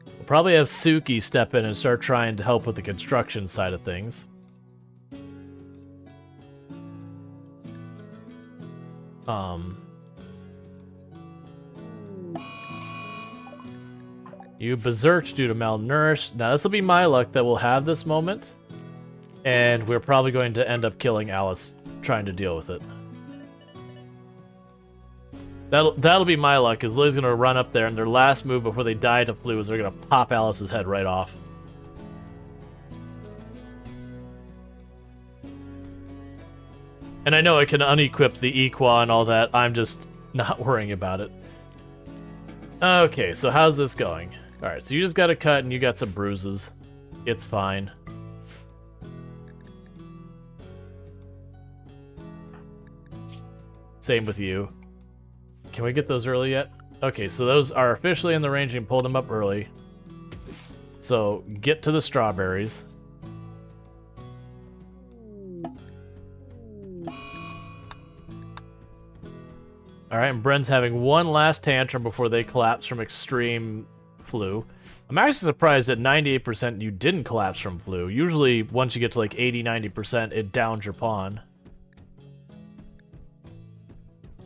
B: We'll probably have Suki step in and start trying to help with the construction side of things. You berserked due to malnourished. Now, this will be my luck that we'll have this moment. And we're probably going to end up killing Alice trying to deal with it. That'll be my luck, because Lily's going to run up there, and their last move before they die to flu is they're going to pop Alice's head right off. And I know I can unequip the Equa and all that. I'm just not worrying about it. Okay, so how's this going? Alright, so you just got a cut and you got some bruises. It's fine. Same with you. Can we get those early yet? Okay, so those are officially in the range and pull them up early. So, get to the strawberries. Alright, and Bren's having one last tantrum before they collapse from extreme flu. I'm actually surprised that 98% you didn't collapse from flu. Usually, once you get to like 80-90%, it downs your pawn.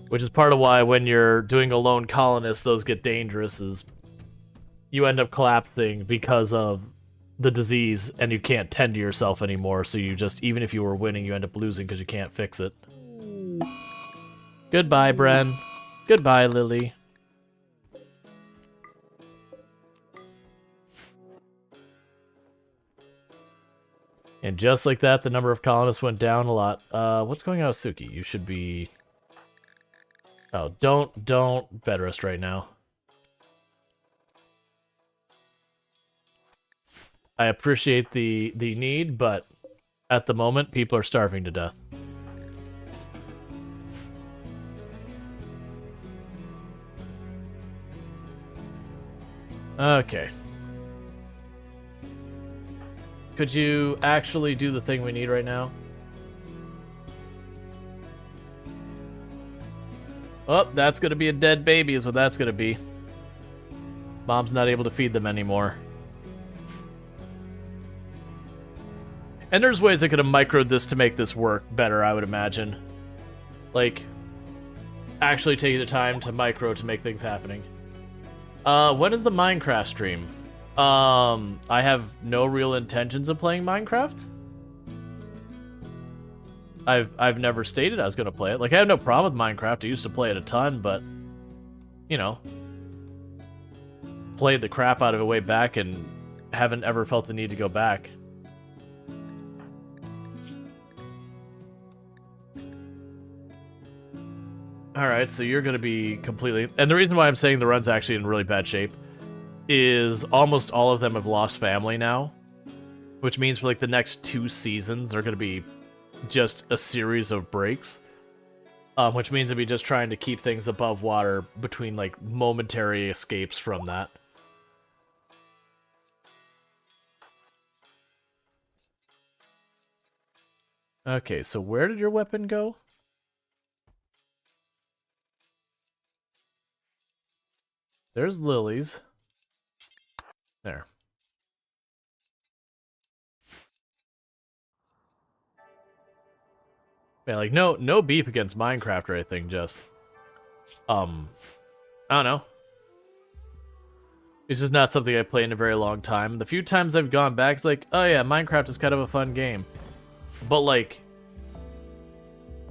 B: Which is part of why when you're doing a lone colonist, those get dangerous, is you end up collapsing because of the disease, and you can't tend to yourself anymore, so you just, even if you were winning, you end up losing because you can't fix it. Goodbye, Bren. Goodbye, Lily. And just like that, the number of colonists went down a lot. What's going on with Suki? You should be... Oh, don't bed rest right now. I appreciate the need, but at the moment, people are starving to death. Okay. Could you actually do the thing we need right now? Oh, that's gonna be a dead baby is what that's gonna be. Mom's not able to feed them anymore. And there's ways I could have microed this to make this work better, I would imagine. Like, actually taking the time to micro to make things happening. When is the Minecraft stream? I have no real intentions of playing Minecraft. I've never stated I was gonna play it. Like, I have no problem with Minecraft. I used to play it a ton, but, you know, played the crap out of it way back and haven't ever felt the need to go back. Alright, so you're gonna be completely... And the reason why I'm saying the run's actually in really bad shape is almost all of them have lost family now. Which means for like the next 2 seasons, they're gonna be just a series of breaks. Which means I'll be just trying to keep things above water between like momentary escapes from that. Okay, so where did your weapon go? There's lilies. There. Yeah, like no beef against Minecraft or anything, just I don't know. It's just not something I play in a very long time. The few times I've gone back, it's like, oh yeah, Minecraft is kind of a fun game. But like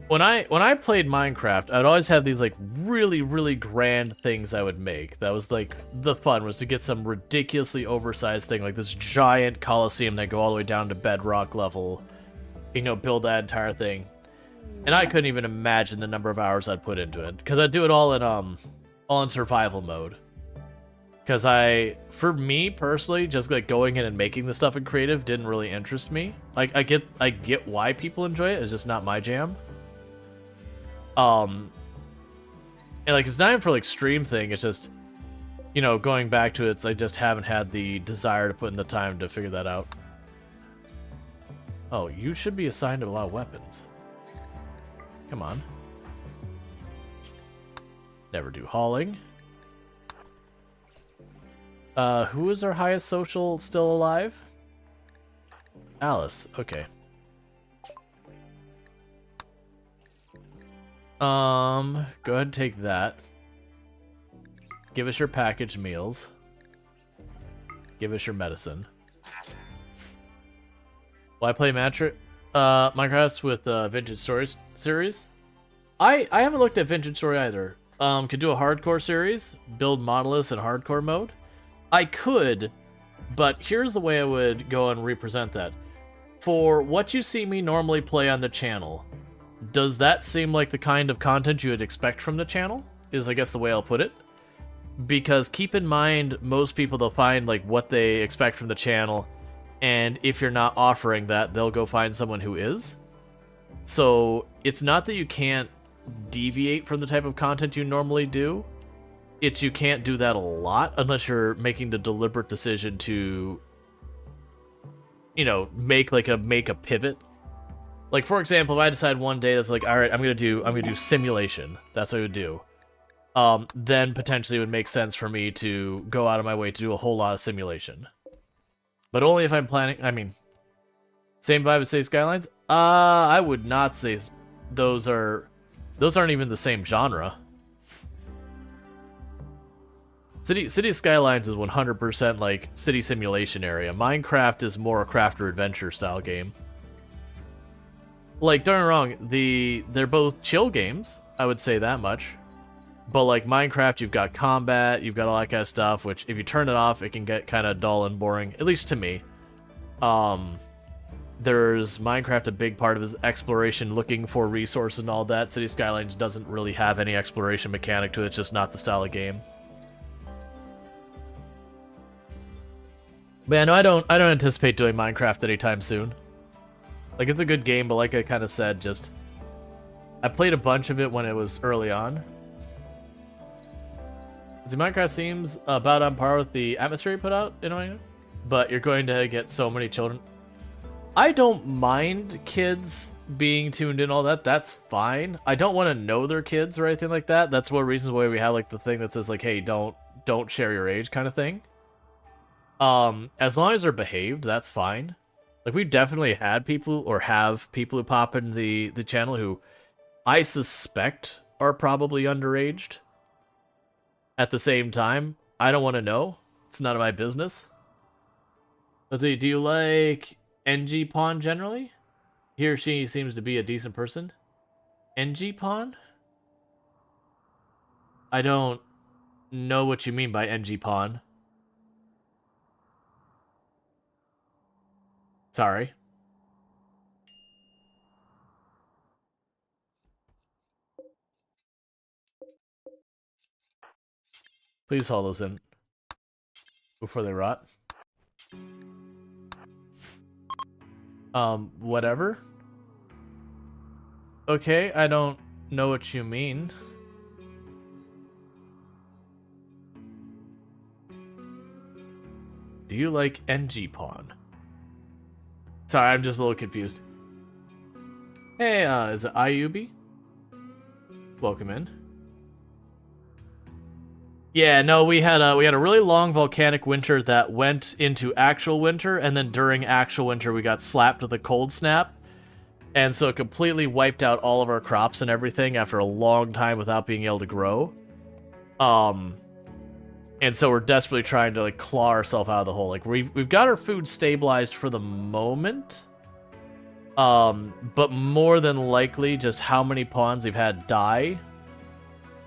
B: when I played Minecraft, I'd always have these like really grand things I would make. That was like the fun, was to get some ridiculously oversized thing, like this giant coliseum that go all the way down to bedrock level. You know, build that entire thing. And I couldn't even imagine the number of hours I'd put into it, because I'd do it all in survival mode. Because for me personally, just like going in and making the stuff in creative didn't really interest me. Like I get why people enjoy it, it's just not my jam. And like it's not even for like stream thing, it's just, you know, going back to it, I just haven't had the desire to put in the time to figure that out. Oh, you should be assigned to a lot of weapons. Come on. Never do hauling. Who is our highest social still alive? Alice, okay. Go ahead and take that. Give us your packaged meals. Give us your medicine. Will I play Minecraft with Vintage Stories series? I haven't looked at Vintage Story either. Could do a hardcore series, build monoliths in hardcore mode. I could, but here's the way I would go and represent that. For what you see me normally play on the channel, does that seem like the kind of content you would expect from the channel? Is, I guess, the way I'll put it. Because keep in mind, most people, they'll find like what they expect from the channel, and if you're not offering that, they'll go find someone who is. So it's not that you can't deviate from the type of content you normally do. It's you can't do that a lot unless you're making the deliberate decision to, you know, make a pivot. Like, for example, if I decide one day that's like, all right, I'm gonna do simulation. That's what I would do. Then potentially it would make sense for me to go out of my way to do a whole lot of simulation. But only if I'm planning. I mean, same vibe as City Skylines. I would not say those aren't even the same genre. City Skylines is 100% like city simulation area. Minecraft is more a crafter adventure style game. Like, don't get me wrong, they're both chill games, I would say that much. But like Minecraft, you've got combat, you've got all that kind of stuff, which if you turn it off, it can get kind of dull and boring, at least to me. There's Minecraft, a big part of is exploration, looking for resources and all that. City Skylines doesn't really have any exploration mechanic to it, it's just not the style of game. But yeah, no, I don't anticipate doing Minecraft anytime soon. Like, it's a good game, but like I kind of said, just I played a bunch of it when it was early on. See, Minecraft seems about on par with the atmosphere you put out in Minecraft, but you're going to get so many children. I don't mind kids being tuned in, all that. That's fine. I don't want to know their kids or anything like that. That's one reason why we have like the thing that says like, hey, don't share your age kind of thing. As long as they're behaved, that's fine. Like, we've definitely had people, or have people who pop in the channel who I suspect are probably underaged. At the same time, I don't want to know. It's none of my business. Let's see, do you like NG Pawn generally? He or she seems to be a decent person. NG Pawn? I don't know what you mean by NG Pawn. Sorry. Please haul those in before they rot. Whatever. Okay, I don't know what you mean. Do you like NG Pawn? Sorry, I'm just a little confused. Hey, is it IUB? Welcome in. Yeah, no, we had a really long volcanic winter that went into actual winter, and then during actual winter we got slapped with a cold snap, and so it completely wiped out all of our crops and everything after a long time without being able to grow. And so we're desperately trying to like claw ourselves out of the hole. Like we've got our food stabilized for the moment, but more than likely, just how many pawns we've had die,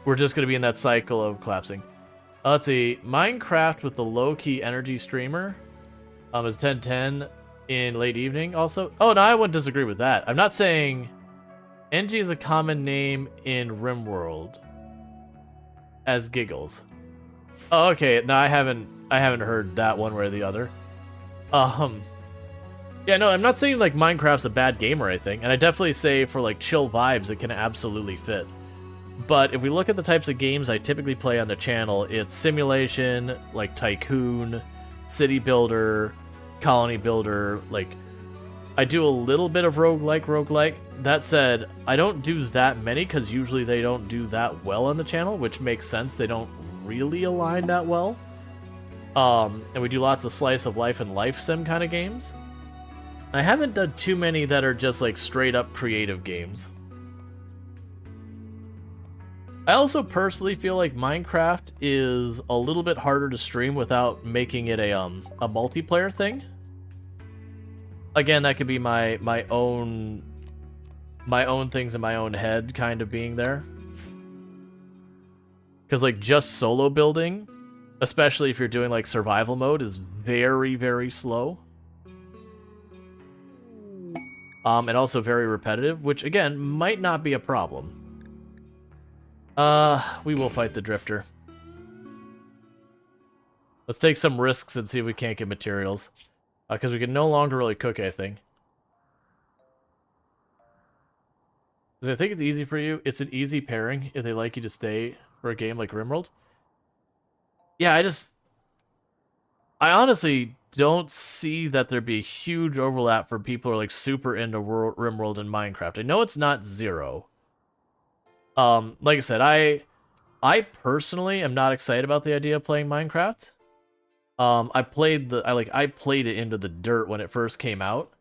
B: we're just gonna be in that cycle of collapsing. Let's see, Minecraft with the low-key energy streamer is 10:10 in late evening also. Oh, no, I wouldn't disagree with that. I'm not saying NG is a common name in RimWorld as giggles. Oh, okay, no, I haven't heard that one way or the other. Yeah, no, I'm not saying like Minecraft's a bad game or anything, and I definitely say for like chill vibes it can absolutely fit. But if we look at the types of games I typically play on the channel, it's simulation, like Tycoon, City Builder, Colony Builder, like, I do a little bit of roguelike. That said, I don't do that many, because usually they don't do that well on the channel, which makes sense, they don't really align that well. And we do lots of slice of life and life sim kind of games. I haven't done too many that are just like straight up creative games. I also personally feel like Minecraft is a little bit harder to stream without making it a multiplayer thing. Again, that could be my own things in my own head kind of being there. Because like just solo building, especially if you're doing like survival mode, is very, very slow. And also very repetitive, which again might not be a problem. We will fight the drifter. Let's take some risks and see if we can't get materials. Because we can no longer really cook anything. I think it's easy for you. It's an easy pairing if they like you to stay for a game like RimWorld. Yeah, I honestly don't see that there'd be a huge overlap for people who are like super into RimWorld and Minecraft. I know it's not zero. Like I said, I personally am not excited about the idea of playing Minecraft. I played it into the dirt when it first came out.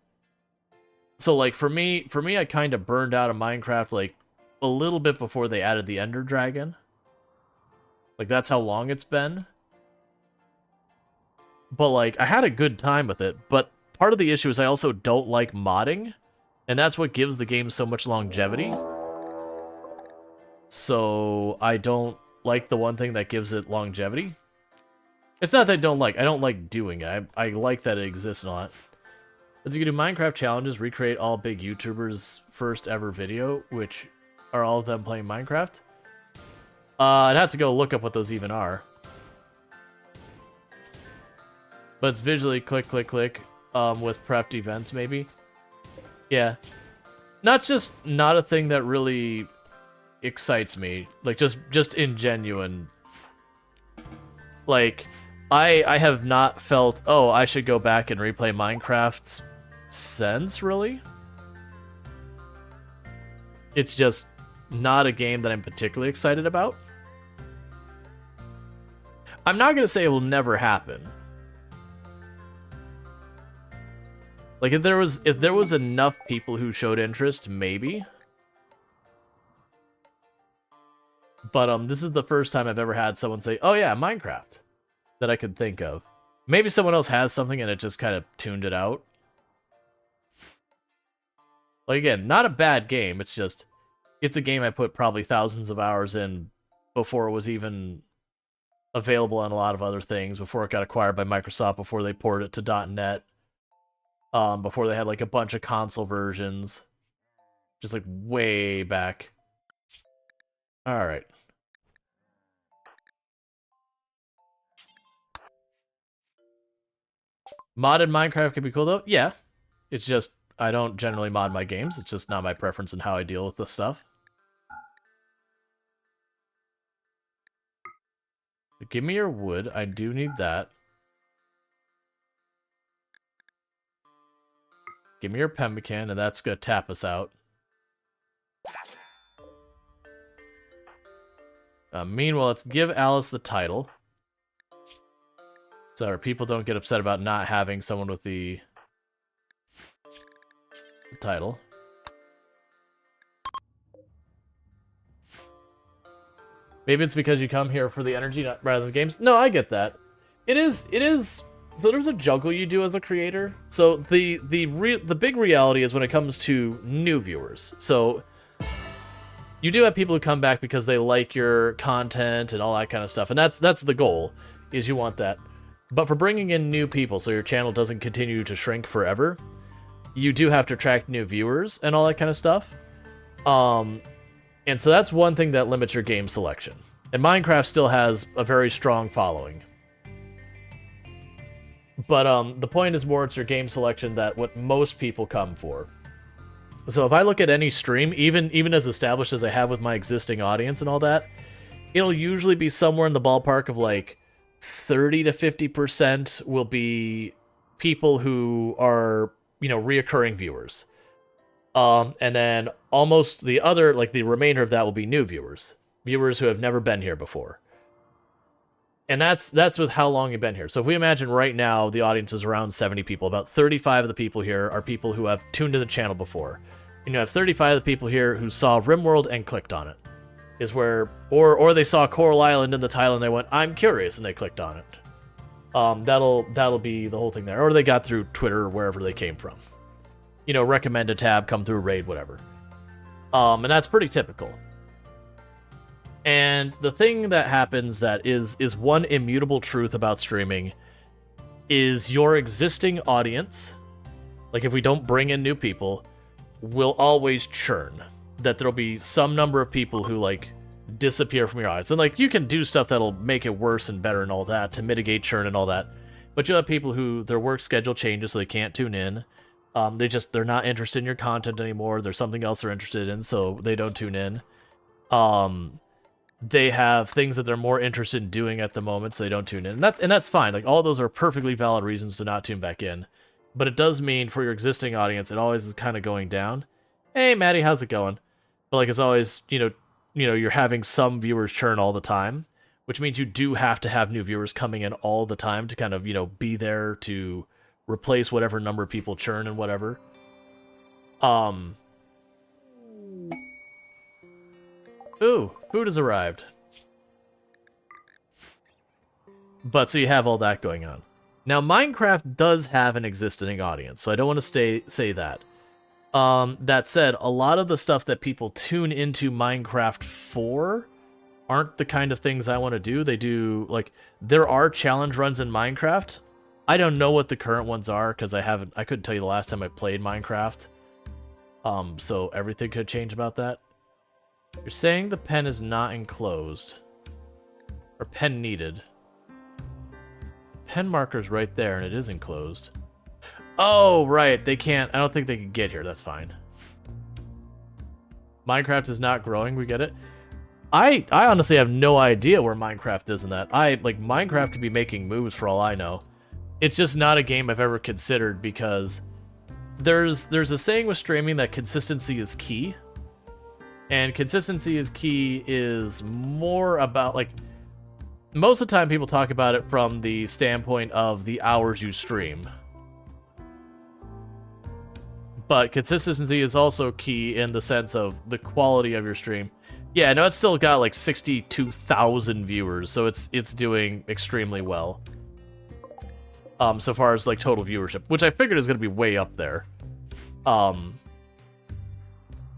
B: So like for me I kind of burned out of Minecraft like a little bit before they added the Ender Dragon. Like that's how long it's been. But like I had a good time with it, but part of the issue is I also don't like modding, and that's what gives the game so much longevity. So I don't like the one thing that gives it longevity. It's not that I don't like doing it. I like that it exists and all that. As you can do Minecraft challenges, recreate all big YouTubers' first ever video, which are all of them playing Minecraft. I'd have to go look up what those even are. But it's visually click, click, click, with prepped events maybe. Yeah. Not a thing that really excites me. Like just in genuine Like, I have not felt, oh, I should go back and replay Minecraft since, really. It's just not a game that I'm particularly excited about. I'm not going to say it will never happen. Like, if there was enough people who showed interest, maybe. But this is the first time I've ever had someone say, "Oh yeah, Minecraft," that I could think of. Maybe someone else has something and it just kind of tuned it out. Like, again, not a bad game. It's just, it's a game I put probably thousands of hours in before it was even available on a lot of other things, before it got acquired by Microsoft, before they ported it to .NET, before they had like a bunch of console versions, just like way back. All right. Modded Minecraft could be cool though. Yeah, it's just I don't generally mod my games. It's just not my preference in how I deal with this stuff. Give me your wood. I do need that. Give me your pemmican, and that's gonna tap us out. Meanwhile, let's give Alice the title. So our people don't get upset about not having someone with the title. Maybe it's because you come here for the energy rather than the games. No, I get that. It is. So there's a juggle you do as a creator. So the big reality is when it comes to new viewers. So you do have people who come back because they like your content and all that kind of stuff, and that's the goal. Is you want that. But for bringing in new people, so your channel doesn't continue to shrink forever, you do have to attract new viewers and all that kind of stuff. And so that's one thing that limits your game selection. And Minecraft still has a very strong following. But the point is more it's your game selection that what most people come for. So if I look at any stream, even as established as I have with my existing audience and all that, it'll usually be somewhere in the ballpark of like 30 to 50% will be people who are, reoccurring viewers. And then almost the other, like the remainder of that will be new viewers. Viewers who have never been here before. And that's with how long you've been here. So if we imagine right now the audience is around 70 people, about 35 of the people here are people who have tuned to the channel before. And you have 35 of the people here who saw RimWorld and clicked on it. Is where, or they saw Coral Island in the title and they went, I'm curious, and they clicked on it. That'll be the whole thing there. Or they got through Twitter or wherever they came from. Recommend a tab, come through a raid, whatever. And that's pretty typical. And the thing that happens that is one immutable truth about streaming is your existing audience, like if we don't bring in new people, will always churn. That there'll be some number of people who like disappear from your audience. And like you can do stuff that'll make it worse and better and all that to mitigate churn and all that. But you'll have people who their work schedule changes so they can't tune in. They're not interested in your content anymore. There's something else they're interested in, so they don't tune in. They have things that they're more interested in doing at the moment, so they don't tune in. And that's fine. Like all those are perfectly valid reasons to not tune back in. But it does mean for your existing audience, it always is kind of going down. Hey, Maddie, how's it going? But like it's always, you're having some viewers churn all the time, which means you do have to have new viewers coming in all the time to kind of, be there to replace whatever number of people churn and whatever. Ooh, food has arrived. But so you have all that going on. Now, Minecraft does have an existing audience, so I don't want to say that. That said, a lot of the stuff that people tune into Minecraft for aren't the kind of things I want to do. They do, like, there are challenge runs in Minecraft. I don't know what the current ones are, because I couldn't tell you the last time I played Minecraft. So everything could change about that. You're saying the pen is not enclosed. Or pen needed. Pen marker's right there, and it is enclosed. Oh, right. They can't. I don't think they can get here. That's fine. Minecraft is not growing. We get it. I honestly have no idea where Minecraft is in that. Minecraft could be making moves for all I know. It's just not a game I've ever considered because there's a saying with streaming that consistency is key. And consistency is key is more about, like, most of the time people talk about it from the standpoint of the hours you stream. But consistency is also key in the sense of the quality of your stream. Yeah, no, it's still got like 62,000 viewers, so it's doing extremely well. So far as like total viewership, which I figured is going to be way up there. But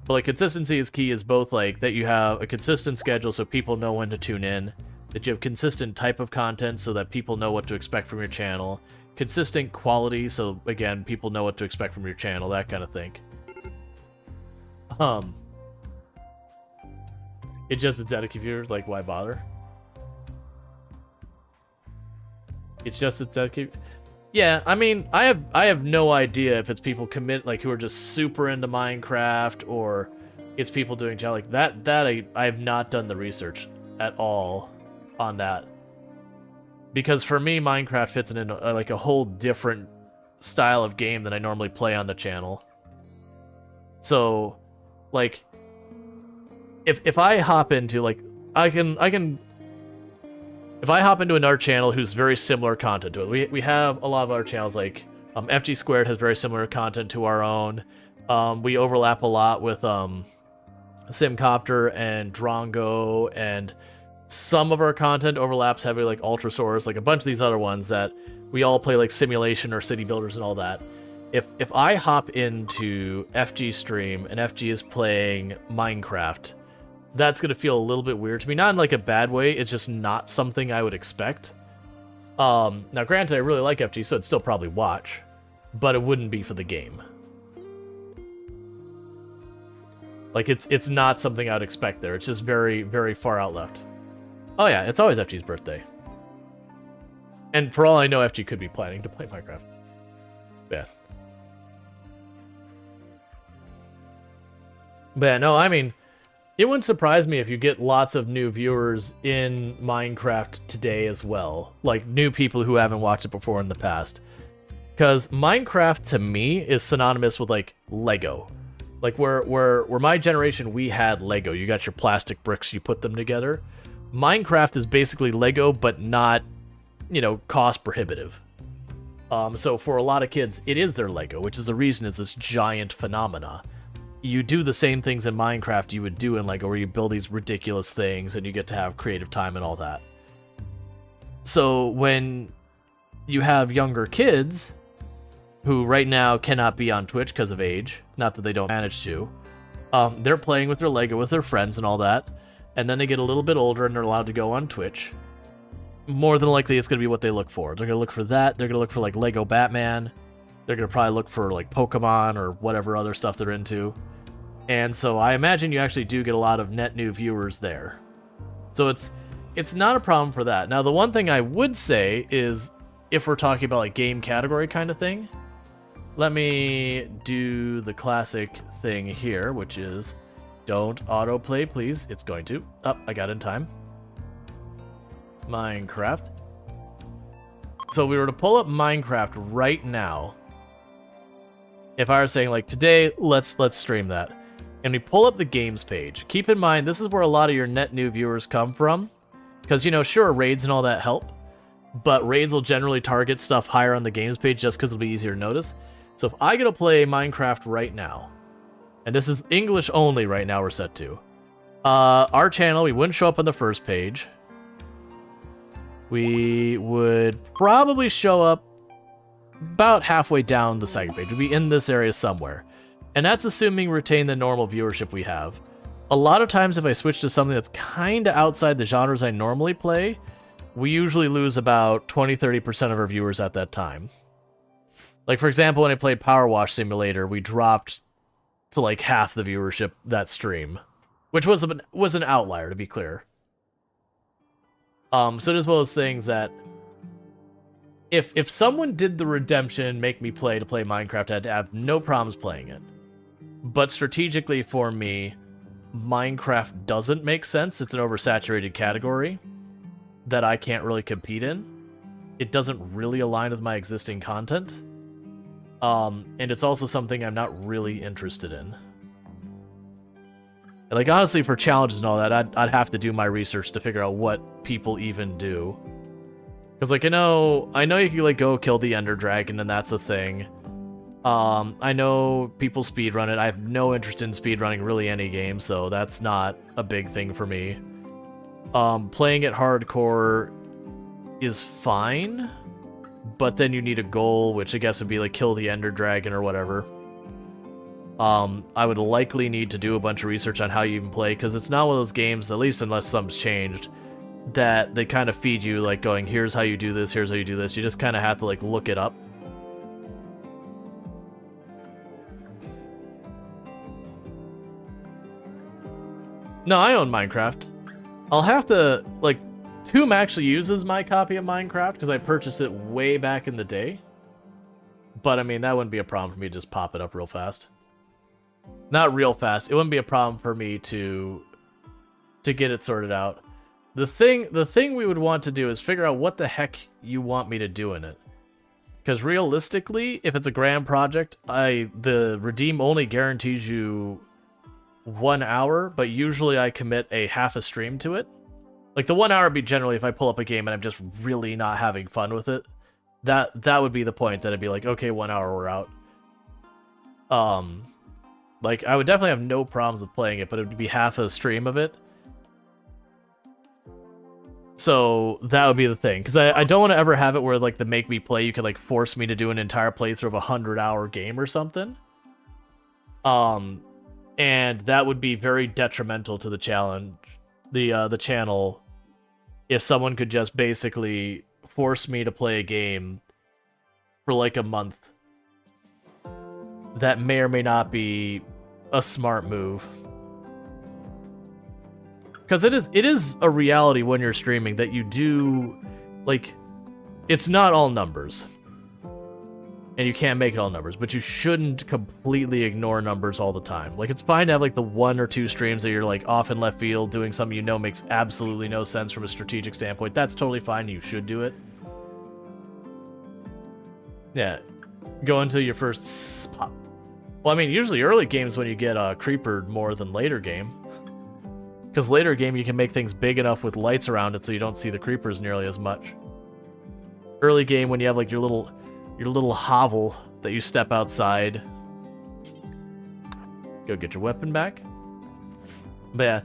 B: like consistency is key is both like that you have a consistent schedule so people know when to tune in, that you have consistent type of content so that people know what to expect from your channel, consistent quality so again people know what to expect from your channel, that kind of thing. It's just a dedicated viewer, like why bother? It's just a dedicated. Yeah, I mean, I have no idea if it's people who are just super into Minecraft or it's people doing like that. I have not done the research at all on that, because for me Minecraft fits in like a whole different style of game than I normally play on the channel. So, like, if I hop into like if I hop into another channel who's very similar content to it, we have a lot of other channels like FG Squared has very similar content to our own. We overlap a lot with Simcopter and Drongo, and some of our content overlaps heavily like Ultrasaurus, like a bunch of these other ones that we all play like simulation or city builders and all that. If I hop into FG stream and FG is playing Minecraft, that's going to feel a little bit weird to me. Not in like a bad way, it's just not something I would expect. Now granted, I really like FG, so I'd still probably watch, but it wouldn't be for the game. Like, it's not something I'd expect there. It's just very, very far out left. Oh yeah, it's always FG's birthday. And for all I know, FG could be planning to play Minecraft. Yeah. But yeah, no, I mean, it wouldn't surprise me if you get lots of new viewers in Minecraft today as well. Like, new people who haven't watched it before in the past. Because Minecraft, to me, is synonymous with, like, Lego. Like, where my generation, we had Lego. You got your plastic bricks, you put them together. Minecraft is basically Lego, but not, you know, cost prohibitive. So for a lot of kids, it is their Lego, which is the reason it's this giant phenomena. You do the same things in Minecraft you would do in Lego, where you build these ridiculous things and you get to have creative time and all that. So when you have younger kids who right now cannot be on Twitch because of age, not that they don't manage to, they're playing with their Lego with their friends and all that, and then they get a little bit older and they're allowed to go on Twitch. More than likely it's going to be what they look for. They're going to look for that, they're going to look for like Lego Batman, they're going to probably look for like Pokemon or whatever other stuff they're into. And so I imagine you actually do get a lot of net new viewers there. So it's not a problem for that. Now, the one thing I would say is, if we're talking about like game category kind of thing, let me do the classic thing here, which is don't autoplay, please. It's going to. Oh, I got it in time. Minecraft. So we were to pull up Minecraft right now. If I were saying like today, let's stream that. And we pull up the games page. Keep in mind, this is where a lot of your net new viewers come from. Because, you know, sure, raids and all that help. But raids will generally target stuff higher on the games page just because it'll be easier to notice. So if I get to play Minecraft right now, and this is English only right now we're set to. Our channel, we wouldn't show up on the first page. We would probably show up about halfway down the second page. We'd be in this area somewhere. And that's assuming we retain the normal viewership we have. A lot of times if I switch to something that's kind of outside the genres I normally play, we usually lose about 20-30% of our viewers at that time. Like, for example, when I played Power Wash Simulator, we dropped to like half the viewership that stream, which was an outlier, to be clear. So it is one of those things that if someone did the redemption and make me play Minecraft, I'd have no problems playing it. But strategically for me, Minecraft doesn't make sense. It's an oversaturated category that I can't really compete in. It doesn't really align with my existing content. And it's also something I'm not really interested in. Like, honestly, for challenges and all that, I'd have to do my research to figure out what people even do. Because, like, I know you can, like, go kill the Ender Dragon, and that's a thing. I know people speedrun it. I have no interest in speedrunning really any game, so that's not a big thing for me. Playing it hardcore is fine, but then you need a goal, which I guess would be, like, kill the Ender Dragon or whatever. I would likely need to do a bunch of research on how you even play, because it's not one of those games, at least unless something's changed, that they kind of feed you, like, going, here's how you do this, here's how you do this. You just kind of have to, like, look it up. No, I own Minecraft. I'll have to, like, Tomb actually uses my copy of Minecraft, because I purchased it way back in the day. But, I mean, that wouldn't be a problem for me to just pop it up real fast. Not real fast. It wouldn't be a problem for me to get it sorted out. The thing we would want to do is figure out what the heck you want me to do in it. Because realistically, if it's a grand project, the redeem only guarantees you 1 hour, but usually I commit a half a stream to it. Like, the 1 hour would be generally if I pull up a game and I'm just really not having fun with it. That would be the point, that I'd be like, okay, 1 hour, we're out. Like, I would definitely have no problems with playing it, but it would be half a stream of it. So, that would be the thing. Because I don't want to ever have it where, like, the make me play, you could, like, force me to do an entire playthrough of a 100-hour game or something. And that would be very detrimental to the challenge, the channel, if someone could just basically force me to play a game for, like, a month. That may or may not be a smart move. Because it is a reality when you're streaming that you do, like, it's not all numbers. And you can't make it all numbers, but you shouldn't completely ignore numbers all the time. Like, it's fine to have, like, the 1 or 2 streams that you're, like, off in left field doing something you know makes absolutely no sense from a strategic standpoint. That's totally fine. You should do it. Yeah. Go into your first spot. Well, I mean, usually early games when you get creepered more than later game. Because later game you can make things big enough with lights around it so you don't see the creepers nearly as much. Early game when you have, like, your little hovel that you step outside. Go get your weapon back. But yeah,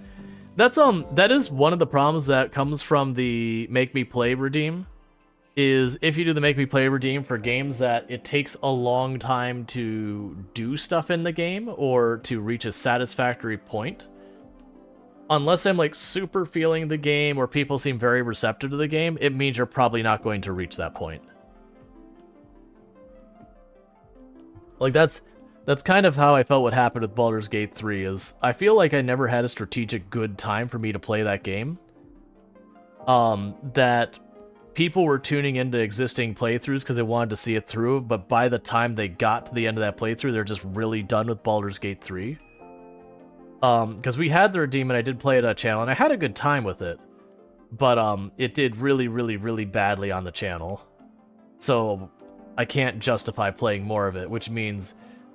B: that is one of the problems that comes from the make me play redeem. Is if you do the make me play redeem for games that it takes a long time to do stuff in the game or to reach a satisfactory point. Unless I'm, like, super feeling the game or people seem very receptive to the game, it means you're probably not going to reach that point. Like, that's kind of how I felt what happened with Baldur's Gate 3, is I feel like I never had a strategic good time for me to play that game. That people were tuning into existing playthroughs because they wanted to see it through, but by the time they got to the end of that playthrough, they're just really done with Baldur's Gate 3. Because we had the redeem and I did play it on channel, and I had a good time with it. But it did really, really, really badly on the channel. So I can't justify playing more of it, which means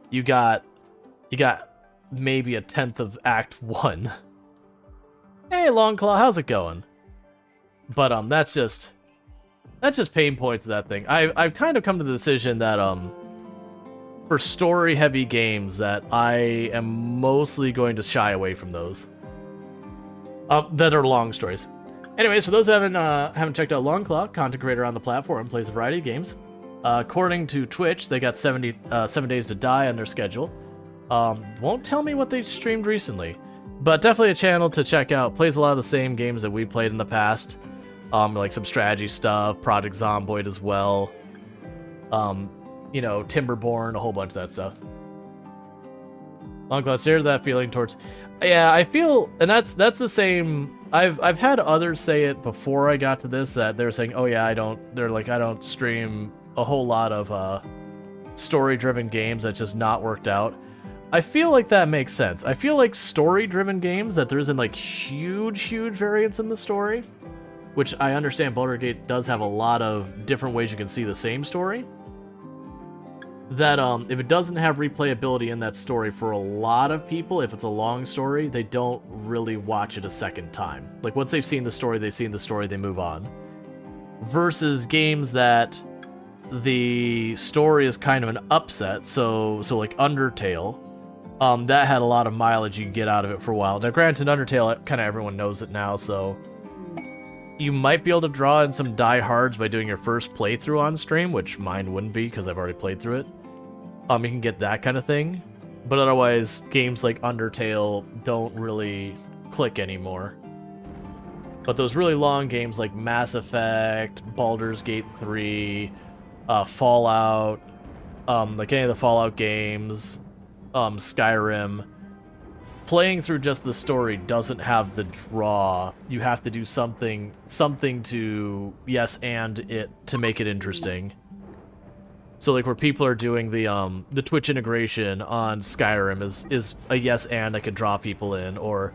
B: you got maybe a 10th of Act 1. Hey, Longclaw, how's it going? But that's just pain points of that thing. I've kind of come to the decision that for story-heavy games that I am mostly going to shy away from those. That are long stories. Anyways, for those who haven't checked out Longclaw, content creator on the platform, plays a variety of games. According to Twitch, they got 7 days to die on their schedule. Won't tell me what they streamed recently, but definitely a channel to check out. Plays a lot of the same games that we played in the past, like some strategy stuff, Project Zomboid as well. You know, Timberborn, a whole bunch of that stuff. Longclaw, share that feeling towards. Yeah, I feel, and that's the same. I've had others say it before I got to this, that they're saying, oh yeah, I don't stream a whole lot of story-driven games. That's just not worked out. I feel like that makes sense. I feel like story-driven games that there isn't like huge variance in the story, which I understand Baldur's Gate does have a lot of different ways you can see the same story. That if it doesn't have replayability in that story for a lot of people, if it's a long story, they don't really watch it a second time. Like once they've seen the story, they move on. Versus games that the story is kind of an upset, so like Undertale, that had a lot of mileage you could get out of it for a while. Now granted, Undertale, kind of everyone knows it now, so you might be able to draw in some diehards by doing your first playthrough on stream, which mine wouldn't be because I've already played through it. You can get that kind of thing, but otherwise, games like Undertale don't really click anymore. But those really long games like Mass Effect, Baldur's Gate 3, Fallout, like any of the Fallout games, Skyrim, playing through just the story doesn't have the draw. You have to do something to yes and it to make it interesting. So like where people are doing the Twitch integration on Skyrim is a yes and I could draw people in, or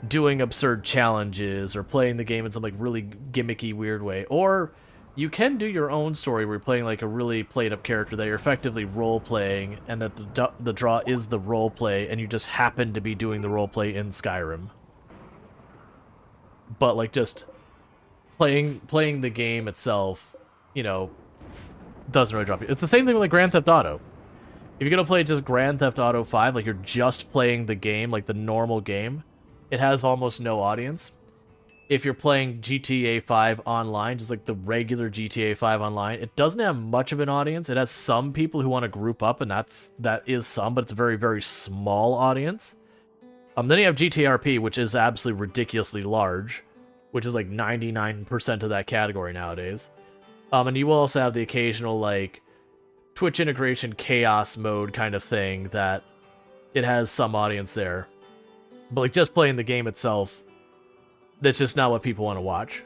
B: doing absurd challenges, or playing the game in some like really gimmicky weird way. Or you can do your own story where you're playing like a really played up character that you're effectively role playing, and that the draw is the role play, and you just happen to be doing the role play in Skyrim. But like just playing the game itself, you know, doesn't really drop you. It's the same thing with like Grand Theft Auto. If you're gonna play just Grand Theft Auto 5, like you're just playing the game, like the normal game, it has almost no audience. If you're playing GTA 5 online, just like the regular GTA 5 online, it doesn't have much of an audience. It has some people who want to group up, and that is some, but it's a very, very small audience. Then you have GTRP, which is absolutely ridiculously large, which is like 99% of that category nowadays. And you will also have the occasional like Twitch integration chaos mode kind of thing that it has some audience there. But like just playing the game itself, that's just not what people want to watch.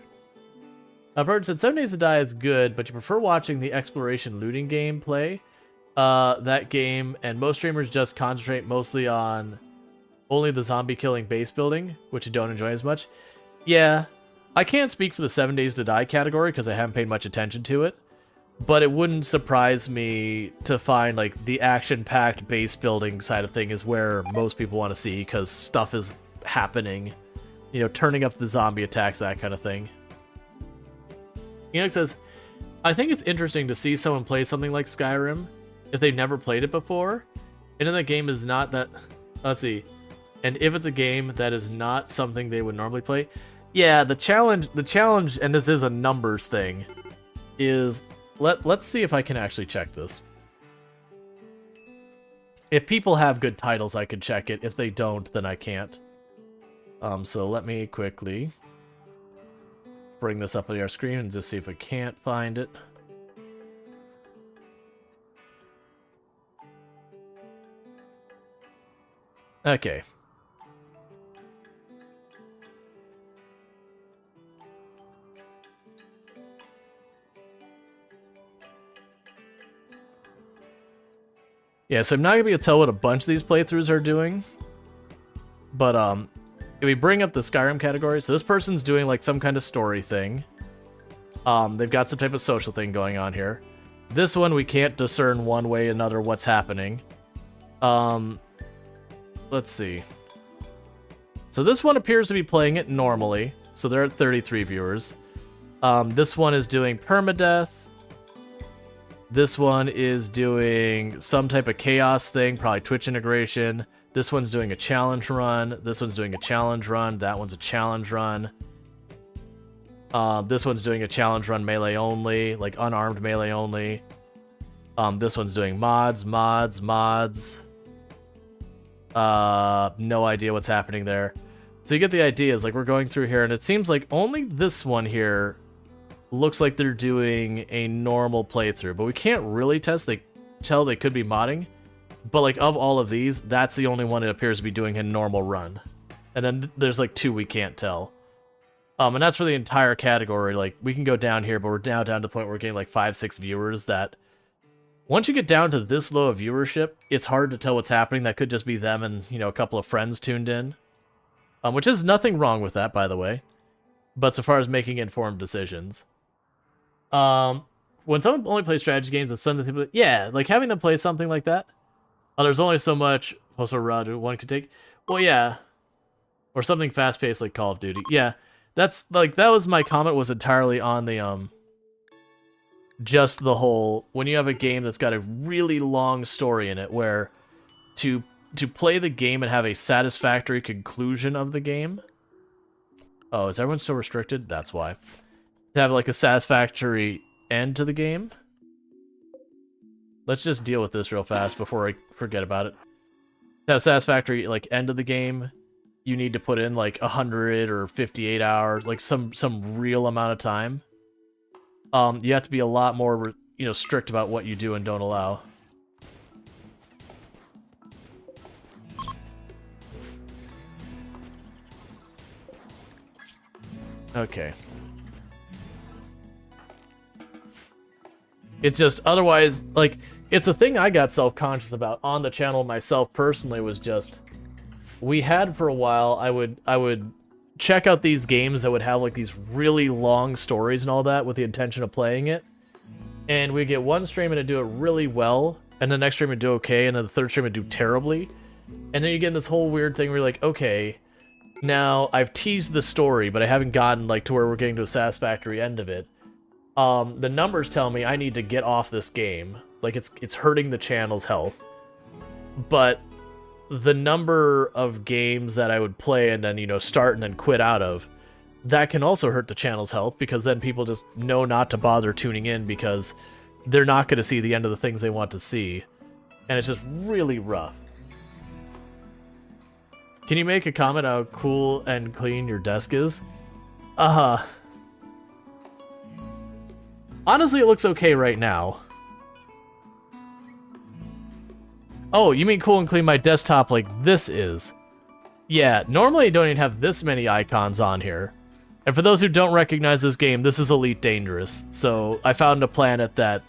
B: Bird said 7 Days to Die is good, but you prefer watching the exploration looting game play. That game, and most streamers just concentrate mostly on only the zombie killing base building, which you don't enjoy as much. Yeah, I can't speak for the 7 Days to Die category because I haven't paid much attention to it, but it wouldn't surprise me to find like the action-packed base building side of thing is where most people want to see, because stuff is happening. You know, turning up the zombie attacks, that kind of thing. Enoch says, I think it's interesting to see someone play something like Skyrim if they've never played it before, and then the game is not that... Let's see. And if it's a game that is not something they would normally play... Yeah, the challenge, and this is a numbers thing, is... Let's see if I can actually check this. If people have good titles, I could check it. If they don't, then I can't. So let me quickly bring this up on our screen and just see if I can't find it. Okay. Yeah, so I'm not going to be able to tell what a bunch of these playthroughs are doing. But, if we bring up the Skyrim category, so this person's doing like some kind of story thing. They've got some type of social thing going on here. This one, we can't discern one way or another what's happening. Let's see. So this one appears to be playing it normally. So they're at 33 viewers. This one is doing permadeath. This one is doing some type of chaos thing, probably Twitch integration. This one's doing a challenge run. This one's doing a challenge run. That one's a challenge run. This one's doing a challenge run melee only, like unarmed melee only. This one's doing mods. No idea what's happening there. So you get the idea, is like we're going through here, and it seems like only this one here looks like they're doing a normal playthrough, but we can't really tell they could be modding. But like of all of these, that's the only one it appears to be doing a normal run. And then there's like 2 we can't tell. And that's for the entire category. Like we can go down here, but we're now down to the point where we're getting like 5-6 viewers that Once you get down to this low of viewership, it's hard to tell what's happening. That could just be them and, you know, a couple of friends tuned in. Which is nothing wrong with that, by the way. But so far as making informed decisions. When someone only plays strategy games and some people, yeah, like having them play something like that. There's only so much also Roger one could take. Well, yeah. Or something fast-paced like Call of Duty. Yeah. That's like that was my comment was entirely on the just the whole when you have a game that's got a really long story in it where to play the game and have a satisfactory conclusion of the game. Oh, is everyone still restricted? That's why. To have like a satisfactory end to the game. Let's just deal with this real fast before I forget about it. To have a satisfactory like end of the game, you need to put in like 100 or 58 hours, like some real amount of time. You have to be a lot more, you know, strict about what you do and don't allow. Okay. It's just, otherwise, like, it's a thing I got self-conscious about on the channel myself personally was just, we had for a while, I would check out these games that would have, like, these really long stories and all that with the intention of playing it, and we'd get one stream and it'd do it really well, and the next stream would do okay, and then the third stream would do terribly, and then you get in this whole weird thing where you're like, okay, now I've teased the story, but I haven't gotten, like, to where we're getting to a satisfactory end of it. The numbers tell me I need to get off this game. Like, it's hurting the channel's health. But the number of games that I would play and then, you know, start and then quit out of, that can also hurt the channel's health, because then people just know not to bother tuning in because they're not going to see the end of the things they want to see. And it's just really rough. Can you make a comment how cool and clean your desk is? Honestly, it looks okay right now. Oh, you mean cool and clean my desktop like this is? Yeah, normally I don't even have this many icons on here. And for those who don't recognize this game, this is Elite Dangerous. So I found a planet that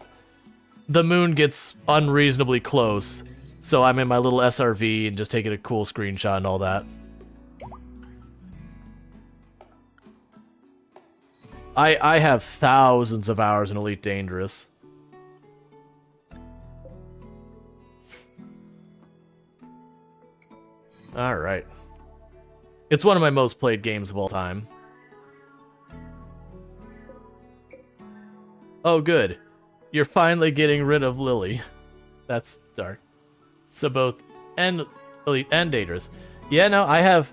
B: the moon gets unreasonably close. So I'm in my little SRV and just taking a cool screenshot and all that. I have thousands of hours in Elite Dangerous. Alright. It's one of my most played games of all time. Oh, good. You're finally getting rid of Lily. That's dark. So both Elite and Dangerous. Yeah, no, I have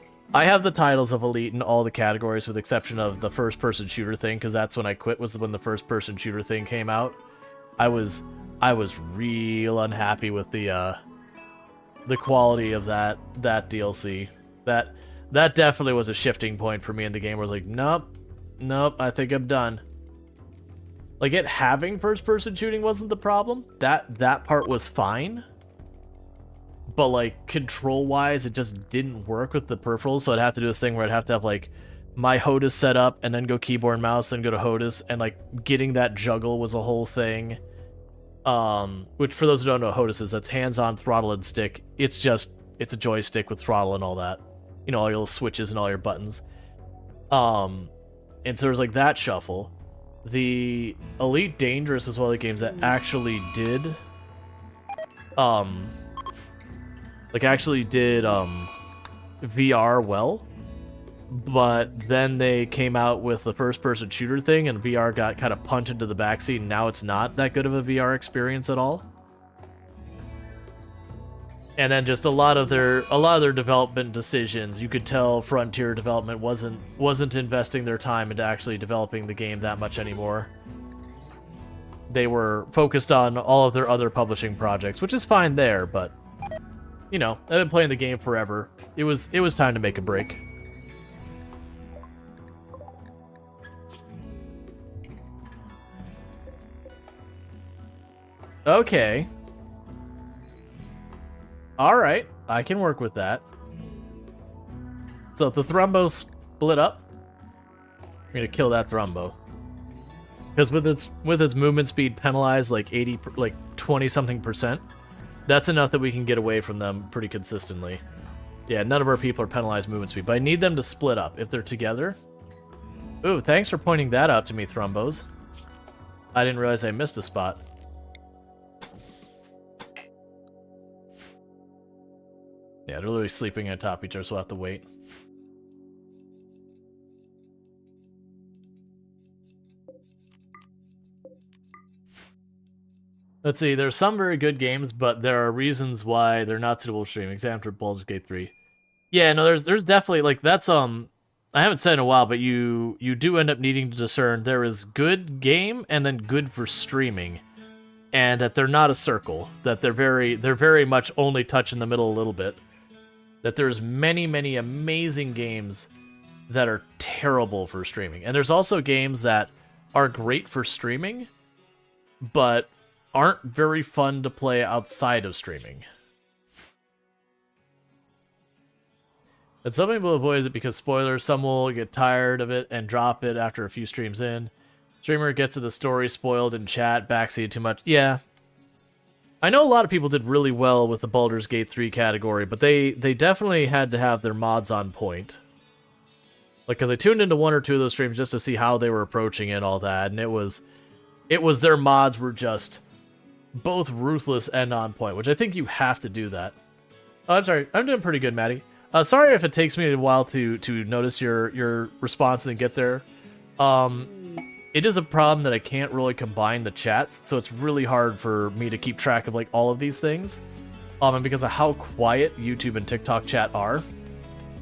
B: the titles of Elite in all the categories with the exception of the first-person shooter thing, because that's when I quit, was when the first-person shooter thing came out. I was real unhappy with the quality of that DLC. That definitely was a shifting point for me in the game where I was like, nope, I think I'm done. Like, it having first-person shooting wasn't the problem. That part was fine. But, like, control-wise, it just didn't work with the peripherals, so I'd have to do this thing where I'd have to have, like, my HOTAS set up, and then go keyboard and mouse, then go to HOTAS, and, like, getting that juggle was a whole thing. Which, for those who don't know what HOTAS is, that's hands-on throttle and stick. It's a joystick with throttle and all that. You know, all your little switches and all your buttons. And so there's, like, that shuffle. The Elite Dangerous is one of the games that actually did... VR well, but then they came out with the first-person shooter thing, and VR got kind of punted to the backseat, and now it's not that good of a VR experience at all. And then just a lot of their development decisions, you could tell Frontier Development wasn't investing their time into actually developing the game that much anymore. They were focused on all of their other publishing projects, which is fine there, but you know, I've been playing the game forever. It was time to make a break. Okay. Alright, I can work with that. So if the Thrumbo split up, I'm gonna kill that Thrumbo. Because with its movement speed penalized like 20-something%. That's enough that we can get away from them pretty consistently. Yeah, none of our people are penalized movement speed, but I need them to split up if they're together. Ooh, thanks for pointing that out to me, Thrombos. I didn't realize I missed a spot. Yeah, they're literally sleeping on top of each other, so we'll have to wait. Let's see, there's some very good games, but there are reasons why they're not suitable for streaming. Example, Baldur's Gate 3. Yeah, no, there's definitely, like, that's, I haven't said in a while, but you do end up needing to discern there is good game and then good for streaming. And that they're not a circle. That they're very much only touch in the middle a little bit. That there's many, many amazing games that are terrible for streaming. And there's also games that are great for streaming, but aren't very fun to play outside of streaming. And some people avoid it because spoilers, some will get tired of it and drop it after a few streams in. Streamer gets to the story spoiled in chat, backseat too much. Yeah. I know a lot of people did really well with the Baldur's Gate 3 category, but they definitely had to have their mods on point. Like, because I tuned into one or two of those streams just to see how they were approaching it and all that, and it was their mods were just both ruthless and on point, which I think you have to do that. Oh, I'm sorry. I'm doing pretty good, Maddie. Sorry if it takes me a while to notice your responses and get there. It is a problem that I can't really combine the chats, so it's really hard for me to keep track of like all of these things. And because of how quiet YouTube and TikTok chat are,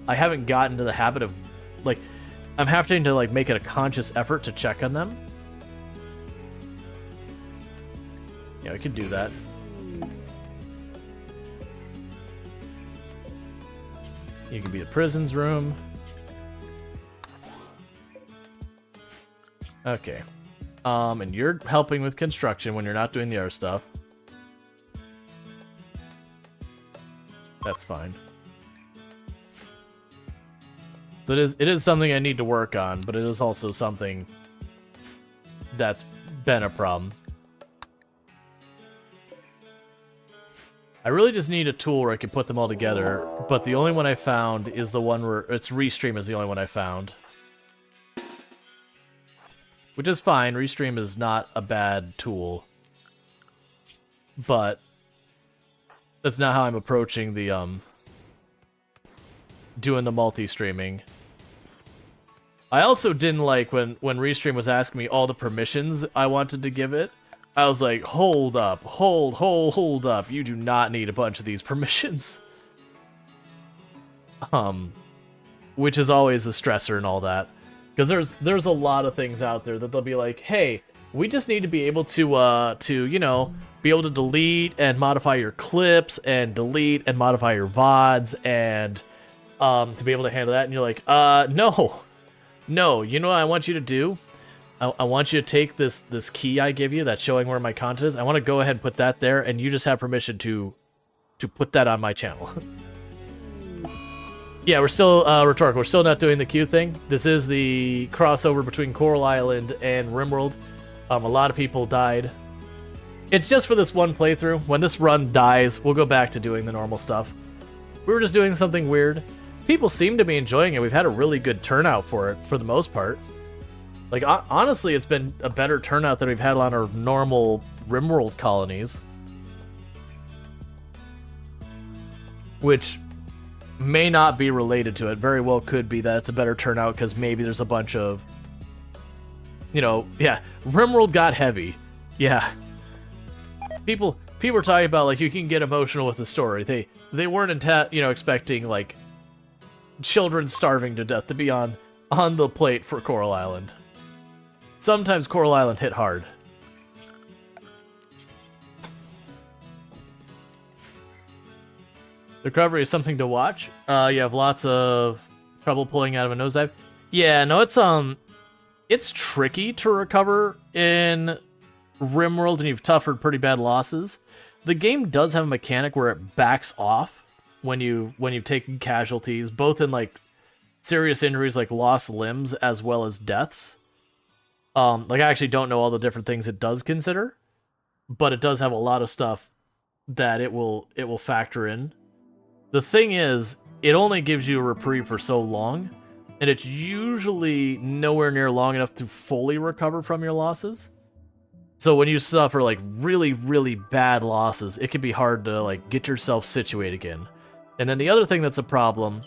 B: I haven't gotten to the habit of like I'm having to like make it a conscious effort to check on them. Yeah, I could do that. You can be the prison's room. Okay. And you're helping with construction when you're not doing the other stuff. That's fine. So it is something I need to work on, but it is also something that's been a problem. I really just need a tool where I can put them all together, but the only one I found is the one where it's Restream is the only one I found. Which is fine, Restream is not a bad tool. But that's not how I'm approaching the doing the multi-streaming. I also didn't like when Restream was asking me all the permissions I wanted to give it. I was like, hold up, hold up. You do not need a bunch of these permissions. Which is always a stressor and all that. Because there's a lot of things out there that they'll be like, hey, we just need to be able to you know, be able to delete and modify your clips and delete and modify your VODs and to be able to handle that. And you're like, no, you know what I want you to do? I want you to take this key I give you that's showing where my content is. I want to go ahead and put that there, and you just have permission to put that on my channel. Yeah, we're still, Rhetoric, we're still not doing the queue thing. This is the crossover between Coral Island and RimWorld. A lot of people died. It's just for this one playthrough. When this run dies, we'll go back to doing the normal stuff. We were just doing something weird. People seem to be enjoying it. We've had a really good turnout for it, for the most part. Like, honestly, it's been a better turnout than we've had on our normal RimWorld colonies. Which may not be related to it. Very well could be that it's a better turnout because maybe there's a bunch of... You know, yeah, RimWorld got heavy. Yeah. People were talking about, like, you can get emotional with the story. They weren't, expecting, like, children starving to death to be on the plate for Coral Island. Sometimes Coral Island hit hard. The recovery is something to watch. You have lots of trouble pulling out of a nosedive. Yeah, no, it's tricky to recover in RimWorld, and you've suffered pretty bad losses. The game does have a mechanic where it backs off when you've taken casualties, both in like serious injuries like lost limbs as well as deaths. Like I actually don't know all the different things it does consider. but it does have a lot of stuff that it will factor in. The thing is, it only gives you a reprieve for so long, and it's usually nowhere near long enough to fully recover from your losses. So when you suffer like really, really bad losses, it can be hard to like get yourself situated again. And then the other thing that's a problem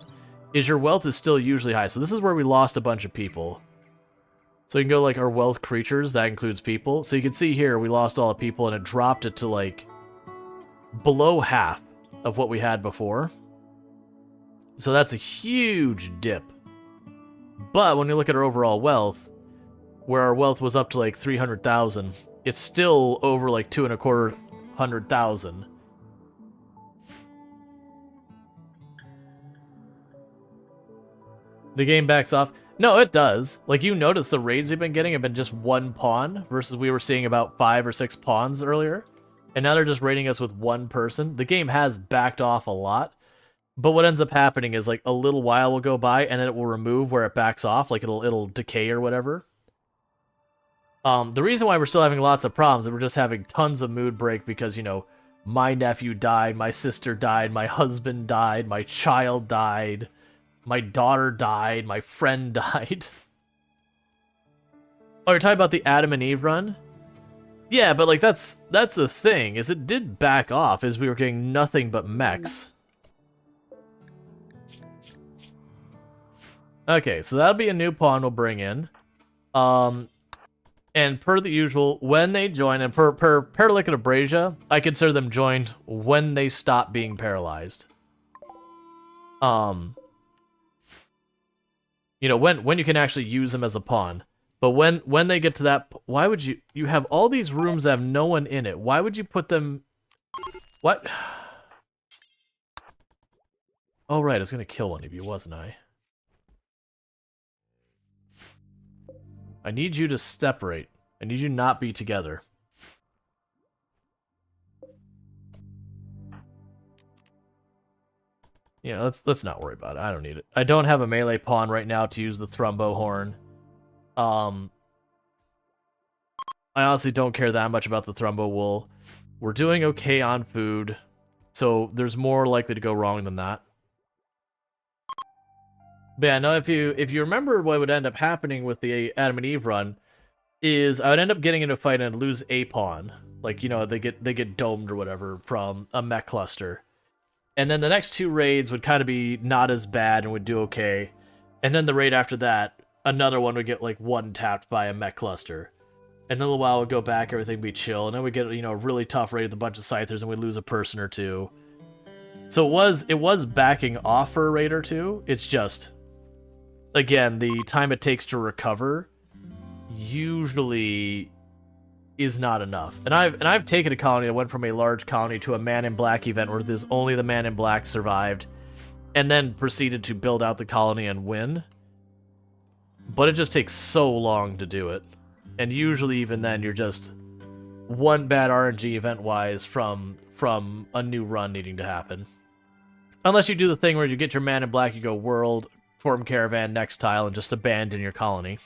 B: is your wealth is still usually high. So this is where we lost a bunch of people. So you can go like our wealth creatures, that includes people. So you can see here we lost all the people and it dropped it to like below half of what we had before. So that's a huge dip. But when you look at our overall wealth, where our wealth was up to like 300,000, it's still over like 2,250,000. The game backs off. No, it does. Like, you notice the raids we've been getting have been just one pawn versus we were seeing about 5 or 6 pawns earlier. And now they're just raiding us with one person. The game has backed off a lot. But what ends up happening is like a little while will go by and then it will remove where it backs off. Like it'll decay or whatever. The reason why we're still having lots of problems is we're just having tons of mood break because, you know, my nephew died, my sister died, my husband died, my child died, my daughter died, my friend died. Oh, you're talking about the Adam and Eve run? Yeah, but like that's the thing, is it did back off as we were getting nothing but mechs. Okay, so that'll be a new pawn we'll bring in. And per the usual, when they join, and per Paralitic Abrasia, I consider them joined when they stop being paralyzed. You know, when you can actually use them as a pawn. But when they get to that, why would you have all these rooms that have no one in it? Why would you put them? What? Oh right, I was gonna kill one of you, wasn't I? I need you to separate. I need you to not be together. Yeah, let's not worry about it. I don't need it. I don't have a melee pawn right now to use the Thrumbo Horn. I honestly don't care that much about the Thrumbo Wool. We're doing okay on food, so there's more likely to go wrong than that. But yeah, no, if you remember what would end up happening with the Adam and Eve run, is I would end up getting into a fight and lose a pawn. Like, you know, they get domed or whatever from a mech cluster. And then the next 2 raids would kind of be not as bad and would do okay. And then the raid after that, another one would get like 1-tapped by a mech cluster. And in a little while would go back, everything would be chill, and then we'd get, you know, a really tough raid with a bunch of scythers and we'd lose a person or 2. So it was backing off for a raid or 2. It's just, again, the time it takes to recover usually is not enough. And I've taken a colony that went from a large colony to a Man in Black event where only the Man in Black survived, and then proceeded to build out the colony and win. But it just takes so long to do it. And usually even then you're just one bad RNG event-wise from a new run needing to happen. Unless you do the thing where you get your Man in Black, you go World, form Caravan, next tile, and just abandon your colony.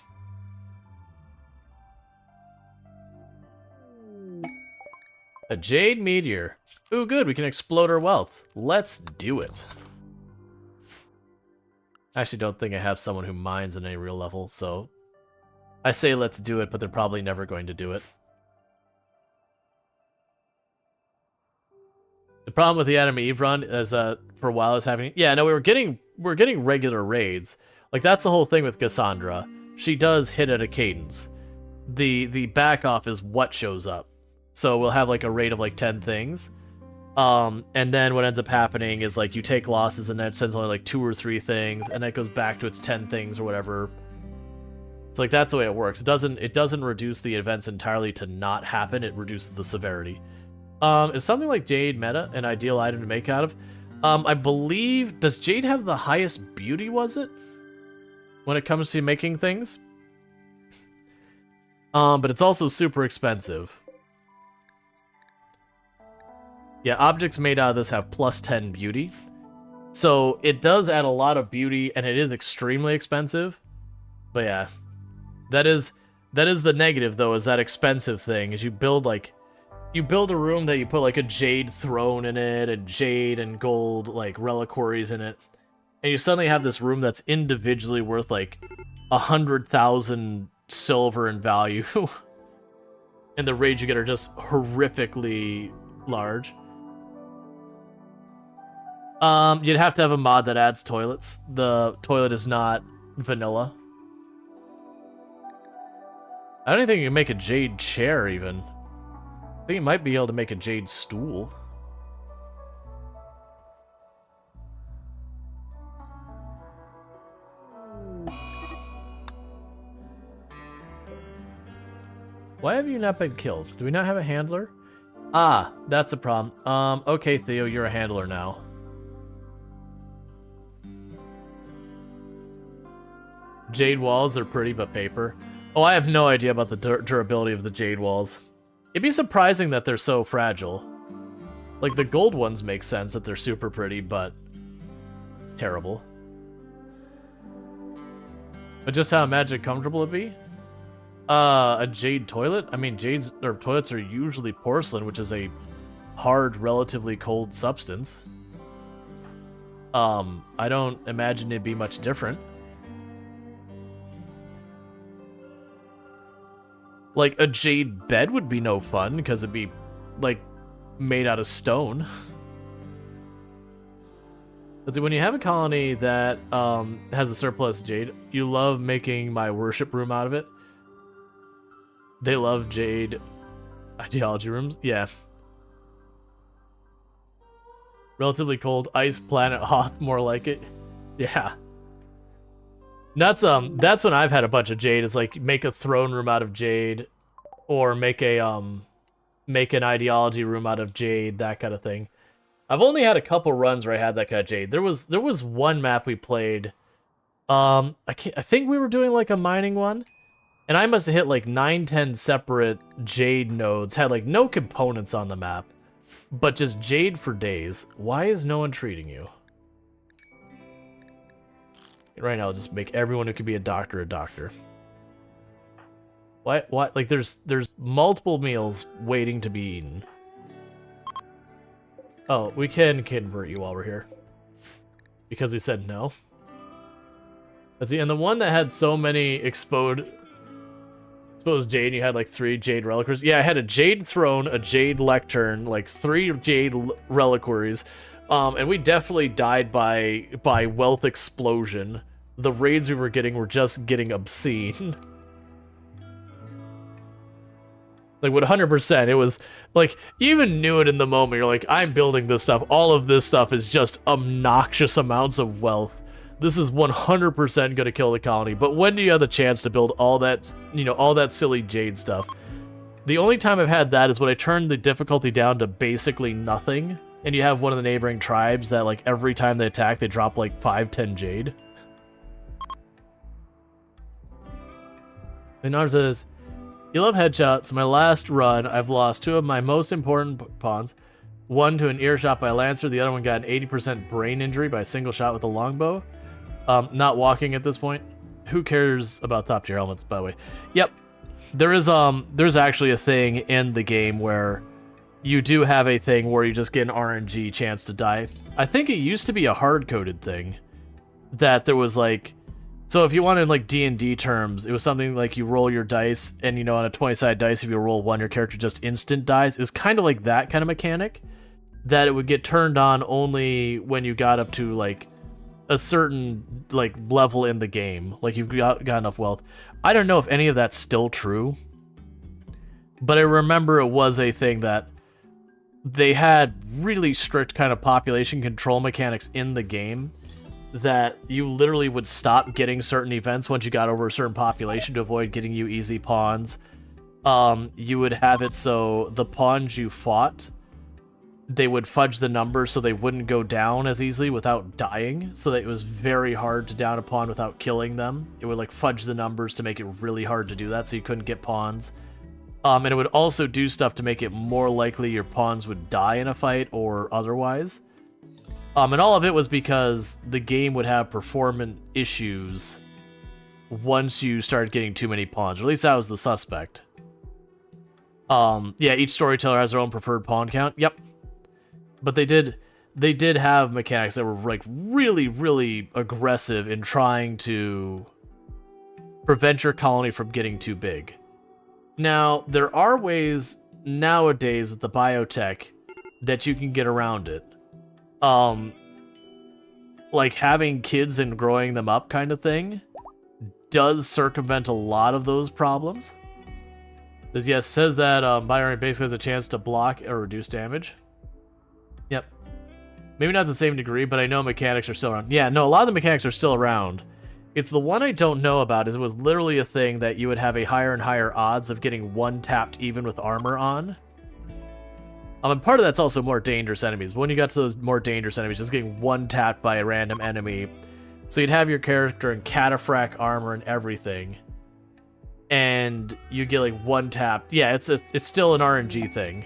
B: A Jade Meteor. Ooh, good, we can explode our wealth. Let's do it. I actually don't think I have someone who mines at any real level, so I say let's do it, but they're probably never going to do it. The problem with the Adam and Eve run is for a while is happening. Yeah, no, we're getting regular raids. Like, that's the whole thing with Cassandra. She does hit at a cadence. The back off is what shows up. So we'll have like a raid of like 10 things. And then what ends up happening is like you take losses and then it sends only like 2 or 3 things, and then it goes back to its 10 things or whatever. So like that's the way it works. It doesn't reduce the events entirely to not happen, it reduces the severity. Is something like Jade meta an ideal item to make out of? I believe, does Jade have the highest beauty, was it? When it comes to making things? But it's also super expensive. Yeah, objects made out of this have plus 10 beauty. So it does add a lot of beauty, and it is extremely expensive. But yeah, that is the negative, though, is that expensive thing. Is you build, like, you build a room that you put like a jade throne in it, and jade and gold like reliquaries in it, and you suddenly have this room that's individually worth like 100,000 silver in value, and the raids you get are just horrifically large. You'd have to have a mod that adds toilets. The toilet is not vanilla. I don't think you can make a jade chair, even. I think you might be able to make a jade stool. Why have you not been killed? Do we not have a handler? Ah, that's a problem. Okay, Theo, you're a handler now. Jade walls are pretty, but paper. Oh, I have no idea about the durability of the jade walls. It'd be surprising that they're so fragile. Like, the gold ones make sense that they're super pretty, but terrible. But just how magic comfortable it'd be? A jade toilet? I mean, toilets are usually porcelain, which is a hard, relatively cold substance. I don't imagine it'd be much different. Like, a jade bed would be no fun, because it'd be, like, made out of stone. Let's see, when you have a colony that has a surplus jade, you love making my worship room out of it. They love jade ideology rooms. Yeah. Relatively cold. Ice planet Hoth, more like it. Yeah. That's when I've had a bunch of jade, is like make a throne room out of jade, or make an ideology room out of jade, that kind of thing. I've only had a couple runs where I had that kind of jade. There was one map we played. I think we were doing like a mining one, and I must have hit like 9-10 separate jade nodes. Had like no components on the map, but just jade for days. Why is no one treating you? Right now, I'll just make everyone who could be a doctor a doctor. What? Like, there's multiple meals waiting to be eaten. Oh, we can convert you while we're here. Because we said no. Let's see, and the one that had so many exposed jade, you had like 3 jade reliquaries. Yeah, I had a jade throne, a jade lectern, like 3 jade reliquaries. And we definitely died by wealth explosion. The raids we were just getting obscene. Like, with 100%, it was, like, you even knew it in the moment. You're like, I'm building this stuff. All of this stuff is just obnoxious amounts of wealth. This is 100% gonna kill the colony. But when do you have the chance to build all that, all that silly jade stuff? The only time I've had that is when I turned the difficulty down to basically nothing. And you have one of the neighboring tribes that, like, every time they attack, they drop, like, 5-10 jade. And Nar says, you love headshots. My last run, I've lost 2 of my most important pawns. One to an earshot by a lancer. The other one got an 80% brain injury by a single shot with a longbow. Not walking at this point. Who cares about top tier helmets, by the way? Yep. There's actually a thing in the game where you do have a thing where you just get an RNG chance to die. I think it used to be a hard-coded thing. That there was, like... So if you wanted, like, D&D terms, it was something like you roll your dice, and, on a 20-sided dice, if you roll 1, your character just instant dies. It was kind of like that kind of mechanic. That it would get turned on only when you got up to, like, a certain, like, level in the game. Like, you've got enough wealth. I don't know if any of that's still true. But I remember it was a thing that they had really strict kind of population control mechanics in the game, that you literally would stop getting certain events once you got over a certain population to avoid getting you easy pawns. You would have it so the pawns you fought, they would fudge the numbers so they wouldn't go down as easily without dying, so that it was very hard to down a pawn without killing them. It would, like, fudge the numbers to make it really hard to do that, so you couldn't get pawns. And it would also do stuff to make it more likely your pawns would die in a fight or otherwise. And all of it was because the game would have performance issues once you started getting too many pawns. Or at least that was the suspect. Yeah, each storyteller has their own preferred pawn count. Yep. But they did have mechanics that were like really, really aggressive in trying to prevent your colony from getting too big. Now, there are ways nowadays with the biotech that you can get around it. Like having kids and growing them up kind of thing does circumvent a lot of those problems. Yes, says that Byron basically has a chance to block or reduce damage. Yep. Maybe not to the same degree, but I know mechanics are still around. Yeah, no, a lot of the mechanics are still around. It's the one I don't know about is it was literally a thing that you would have a higher and higher odds of getting one tapped even with armor on. And part of that's also more dangerous enemies. But when you got to those more dangerous enemies, just getting one tapped by a random enemy. So you'd have your character in cataphract armor and everything. And you get like one tapped. Yeah, it's still an RNG thing.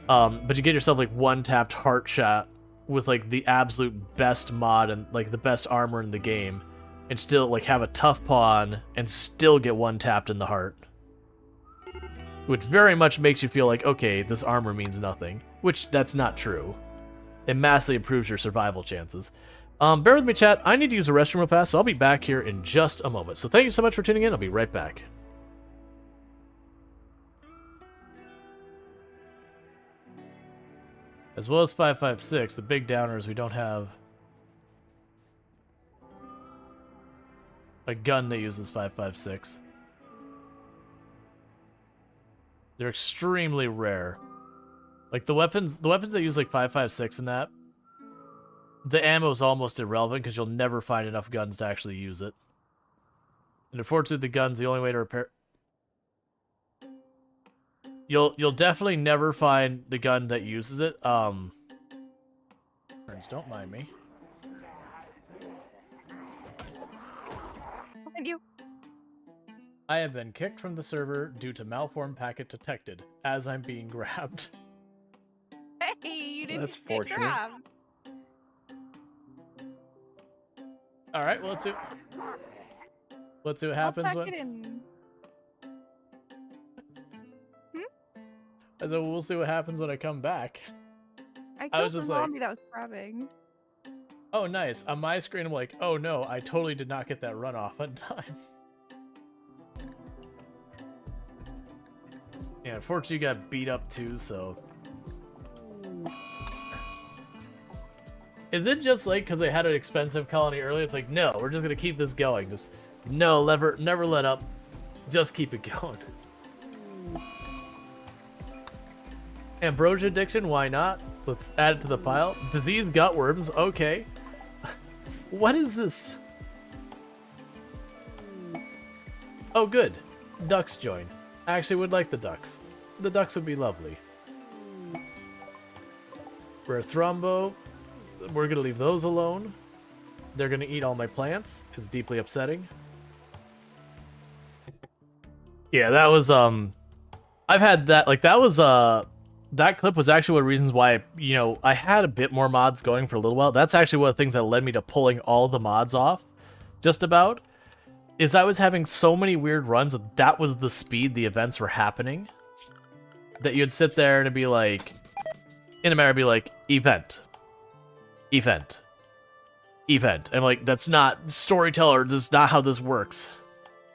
B: But you get yourself like one tapped heart shot with like the absolute best mod and like the best armor in the game. And still like have a tough pawn and still get one tapped in the heart. Which very much makes you feel like, okay, this armor means nothing. Which, that's not true. It massively improves your survival chances. Bear with me, chat. I need to use the restroom real fast, so I'll be back here in just a moment. So thank you so much for tuning in. I'll be right back. As well as 556, the big downer is we don't have a gun that uses 556. They're extremely rare. Like the weapons that use like 556 and that, the ammo is almost irrelevant because you'll never find enough guns to actually use it. And unfortunately, the gun's the only way to repair. You'll definitely never find the gun that uses it. Friends, don't mind me.
D: Thank you.
B: I have been kicked from the server due to malformed packet detected as I'm being grabbed.
D: Hey, you didn't
E: That's
D: get
E: fortunate.
D: grabbed.
B: Alright, well, let's see what happens
D: I'll check
B: when...
D: it in.
B: I said, we'll see what happens when I come back.
D: I
B: was
D: killed
B: just
D: the
B: like-
D: zombie that was grabbing.
B: Oh, nice. On my screen, I'm like, oh no, I totally did not get that runoff on time. Yeah, unfortunately, you got beat up too, so... Is it just like because I had an expensive colony earlier? It's like, no, we're just going to keep this going. Just, no, never let up. Just keep it going. Ambrosia addiction, why not? Let's add it to the pile. Disease gutworms, okay. What is this? Oh, good. Ducks join. I actually would like the ducks. The ducks would be lovely. Rare Thrombo. We're gonna leave those alone. They're gonna eat all my plants. It's deeply upsetting. Yeah, that was, I've had that, like, that was, that clip was actually one of the reasons why, you know, I had a bit more mods going for a little while. That's actually one of the things that led me to pulling all the mods off, just about, is I was having so many weird runs that was the speed the events were happening, that you'd sit there and it'd be like, in a matter it'd be like, event. And I'm like, that's not storyteller, this is not how this works.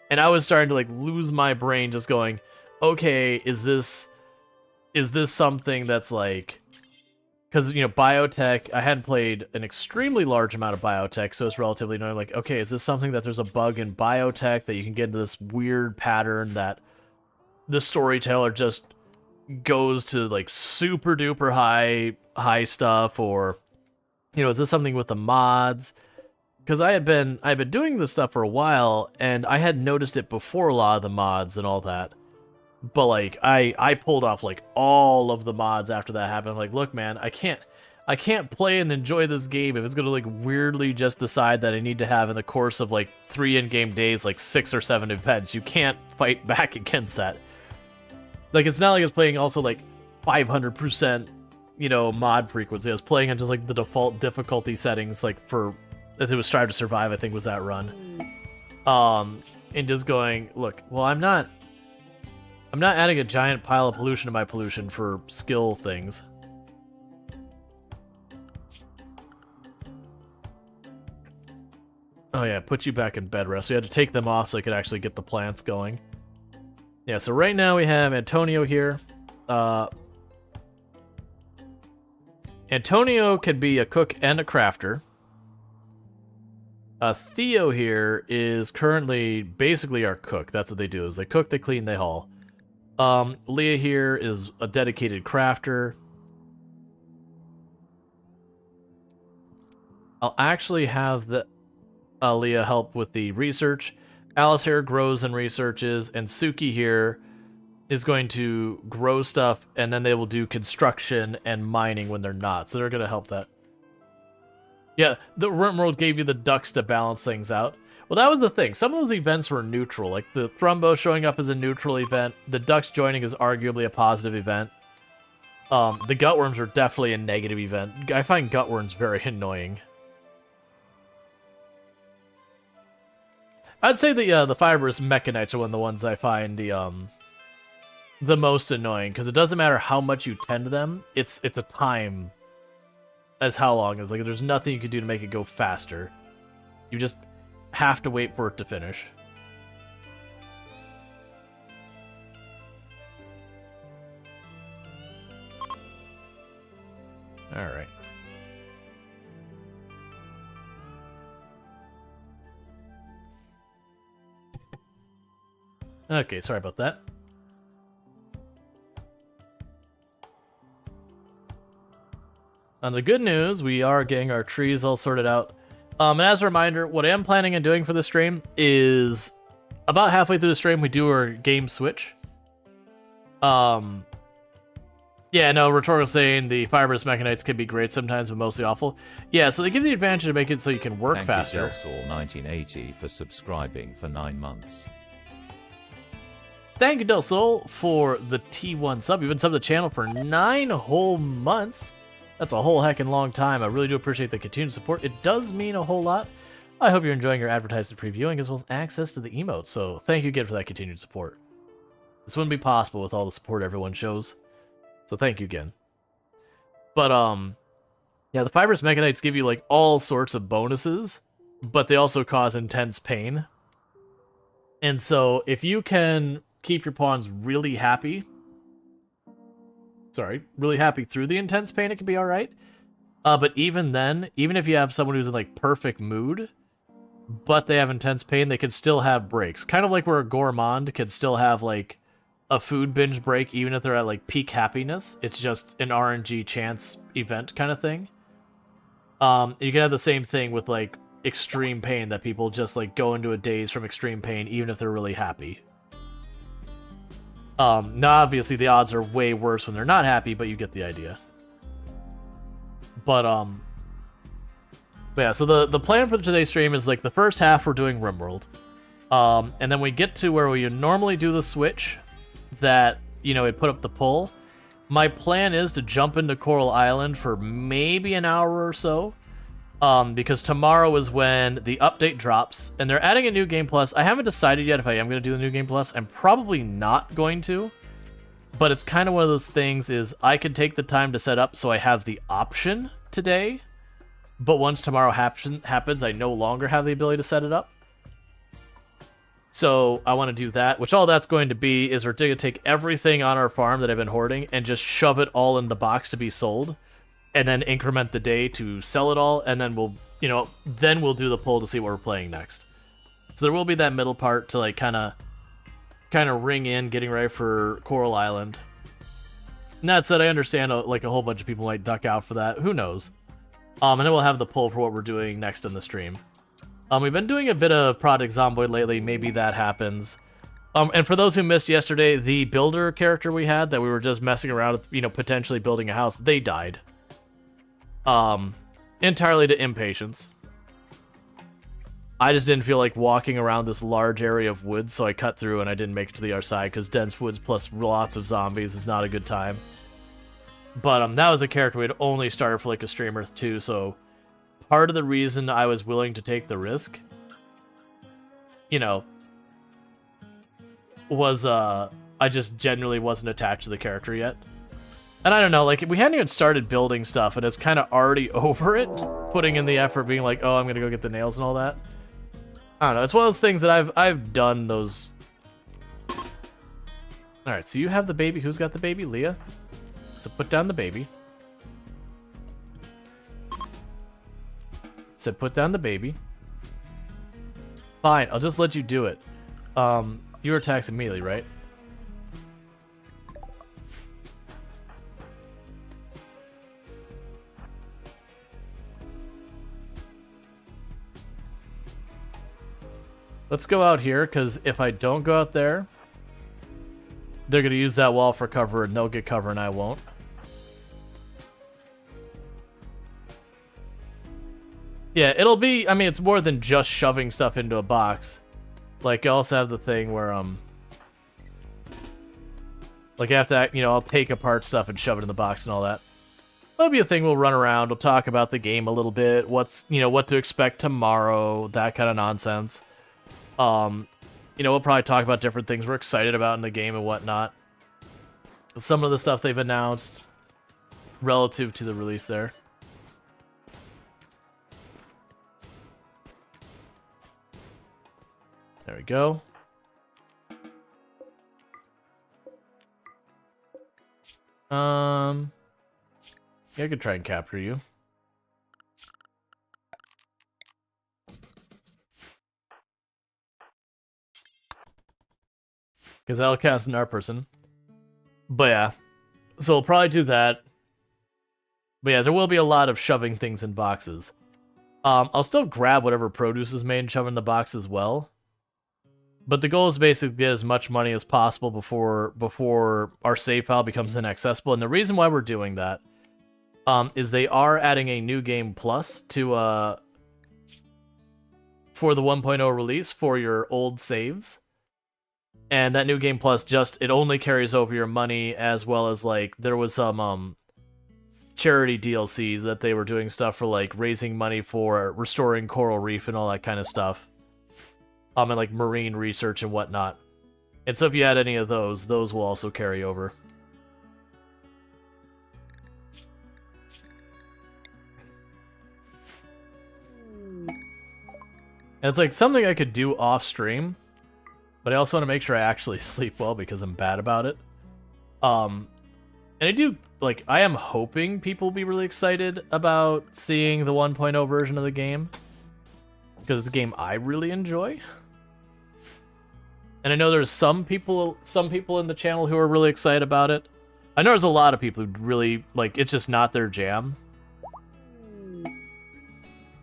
B: And I was starting to like lose my brain just going, okay, is this something that's like, because, you know, biotech, I hadn't played an extremely large amount of biotech, so it's relatively new. I'm like, okay, is this something that there's a bug in biotech that you can get into this weird pattern that the storyteller just goes to like super duper high stuff, or, you know, is this something with the mods? Because I had been doing this stuff for a while, and I had noticed it before a lot of the mods and all that. But like I pulled off like all of the mods after that happened. I'm like, look, man, I can't play and enjoy this game if it's gonna like weirdly just decide that I need to have in the course of like 3 in-game days like 6 or 7 events. You can't fight back against that. Like, it's not like it's playing also like 500%, you know, mod frequency. I was playing on just like the default difficulty settings, like for it was Strive to Survive, I think was that run. And just going, look, well, I'm not I'm not adding a giant pile of pollution to my pollution for skill things. Oh yeah, put you back in bed rest. We had to take them off so I could actually get the plants going. Yeah, so right now we have Antonio here. Antonio could be a cook and a crafter. Theo here is currently basically our cook. That's what they do, is they cook, they clean, they haul. Leah here is a dedicated crafter. I'll actually have Leah help with the research. Alice here grows and researches, and Suki here is going to grow stuff, and then they will do construction and mining when they're not. So they're going to help that. Yeah, the RimWorld gave you the ducks to balance things out. Well, that was the thing. Some of those events were neutral, like the Thrumbo showing up as a neutral event. The ducks joining is arguably a positive event. The gutworms are definitely a negative event. I find gutworms very annoying. I'd say the fibrous mechanites are one of the ones I find the most annoying, because it doesn't matter how much you tend to them, it's a time as how long. It's like there's nothing you can do to make it go faster. You just have to wait for it to finish. Alright. Okay, sorry about that. On the good news, we are getting our trees all sorted out. And as a reminder, what I am planning on doing for this stream is about halfway through the stream, we do our game switch. Yeah, no, Rhetorical saying the fibrous mechanites can be great sometimes, but mostly awful. Yeah, so they give the advantage to make it so you can work faster.
E: Thank you, Del1980, for subscribing for 9 months.
B: Thank you, Del Sol, for the T1 sub. You've been subbed to the channel for 9 whole months. That's a whole heckin' long time. I really do appreciate the continued support. It does mean a whole lot. I hope you're enjoying your advertising previewing as well as access to the emotes, so thank you again for that continued support. This wouldn't be possible with all the support everyone shows, so thank you again. But, yeah, the fibrous mechanites give you, like, all sorts of bonuses, but they also cause intense pain. And so, if you can keep your pawns really happy through the intense pain, it can be alright. But even then, even if you have someone who's in, like, perfect mood, but they have intense pain, they can still have breaks. Kind of like where a gourmand can still have, like, a food binge break, even if they're at, like, peak happiness. It's just an RNG chance event kind of thing. You can have the same thing with, like, extreme pain, that people just, like, go into a daze from extreme pain, even if they're really happy. Now, obviously, the odds are way worse when they're not happy, but you get the idea. But yeah, so the plan for today's stream is, like, the first half we're doing RimWorld. And then we get to where we normally do the switch that, you know, we put up the poll. My plan is to jump into Coral Island for maybe an hour or so. Because tomorrow is when the update drops, and they're adding a new Game Plus. I haven't decided yet if I am going to do the new Game Plus. I'm probably not going to, but it's kind of one of those things is I could take the time to set up so I have the option today, but once tomorrow happens, I no longer have the ability to set it up. So I want to do that, which all that's going to be is we're going to take everything on our farm that I've been hoarding and just shove it all in the box to be sold. And then increment the day to sell it all, and then we'll do the poll to see what we're playing next. So there will be that middle part to, like, kind of ring in, getting ready for Coral Island. And that said, I understand like a whole bunch of people might duck out for that. Who knows? And then we'll have the poll for what we're doing next in the stream. We've been doing a bit of Project Zomboid lately. Maybe that happens. And for those who missed yesterday, the builder character we had that we were just messing around with, you know, potentially building a house, they died. Entirely to impatience. I just didn't feel like walking around this large area of woods, so I cut through and I didn't make it to the other side, because dense woods plus lots of zombies is not a good time. But that was a character we had only started for like a stream or two, so part of the reason I was willing to take the risk, you know, was I just genuinely wasn't attached to the character yet. And I don't know, like, we hadn't even started building stuff, and it's kind of already over it, putting in the effort, being like, oh, I'm gonna go get the nails and all that. I don't know, it's one of those things that I've done those... Alright, so you have the baby. Who's got the baby? Leah? So put down the baby. Said put down the baby. Fine, I'll just let you do it. You attacks immediately, right? Let's go out here, because if I don't go out there, they're going to use that wall for cover, and they'll get cover, and I won't. Yeah, it'll be... I mean, it's more than just shoving stuff into a box. Like, you also have the thing where, like, you have to, you know, I'll take apart stuff and shove it in the box and all that. That'll be a thing we'll run around. We'll talk about the game a little bit. What's, you know, what to expect tomorrow. That kind of nonsense. You know, we'll probably talk about different things we're excited about in the game and whatnot. Some of the stuff they've announced relative to the release there. There we go. Yeah, I could try and capture you. Because that'll cast an art person. But yeah. So we'll probably do that. But yeah, there will be a lot of shoving things in boxes. I'll still grab whatever produce is made and shove in the box as well. But the goal is basically to get as much money as possible before our save file becomes inaccessible. And the reason why we're doing that is they are adding a new game plus to for the 1.0 release for your old saves. And that new game plus it only carries over your money, as well as, like, there was some charity DLCs that they were doing stuff for, like, raising money for restoring coral reef and all that kind of stuff. And like marine research and whatnot. And so if you add any of those will also carry over. And it's like something I could do off stream, but I also want to make sure I actually sleep well because I'm bad about it. And I do, like, I am hoping people will be really excited about seeing the 1.0 version of the game, because it's a game I really enjoy. And I know there's some people in the channel who are really excited about it. I know there's a lot of people who really, like, it's just not their jam.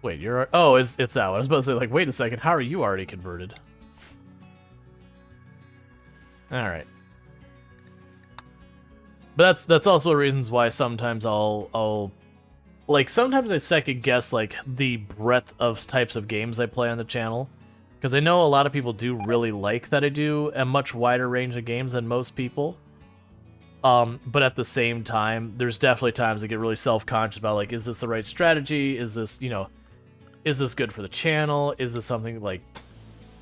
B: Wait, you're... Oh, it's that one. I was about to say, like, wait a second, how are you already converted? Alright. But that's also the reasons why sometimes I'll... Like, sometimes I second guess, like, the breadth of types of games I play on the channel. Because I know a lot of people do really like that I do a much wider range of games than most people. But at the same time, there's definitely times I get really self-conscious about, like, is this the right strategy? Is this, you know, is this good for the channel? Is this something, like,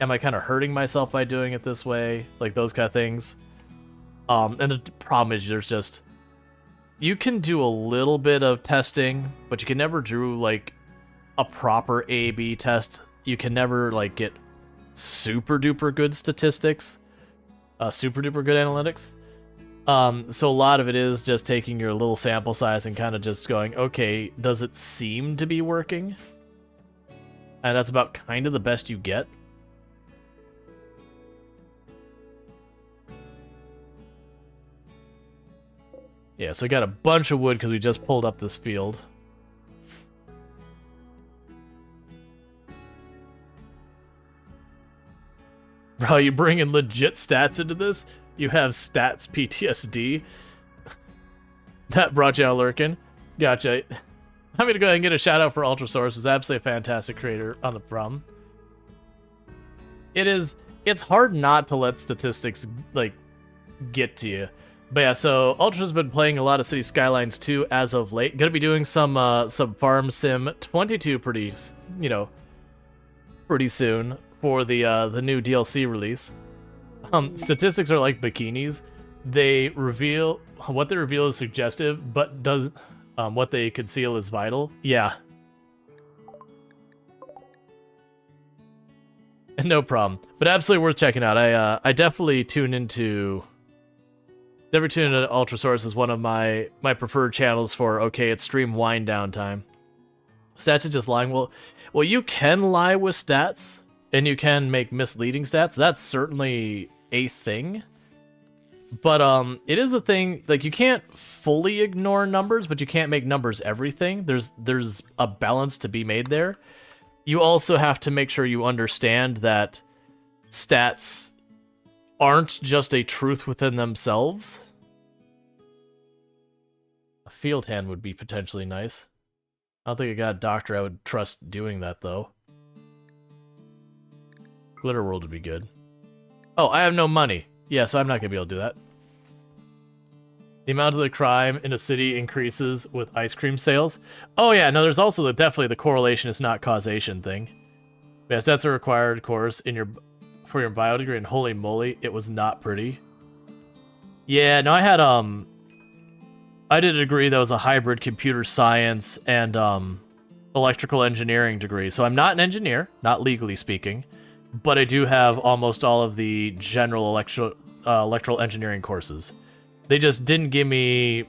B: am I kind of hurting myself by doing it this way? Like, those kind of things. And the problem is there's just... You can do a little bit of testing, but you can never do, like, a proper A/B test. You can never, like, get super duper good statistics, super duper good analytics. So a lot of it is just taking your little sample size and kind of just going, okay, does it seem to be working? And that's about kind of the best you get. Yeah, so I got a bunch of wood because we just pulled up this field. Bro, you bringing legit stats into this? You have stats PTSD. That brought you out lurking. Gotcha. I'm gonna go ahead and get a shout out for Ultrasource. It's absolutely a fantastic creator on the problem. It's hard not to let statistics, like, get to you. But yeah, so Ultra's been playing a lot of City Skylines 2 as of late. Gonna be doing some Farm Sim 22 pretty soon for the new DLC release. Statistics are like bikinis. They reveal what they reveal is suggestive, but does what they conceal is vital. Yeah. No problem. But absolutely worth checking out. I definitely tune into Ultrasource as one of my preferred channels for extreme wind down time. Stats is just lying. Well, you can lie with stats, and you can make misleading stats. That's certainly a thing. But it is a thing, like, you can't fully ignore numbers, but you can't make numbers everything. There's a balance to be made there. You also have to make sure you understand that stats aren't just a truth within themselves. A field hand would be potentially nice. I don't think I got a doctor I would trust doing that, though. Glitter World would be good. Oh, I have no money. Yeah, so I'm not going to be able to do that. The amount of the crime in a city increases with ice cream sales. Oh yeah, no, there's also definitely the correlation is not causation thing. Yes, that's a required course for your bio degree, and holy moly, it was not pretty. Yeah, no, I did a degree that was a hybrid computer science and electrical engineering degree. So I'm not an engineer, not legally speaking, but I do have almost all of the general electrical engineering courses. They just didn't give me...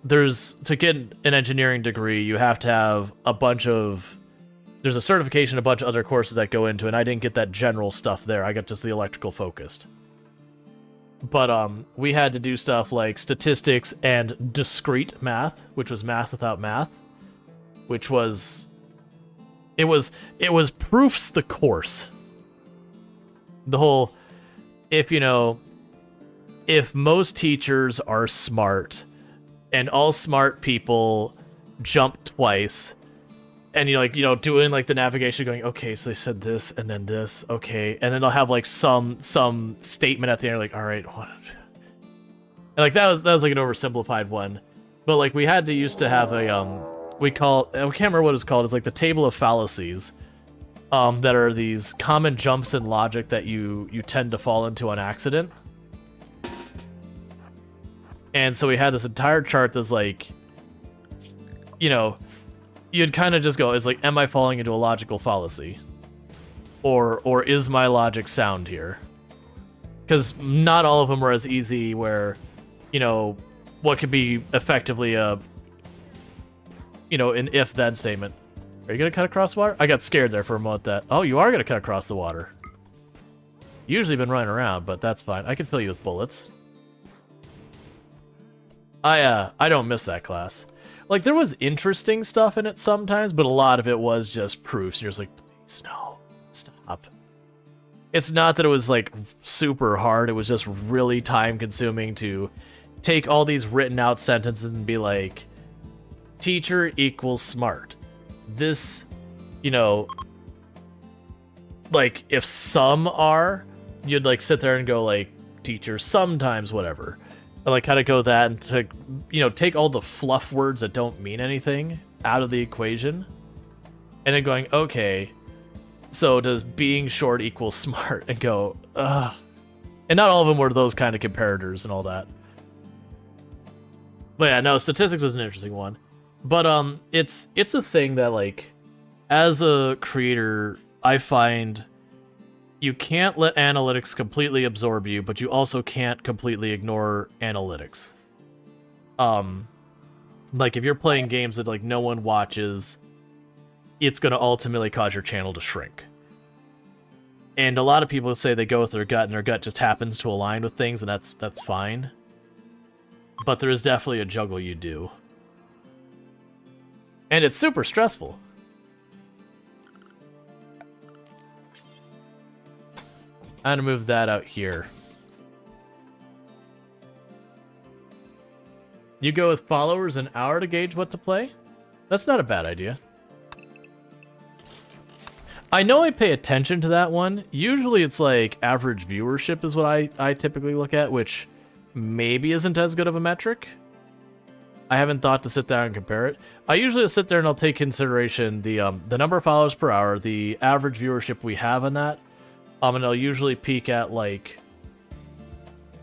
B: To get an engineering degree, you have to have a bunch of... There's a certification, a bunch of other courses that go into it, and I didn't get that general stuff there. I got just the electrical focused. But we had to do stuff like statistics and discrete math, which was math without math, which was... It was proofs the course. The whole... If most teachers are smart, and all smart people jump twice, and doing like the navigation, going, okay, so they said this and then this, okay, and then they'll have like some statement at the end, like, all right, what? And like that was like an oversimplified one, but like we used to have a I can't remember what it's called. It's like the table of fallacies, that are these common jumps in logic that you tend to fall into on accident. And so we had this entire chart that's like, you'd kind of just go, is like, am I falling into a logical fallacy? Or is my logic sound here? Because not all of them were as easy where, what could be effectively an if-then statement. Are you going to cut across the water? I got scared there for a moment that, oh, you are going to cut across the water. Usually been running around, but that's fine. I can fill you with bullets. I don't miss that class. Like, there was interesting stuff in it sometimes, but a lot of it was just proofs. You're just like, please, no, stop. It's not that it was, like, super hard. It was just really time-consuming to take all these written-out sentences and be like, teacher equals smart. This, like, if some are, you'd, like, sit there and go, like, teacher sometimes whatever. And, like, kind of go that and to, take all the fluff words that don't mean anything out of the equation. And then going, okay, so does being short equal smart? And go, ugh. And not all of them were those kind of comparators and all that. But yeah, no, statistics was an interesting one. But it's a thing that, like, as a creator, I find... You can't let analytics completely absorb you, but you also can't completely ignore analytics. Like, if you're playing games that, like, no one watches, it's going to ultimately cause your channel to shrink. And a lot of people say they go with their gut, and their gut just happens to align with things, and that's fine. But there is definitely a juggle you do. And it's super stressful. I'm gonna move that out here. You go with followers an hour to gauge what to play? That's not a bad idea. I know I pay attention to that one. Usually it's like average viewership is what I typically look at, which maybe isn't as good of a metric. I haven't thought to sit there and compare it. I usually sit there and I'll take consideration the number of followers per hour, the average viewership we have on that. And I'll usually peak at, like,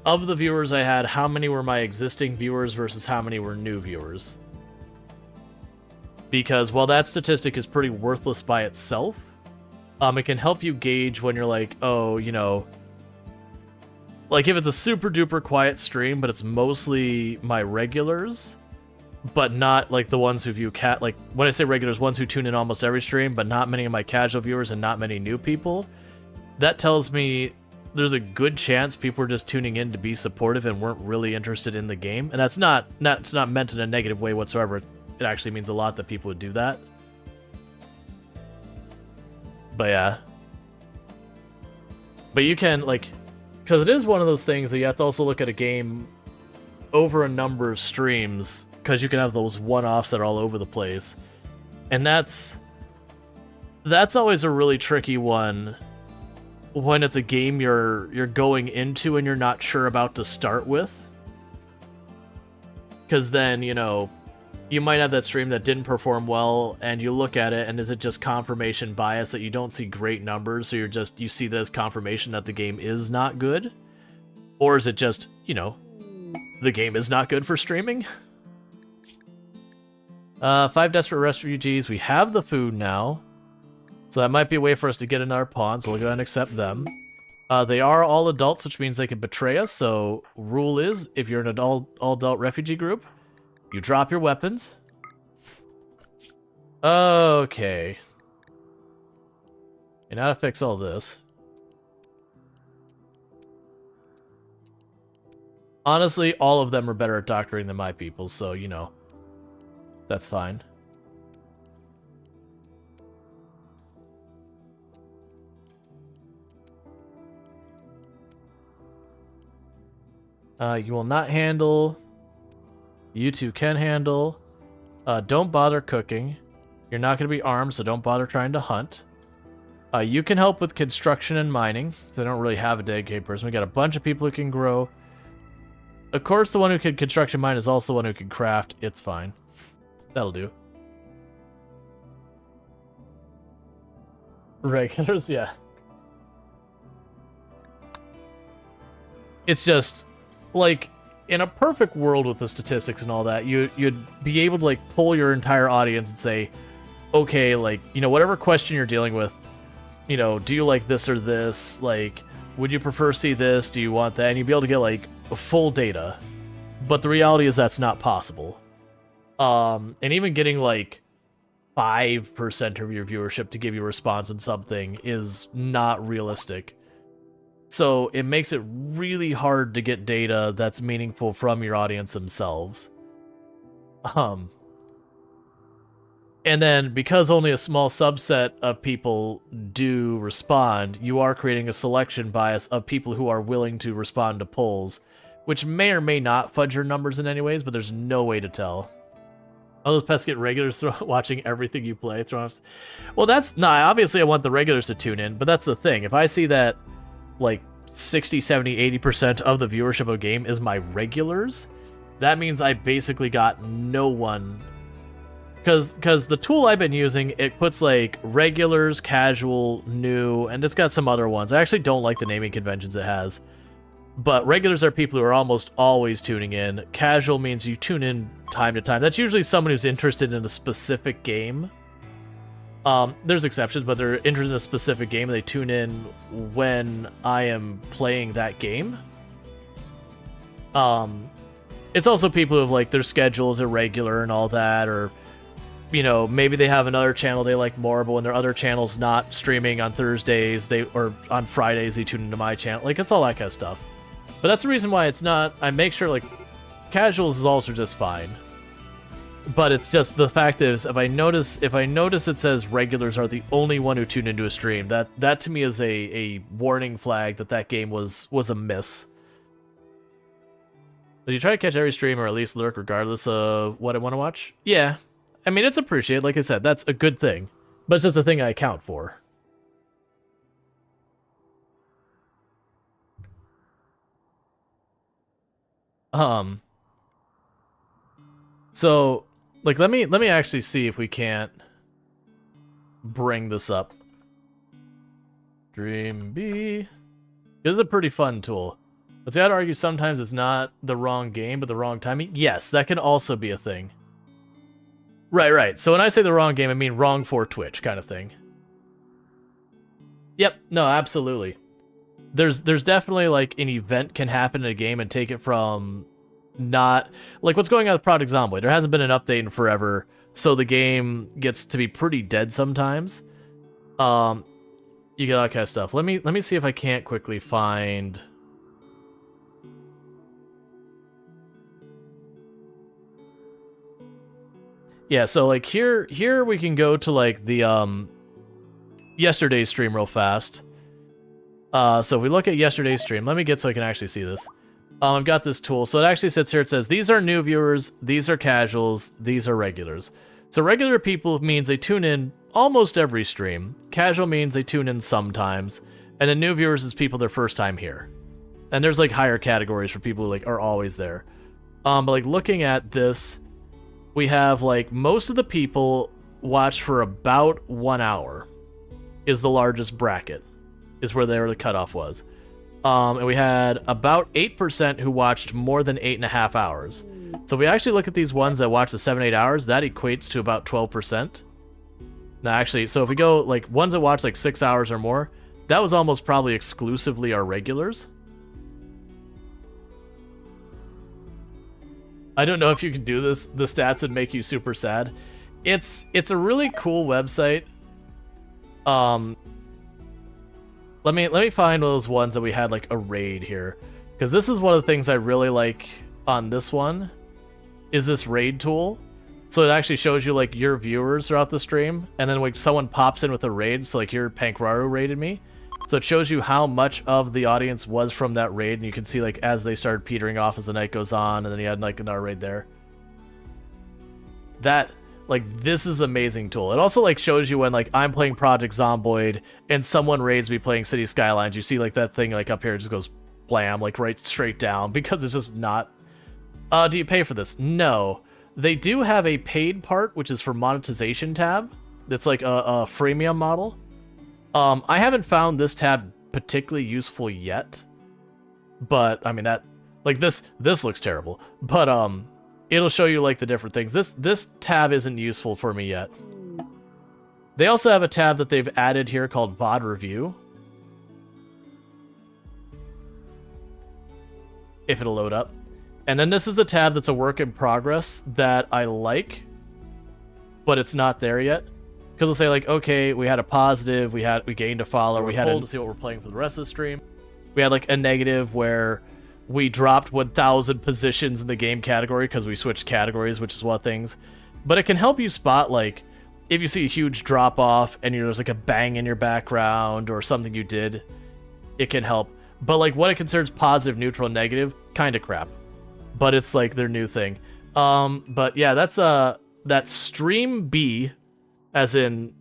B: of the viewers I had, how many were my existing viewers versus how many were new viewers. Because while that statistic is pretty worthless by itself, it can help you gauge when you're like, oh, you know, like if it's a super duper quiet stream, but it's mostly my regulars, but not like the ones who view like when I say regulars, ones who tune in almost every stream, but not many of my casual viewers and not many new people. That tells me there's a good chance people are just tuning in to be supportive and weren't really interested in the game. And that's not meant in a negative way whatsoever. It actually means a lot that people would do that. But yeah. But you can, like, because it is one of those things that you have to also look at a game over a number of streams, because you can have those one-offs that are all over the place. And that's always a really tricky one when it's a game you're going into and you're not sure about to start with. Because then, you know, you might have that stream that didn't perform well, and you look at it, and is it just confirmation bias that you don't see great numbers, so you see that as confirmation that the game is not good? Or is it just, you know, the game is not good for streaming? 5 desperate refugees. We have the food now, so that might be a way for us to get another pawn, so we'll go ahead and accept them. They are all adults, which means they can betray us, so rule is, if you're an all-adult refugee group, you drop your weapons. Okay. And now to fix all this. Honestly, all of them are better at doctoring than my people, so, you know, that's fine. You will not handle. You two can handle. Don't bother cooking. You're not going to be armed, so don't bother trying to hunt. You can help with construction and mining. So I don't really have a dedicated person. We got a bunch of people who can grow. Of course, the one who can construction mine is also the one who can craft. It's fine. That'll do. Regulars, yeah. It's just, like, in a perfect world with the statistics and all that, you'd be able to, like, pull your entire audience and say, okay, like, you know, whatever question you're dealing with, you know, do you like this or this? Like, would you prefer see this? Do you want that? And you'd be able to get, like, full data. But the reality is that's not possible. And even getting, like, 5% of your viewership to give you a response on something is not realistic. So it makes it really hard to get data that's meaningful from your audience themselves. And then because only a small subset of people do respond, you are creating a selection bias of people who are willing to respond to polls, which may or may not fudge your numbers in any ways, but there's no way to tell. All those pests get regulars watching everything you play. Well, that's... Nah, obviously I want the regulars to tune in, but that's the thing. If I see that, like, 60, 70, 80% of the viewership of a game is my regulars, that means I basically got no one. Because the tool I've been using, it puts, like, regulars, casual, new, and it's got some other ones. I actually don't like the naming conventions it has. But regulars are people who are almost always tuning in. Casual means you tune in time to time. That's usually someone who's interested in a specific game. There's exceptions, but they're interested in a specific game and they tune in when I am playing that game. It's also people who have, like, their schedule is irregular and all that, or, you know, maybe they have another channel they like more, but when their other channel's not streaming on Thursdays, or on Fridays, they tune into my channel. Like, it's all that kind of stuff. But that's the reason why it's not... I make sure, like, casuals is also just fine. But it's just, the fact is, if I notice it says regulars are the only one who tune into a stream, that to me is a warning flag that game was a miss. But you try to catch every stream, or at least lurk regardless of what I want to watch? Yeah. I mean, it's appreciated, like I said, that's a good thing. But it's just a thing I account for. So, like, let me actually see if we can't bring this up. Dream B. This is a pretty fun tool. But see, I'd argue sometimes it's not the wrong game, but the wrong timing. Yes, that can also be a thing. Right. So when I say the wrong game, I mean wrong for Twitch kind of thing. Yep, no, absolutely. There's definitely, like, an event can happen in a game and take it from not... Like, what's going on with Project Zomboid? There hasn't been an update in forever, so the game gets to be pretty dead sometimes. You get all that kind of stuff. Let me see if I can't quickly find... Yeah, so, like, here we can go to, like, the, yesterday's stream real fast. So if we look at yesterday's stream, let me get so I can actually see this. I've got this tool. So it actually sits here, it says, these are new viewers, these are casuals, these are regulars. So regular people means they tune in almost every stream. Casual means they tune in sometimes. And then new viewers is people their first time here. And there's, like, higher categories for people who, like, are always there. But, like, looking at this, we have, like, most of the people watch for about 1 hour is the largest bracket, is where the cutoff was. And we had about 8% who watched more than 8.5 hours. So if we actually look at these ones that watch the 7-8 hours, that equates to about 12%. Now, actually, so if we go, like, ones that watch, like, 6 hours or more, that was almost probably exclusively our regulars. I don't know if you can do this. The stats would make you super sad. It's a really cool website. Let me find those ones that we had, like, a raid here, because this is one of the things I really like on this one is this raid tool. So it actually shows you, like, your viewers throughout the stream, and then, like, someone pops in with a raid, so, like, your Pankraru raided me. So it shows you how much of the audience was from that raid, and you can see, like, as they started petering off as the night goes on, and then you had, like, another raid there. That, like, this is an amazing tool. It also, like, shows you when, like, I'm playing Project Zomboid, and someone raids me playing City Skylines. You see, like, that thing, like, up here, it just goes blam, like, right straight down, because it's just not... do you pay for this? No. They do have a paid part, which is for monetization tab. That's, like, a freemium model. I haven't found this tab particularly useful yet, but I mean that, like, this looks terrible, but it'll show you, like, the different things. This tab isn't useful for me yet. They also have a tab that they've added here called VOD Review. If it'll load up. And then this is a tab that's a work in progress that I like, but it's not there yet. Because it'll say, like, okay, we had a positive, we gained a follower, we had to see what we're playing for the rest of the stream. We had, like, a negative where we dropped 1,000 positions in the game category because we switched categories, which is one of things. But it can help you spot, like, if you see a huge drop-off and there's, like, a bang in your background or something you did, it can help. But, like, what it considers positive, neutral, and negative, kind of crap. But it's, like, their new thing. But, yeah, that's Stream B, as in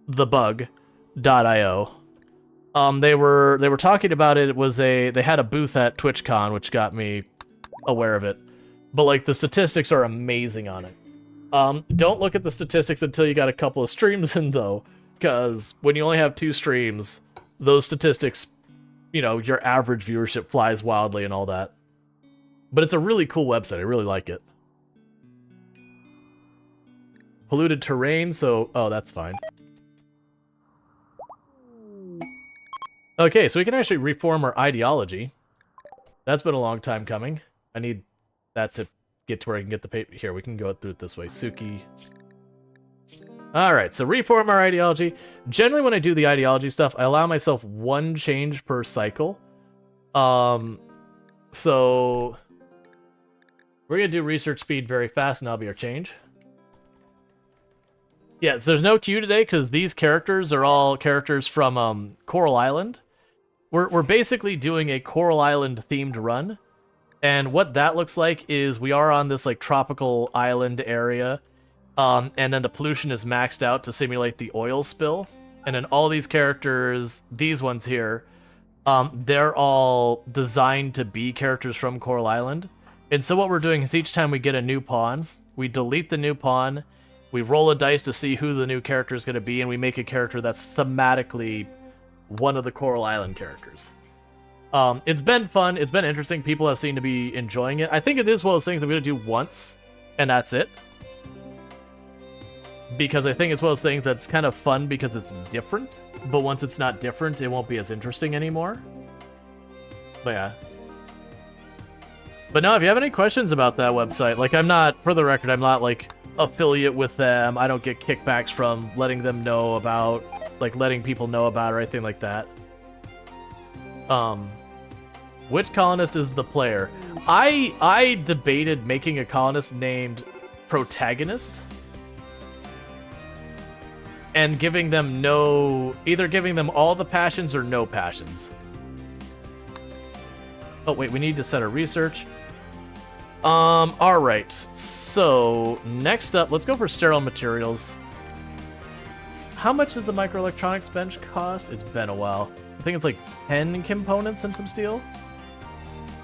B: the bug.io. They were talking about it. It was they had a booth at TwitchCon, which got me aware of it. But, like, the statistics are amazing on it. Don't look at the statistics until you got a couple of streams in, though, because when you only have 2 streams, those statistics, you know, your average viewership flies wildly and all that. But it's a really cool website. I really like it. Polluted terrain, so... Oh, that's fine. Okay, so we can actually reform our ideology. That's been a long time coming. I need that to get to where I can get the paper. Here, we can go through it this way. Suki. Alright, so reform our ideology. Generally, when I do the ideology stuff, I allow myself 1 change per cycle. So... We're going to do research speed very fast, and that'll be our change. Yeah, so there's no queue today because these characters are all characters from Coral Island. We're basically doing a Coral Island themed run, and what that looks like is we are on this, like, tropical island area, and then the pollution is maxed out to simulate the oil spill, and then all these characters, these ones here, they're all designed to be characters from Coral Island. And so what we're doing is each time we get a new pawn, we delete the new pawn, we roll a dice to see who the new character is going to be, and we make a character that's thematically one of the Coral Island characters. It's been fun. It's been interesting. People have seemed to be enjoying it. I think it is one of those things I'm going to do once, and that's it. Because I think it's one of those things that's kind of fun because it's different. But once it's not different, it won't be as interesting anymore. But yeah. But no, if you have any questions about that website, like I'm not, for the record, I'm not like affiliate with them. I don't get kickbacks from letting them know about, like letting people know about or anything like that. Which colonist is the player? I debated making a colonist named Protagonist and giving them either giving them all the passions or no passions. Oh wait, we need to set a research. Alright, so next up, let's go for sterile materials. How much does the microelectronics bench cost? It's been a while. I think it's like 10 components and some steel.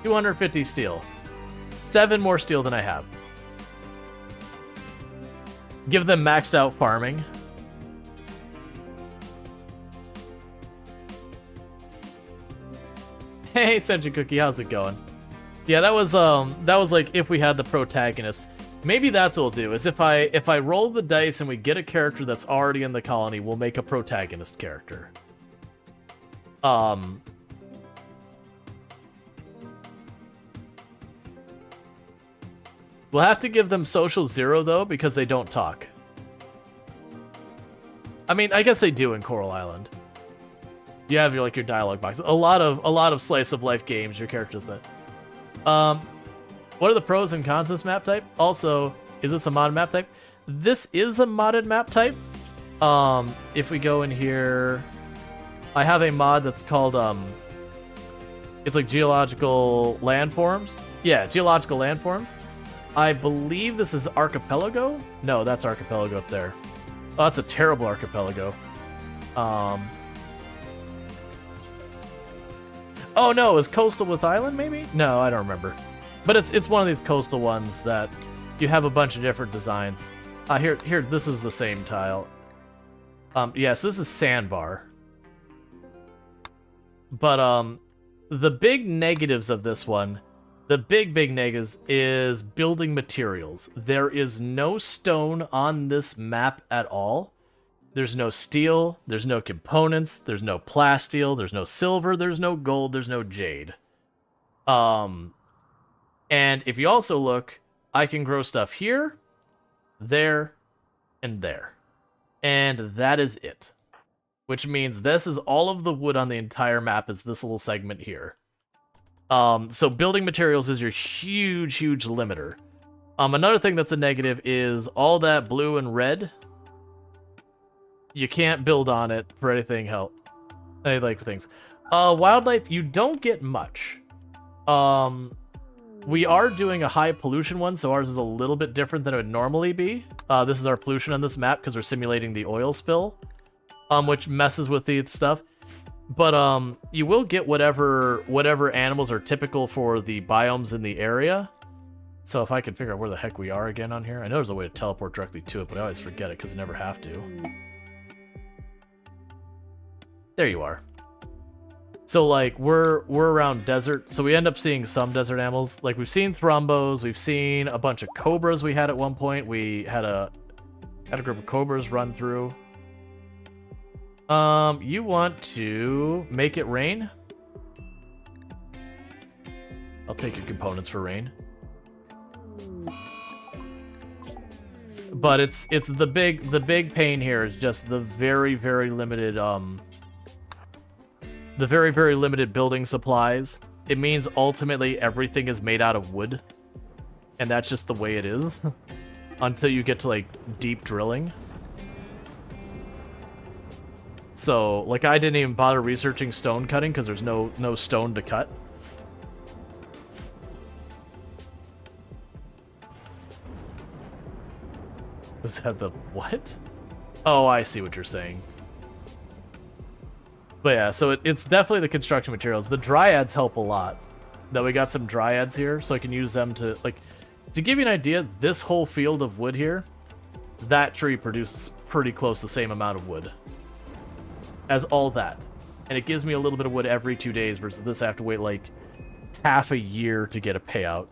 B: 250 steel. 7 more steel than I have. Give them maxed out farming. Hey, Senju Cookie, how's it going? Yeah, that was like if we had the protagonist. Maybe that's what we'll do, is if I roll the dice and we get a character that's already in the colony, we'll make a protagonist character. We'll have to give them social 0 though, because they don't talk. I mean, I guess they do in Coral Island. You have your dialogue box. A lot of slice of life games, your characters that. What are the pros and cons of this map type? Also, is this a modded map type? This is a modded map type. If we go in here, I have a mod that's called it's like geological landforms. Yeah, geological landforms. I believe this is Archipelago. No, that's Archipelago up there. Oh, that's a terrible Archipelago. Oh no, is Coastal with Island maybe? No, I don't remember. But it's one of these coastal ones that you have a bunch of different designs. Here, this is the same tile. Yeah, so this is Sandbar. But the big negatives of this one, the big negatives is building materials. There is no stone on this map at all. There's no steel, there's no components, there's no plasteel, there's no silver, there's no gold, there's no jade. And if you also look, I can grow stuff here, there, and there. And that is it. Which means this is all of the wood on the entire map is this little segment here. So building materials is your huge limiter. Another thing that's a negative is all that blue and red. You can't build on it for anything things. Wildlife, you don't get much. We are doing a high pollution one, so ours is a little bit different than it would normally be. This is our pollution on this map because we're simulating the oil spill, which messes with the stuff. But you will get whatever animals are typical for the biomes in the area. So if I can figure out where the heck we are again on here. I know there's a way to teleport directly to it, but I always forget it because I never have to. There you are. So like we're around desert, so we end up seeing some desert animals. Like we've seen thrombos, we've seen a bunch of cobras we had at one point. We had a group of cobras run through. You want to make it rain? I'll take your components for rain. But it's the big pain here is just the very limited the very limited building supplies. It means ultimately everything is made out of wood, and that's just the way it is until you get to like deep drilling. So like I didn't even bother researching stone cutting because there's no stone to cut. Does it have the what? Oh, I see what you're saying. But yeah, so it's definitely the construction materials. The dryads help a lot. That we got some dryads here, so I can use them to, like, to give you an idea, this whole field of wood here, that tree produces pretty close the same amount of wood as all that. and it gives me a little bit of wood every 2 days versus this I have to wait like half a year to get a payout.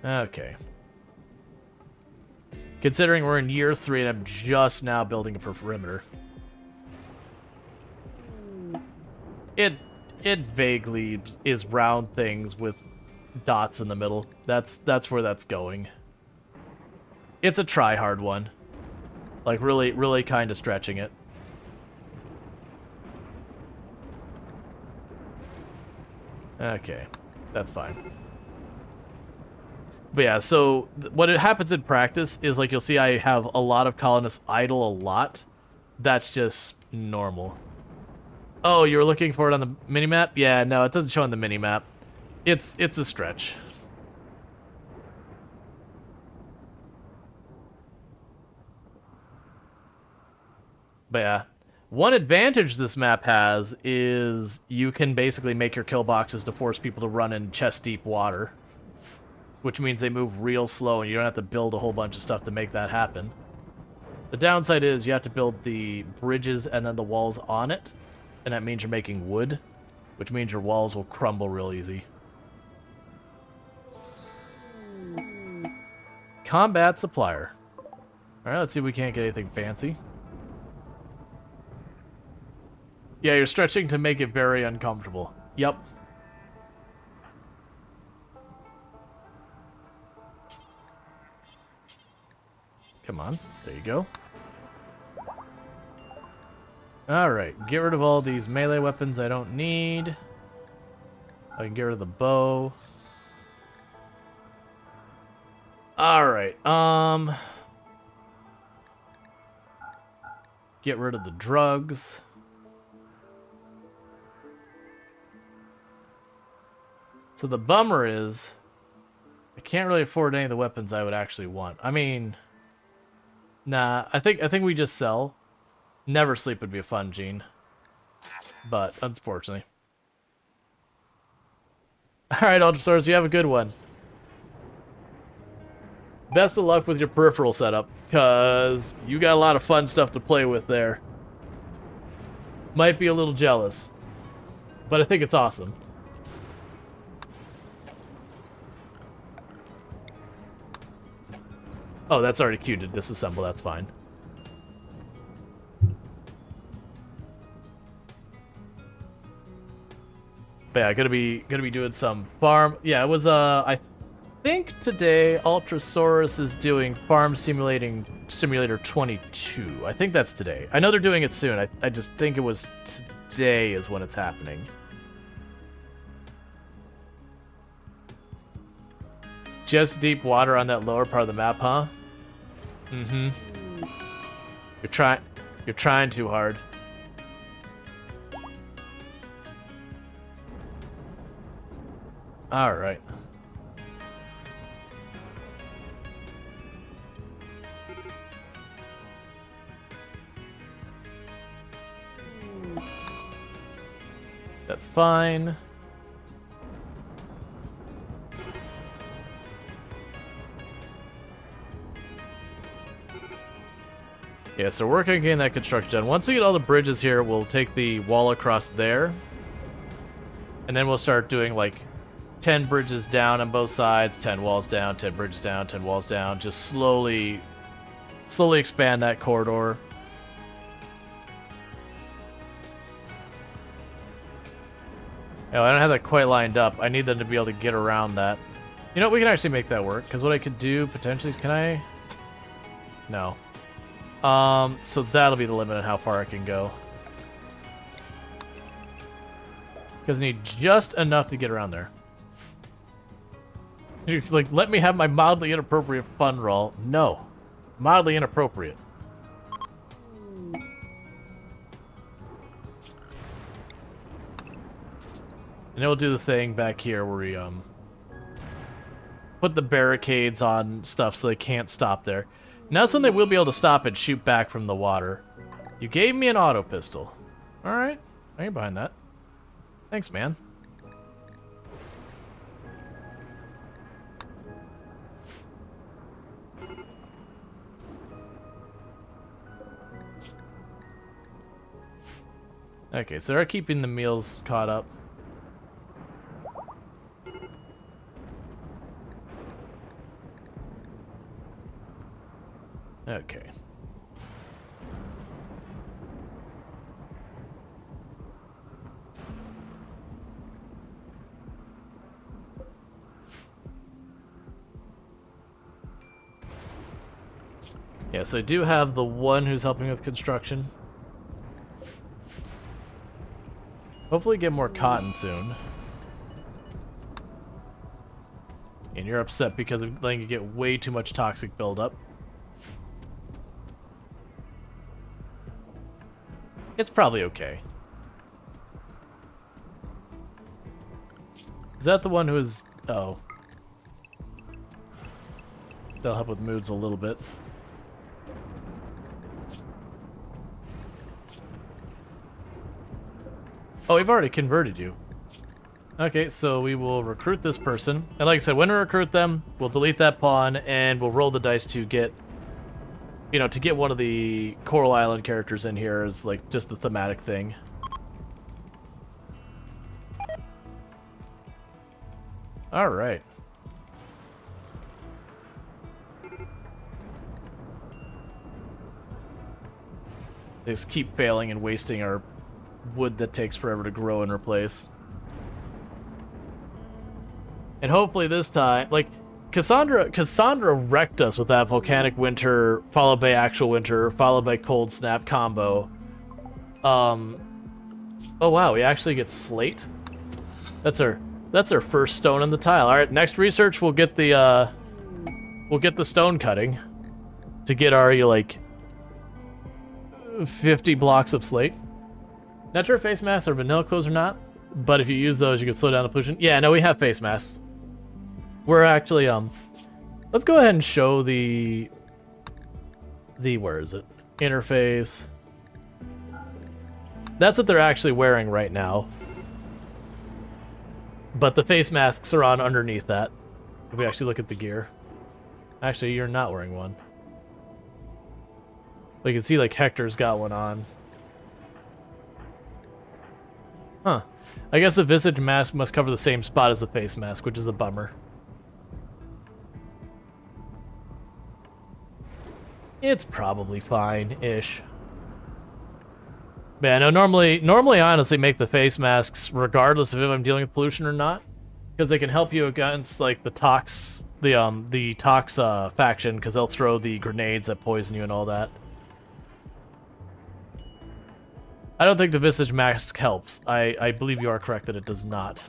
B: Okay. Considering we're in year 3 and I'm just now building a perimeter. It vaguely is round things with dots in the middle. That's where that's going. It's a try-hard one. Like, really kind of stretching it. Okay, that's fine. But yeah, so what it happens in practice is, like, you'll see I have a lot of colonists idle a lot. That's just normal. Oh, you were looking for it on the minimap? Yeah, no, it doesn't show on the minimap. It's a stretch. But yeah, one advantage this map has is you can basically make your kill boxes to force people to run in chest-deep water, which means they move real slow and you don't have to build a whole bunch of stuff to make that happen. The downside is you have to build the bridges and then the walls on it, and that means you're making wood, which means your walls will crumble real easy. Combat supplier. Alright, let's see if we can't get anything fancy. Yeah, you're stretching to make it very uncomfortable. Yep. Come on, there you go. Alright, get rid of all these melee weapons I don't need. I can get rid of the bow. Alright, get rid of the drugs. So the bummer is, I can't really afford any of the weapons I would actually want. I mean, nah, I think we just sell. Never sleep would be a fun gene, but unfortunately. Alright, Ultrasaurus, you have a good one. Best of luck with your peripheral setup, because you got a lot of fun stuff to play with there. Might be a little jealous, but I think it's awesome. Oh, that's already queued to disassemble, that's fine. But yeah, gonna be doing some farm. Yeah, it was I think today Ultrasaurus is doing Farm Simulator 22. I think that's today. I know they're doing it soon. I just think it was today is when it's happening. Just deep water on that lower part of the map, huh? Mm-hmm. You're trying too hard. All right. That's fine. Yeah, so we're working on getting that construction done. Once we get all the bridges here, we'll take the wall across there. And then we'll start doing like 10 bridges down on both sides, 10 walls down, 10 bridges down, 10 walls down. Just slowly expand that corridor. Oh, I don't have that quite lined up. I need them to be able to get around that. You know, we can actually make that work, because what I could do potentially is, can I? No. So that'll be the limit on how far I can go. Because I need just enough to get around there. It's like, let me have my mildly inappropriate fun roll. No. Mildly inappropriate. And then we'll do the thing back here where we, put the barricades on stuff so they can't stop there. Now that's when they will be able to stop and shoot back from the water. You gave me an auto pistol. Alright. I ain't behind that. Thanks, man. Okay, so they're keeping the meals caught up. Okay. Yeah, so I do have the one who's helping with construction. Hopefully get more cotton soon. And you're upset because of letting you get way too much toxic buildup. It's probably okay. Is that the one who is... Oh. That'll help with moods a little bit. Oh, we've already converted you. Okay, so we will recruit this person. And like I said, when we recruit them, we'll delete that pawn and we'll roll the dice to get, you know, to get one of the Coral Island characters in here as like just the thematic thing. All right. They just keep failing and wasting our wood that takes forever to grow and replace. And hopefully this time, like, Cassandra wrecked us with that volcanic winter, followed by actual winter, followed by cold snap combo. Oh wow, we actually get slate. That's our first stone on the tile. All right, next research we'll get the stone cutting to get our like 50 blocks of slate. Not sure if face masks are vanilla clothes or not, but if you use those, you can slow down the pollution. Yeah, no, we have face masks. We're actually, let's go ahead and show the where is it? Interface. That's what they're actually wearing right now. But the face masks are on underneath that. If we actually look at the gear. Actually, you're not wearing one. You can see, like, Hector's got one on. Huh. I guess the visage mask must cover the same spot as the face mask, which is a bummer. It's probably fine-ish. Yeah, no, normally I honestly make the face masks regardless of if I'm dealing with pollution or not, because they can help you against, like, the Tox faction, because they'll throw the grenades that poison you and all that. I don't think the visage mask helps. I believe you are correct that it does not.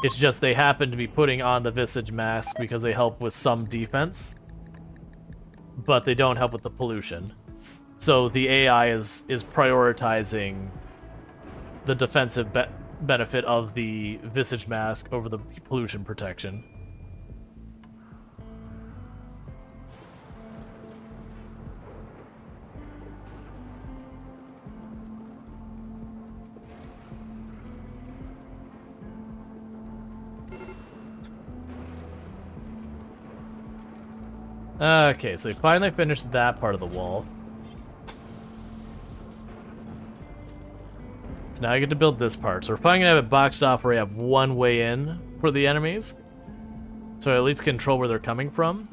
B: It's just they happen to be putting on the visage mask because they help with some defense, but they don't help with the pollution. So the AI is prioritizing the defensive benefit of the visage mask over the pollution protection. Okay, so we finally finished that part of the wall. So now I get to build this part. So we're probably gonna have it boxed off where we have one way in for the enemies. So I at least control where they're coming from.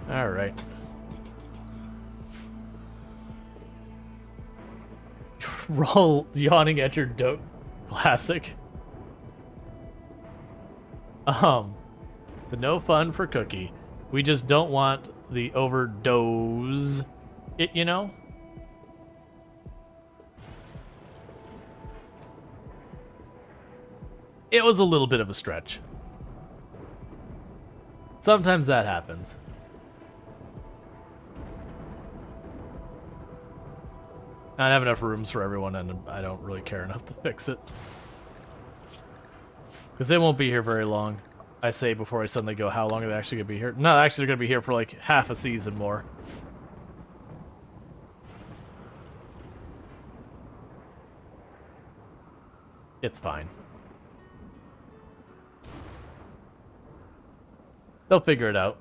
B: Alright. Roll yawning at your dope. Classic. So no fun for Cookie. We just don't want the overdose. You know? It was a little bit of a stretch. Sometimes that happens. I don't have enough rooms for everyone, and I don't really care enough to fix it. Because they won't be here very long. I say before I suddenly go, how long are they actually going to be here? No, actually they're going to be here for like half a season more. It's fine. They'll figure it out.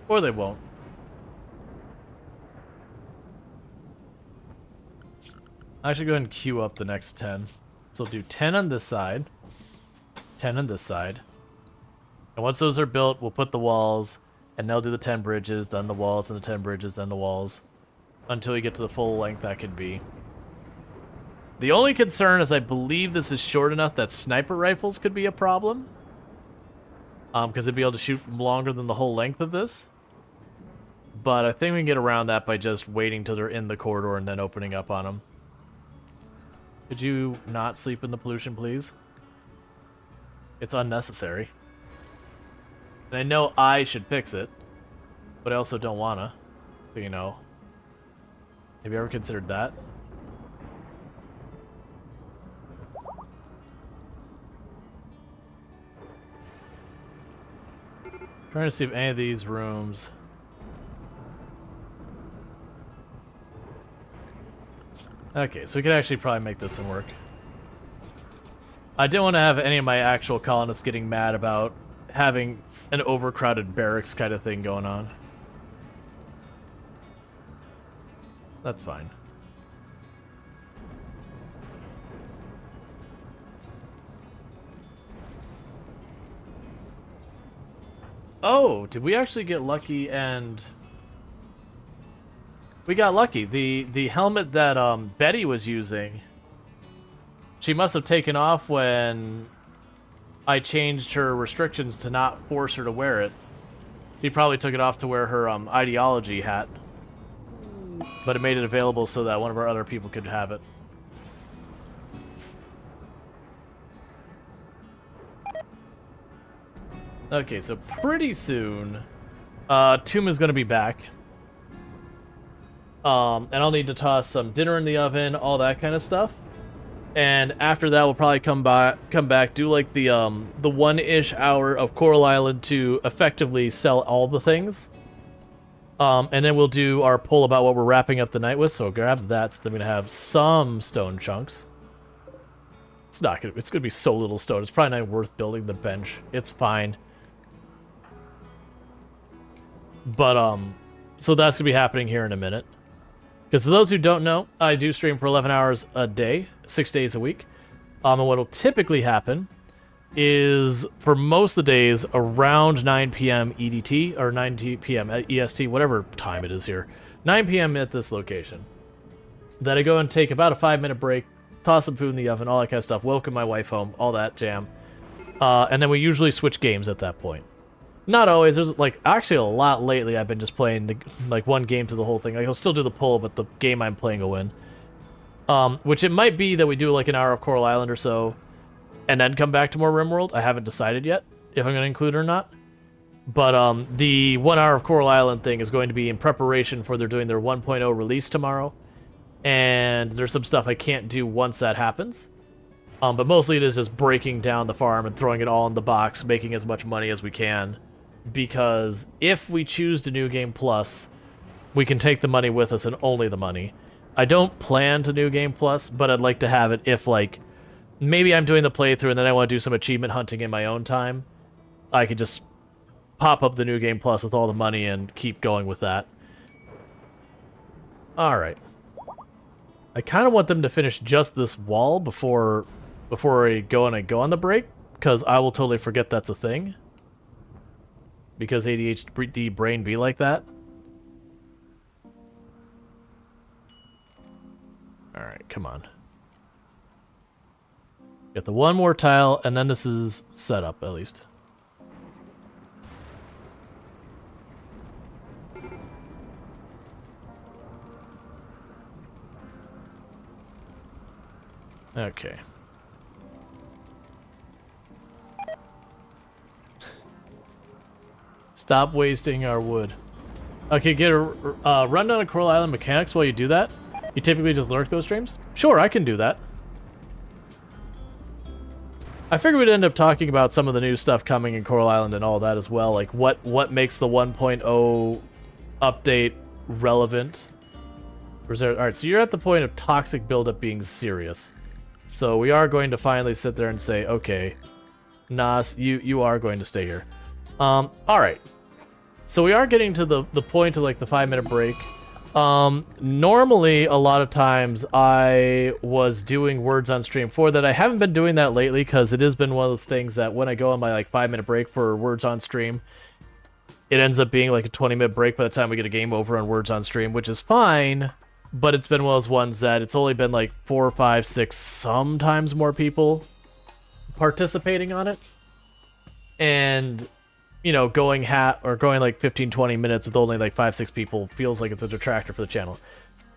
B: Or they won't. I should go ahead and queue up the next 10. So we'll do 10 on this side, 10 on this side. And once those are built, we'll put the walls, and they'll do the 10 bridges, then the walls, and the 10 bridges, then the walls, until we get to the full length that could be. The only concern is I believe this is short enough that sniper rifles could be a problem. Because they'd be able to shoot longer than the whole length of this. But I think we can get around that by just waiting till they're in the corridor and then opening up on them. Could you not sleep in the pollution, please? It's unnecessary. And I know I should fix it, but I also don't wanna. You know. Have you ever considered that? Trying to see if any of these rooms... Okay, so we could actually probably make this one work. I didn't want to have any of my actual colonists getting mad about having an overcrowded barracks kind of thing going on. That's fine. Oh, did we actually get lucky and... We got lucky. The helmet that Betty was using, she must have taken off when I changed her restrictions to not force her to wear it. She probably took it off to wear her ideology hat. But it made it available so that one of our other people could have it. Okay, so pretty soon, Tomb is going to be back. And I'll need to toss some dinner in the oven, all that kind of stuff. And after that, we'll probably come back, do like the 1-ish hour of Coral Island to effectively sell all the things. And then we'll do our poll about what we're wrapping up the night with. So grab that. So I'm gonna have some stone chunks. It's gonna be so little stone. It's probably not worth building the bench. It's fine. But so that's gonna be happening here in a minute. Because for those who don't know, I do stream for 11 hours a day, 6 days a week. And what will typically happen is, for most of the days, around 9 p.m. EDT, or 9 p.m. EST, whatever time it is here. 9 p.m. at this location. Then I go and take about a 5-minute break, toss some food in the oven, all that kind of stuff, welcome my wife home, all that jam. And then we usually switch games at that point. Not always. There's like actually a lot lately. I've been just playing like one game to the whole thing. Like, I'll still do the poll, but the game I'm playing will win. Which it might be that we do like an hour of Coral Island or so, and then come back to more RimWorld. I haven't decided yet if I'm going to include it or not. But the 1 hour of Coral Island thing is going to be in preparation for they're doing their 1.0 release tomorrow, and there's some stuff I can't do once that happens. But mostly it is just breaking down the farm and throwing it all in the box, making as much money as we can. Because if we choose to New Game Plus, we can take the money with us and only the money. I don't plan to New Game Plus, but I'd like to have it if, like, maybe I'm doing the playthrough and then I want to do some achievement hunting in my own time. I could just pop up the New Game Plus with all the money and keep going with that. Alright. I kind of want them to finish just this wall before I go on the break, because I will totally forget that's a thing. Because ADHD brain be like that. Alright, come on. Get the one more tile, and then this is set up, at least. Okay. Stop wasting our wood. Okay, get a rundown of Coral Island mechanics while you do that. You typically just lurk those streams? Sure, I can do that. I figured we'd end up talking about some of the new stuff coming in Coral Island and all that as well. Like, what makes the 1.0 update relevant? Alright, so you're at the point of toxic buildup being serious. So we are going to finally sit there and say, okay, Nas, you are going to stay here. All right. So we are getting to the point of like the 5-minute break. Normally, a lot of times I was doing words on stream for that. I haven't been doing that lately because it has been one of those things that when I go on my like 5-minute break for words on stream, it ends up being like a 20-minute break by the time we get a game over on words on stream, which is fine. But it's been one of those ones that it's only been like 4, 5, 6, sometimes more people participating on it. And, you know, going like 15, 20 minutes with only like 5, 6 people feels like it's a detractor for the channel.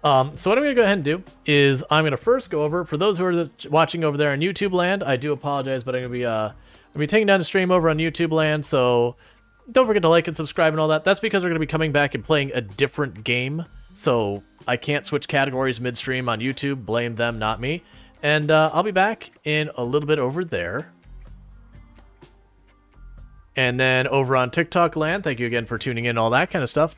B: So what I'm going to go ahead and do is I'm going to first go over, for those who are watching over there on YouTube land, I do apologize, but I'm going to be taking down the stream over on YouTube land, so don't forget to like and subscribe and all that. That's because we're going to be coming back and playing a different game, so I can't switch categories midstream on YouTube. Blame them, not me. And I'll be back in a little bit over there. And then over on TikTok land, thank you again for tuning in, all that kind of stuff.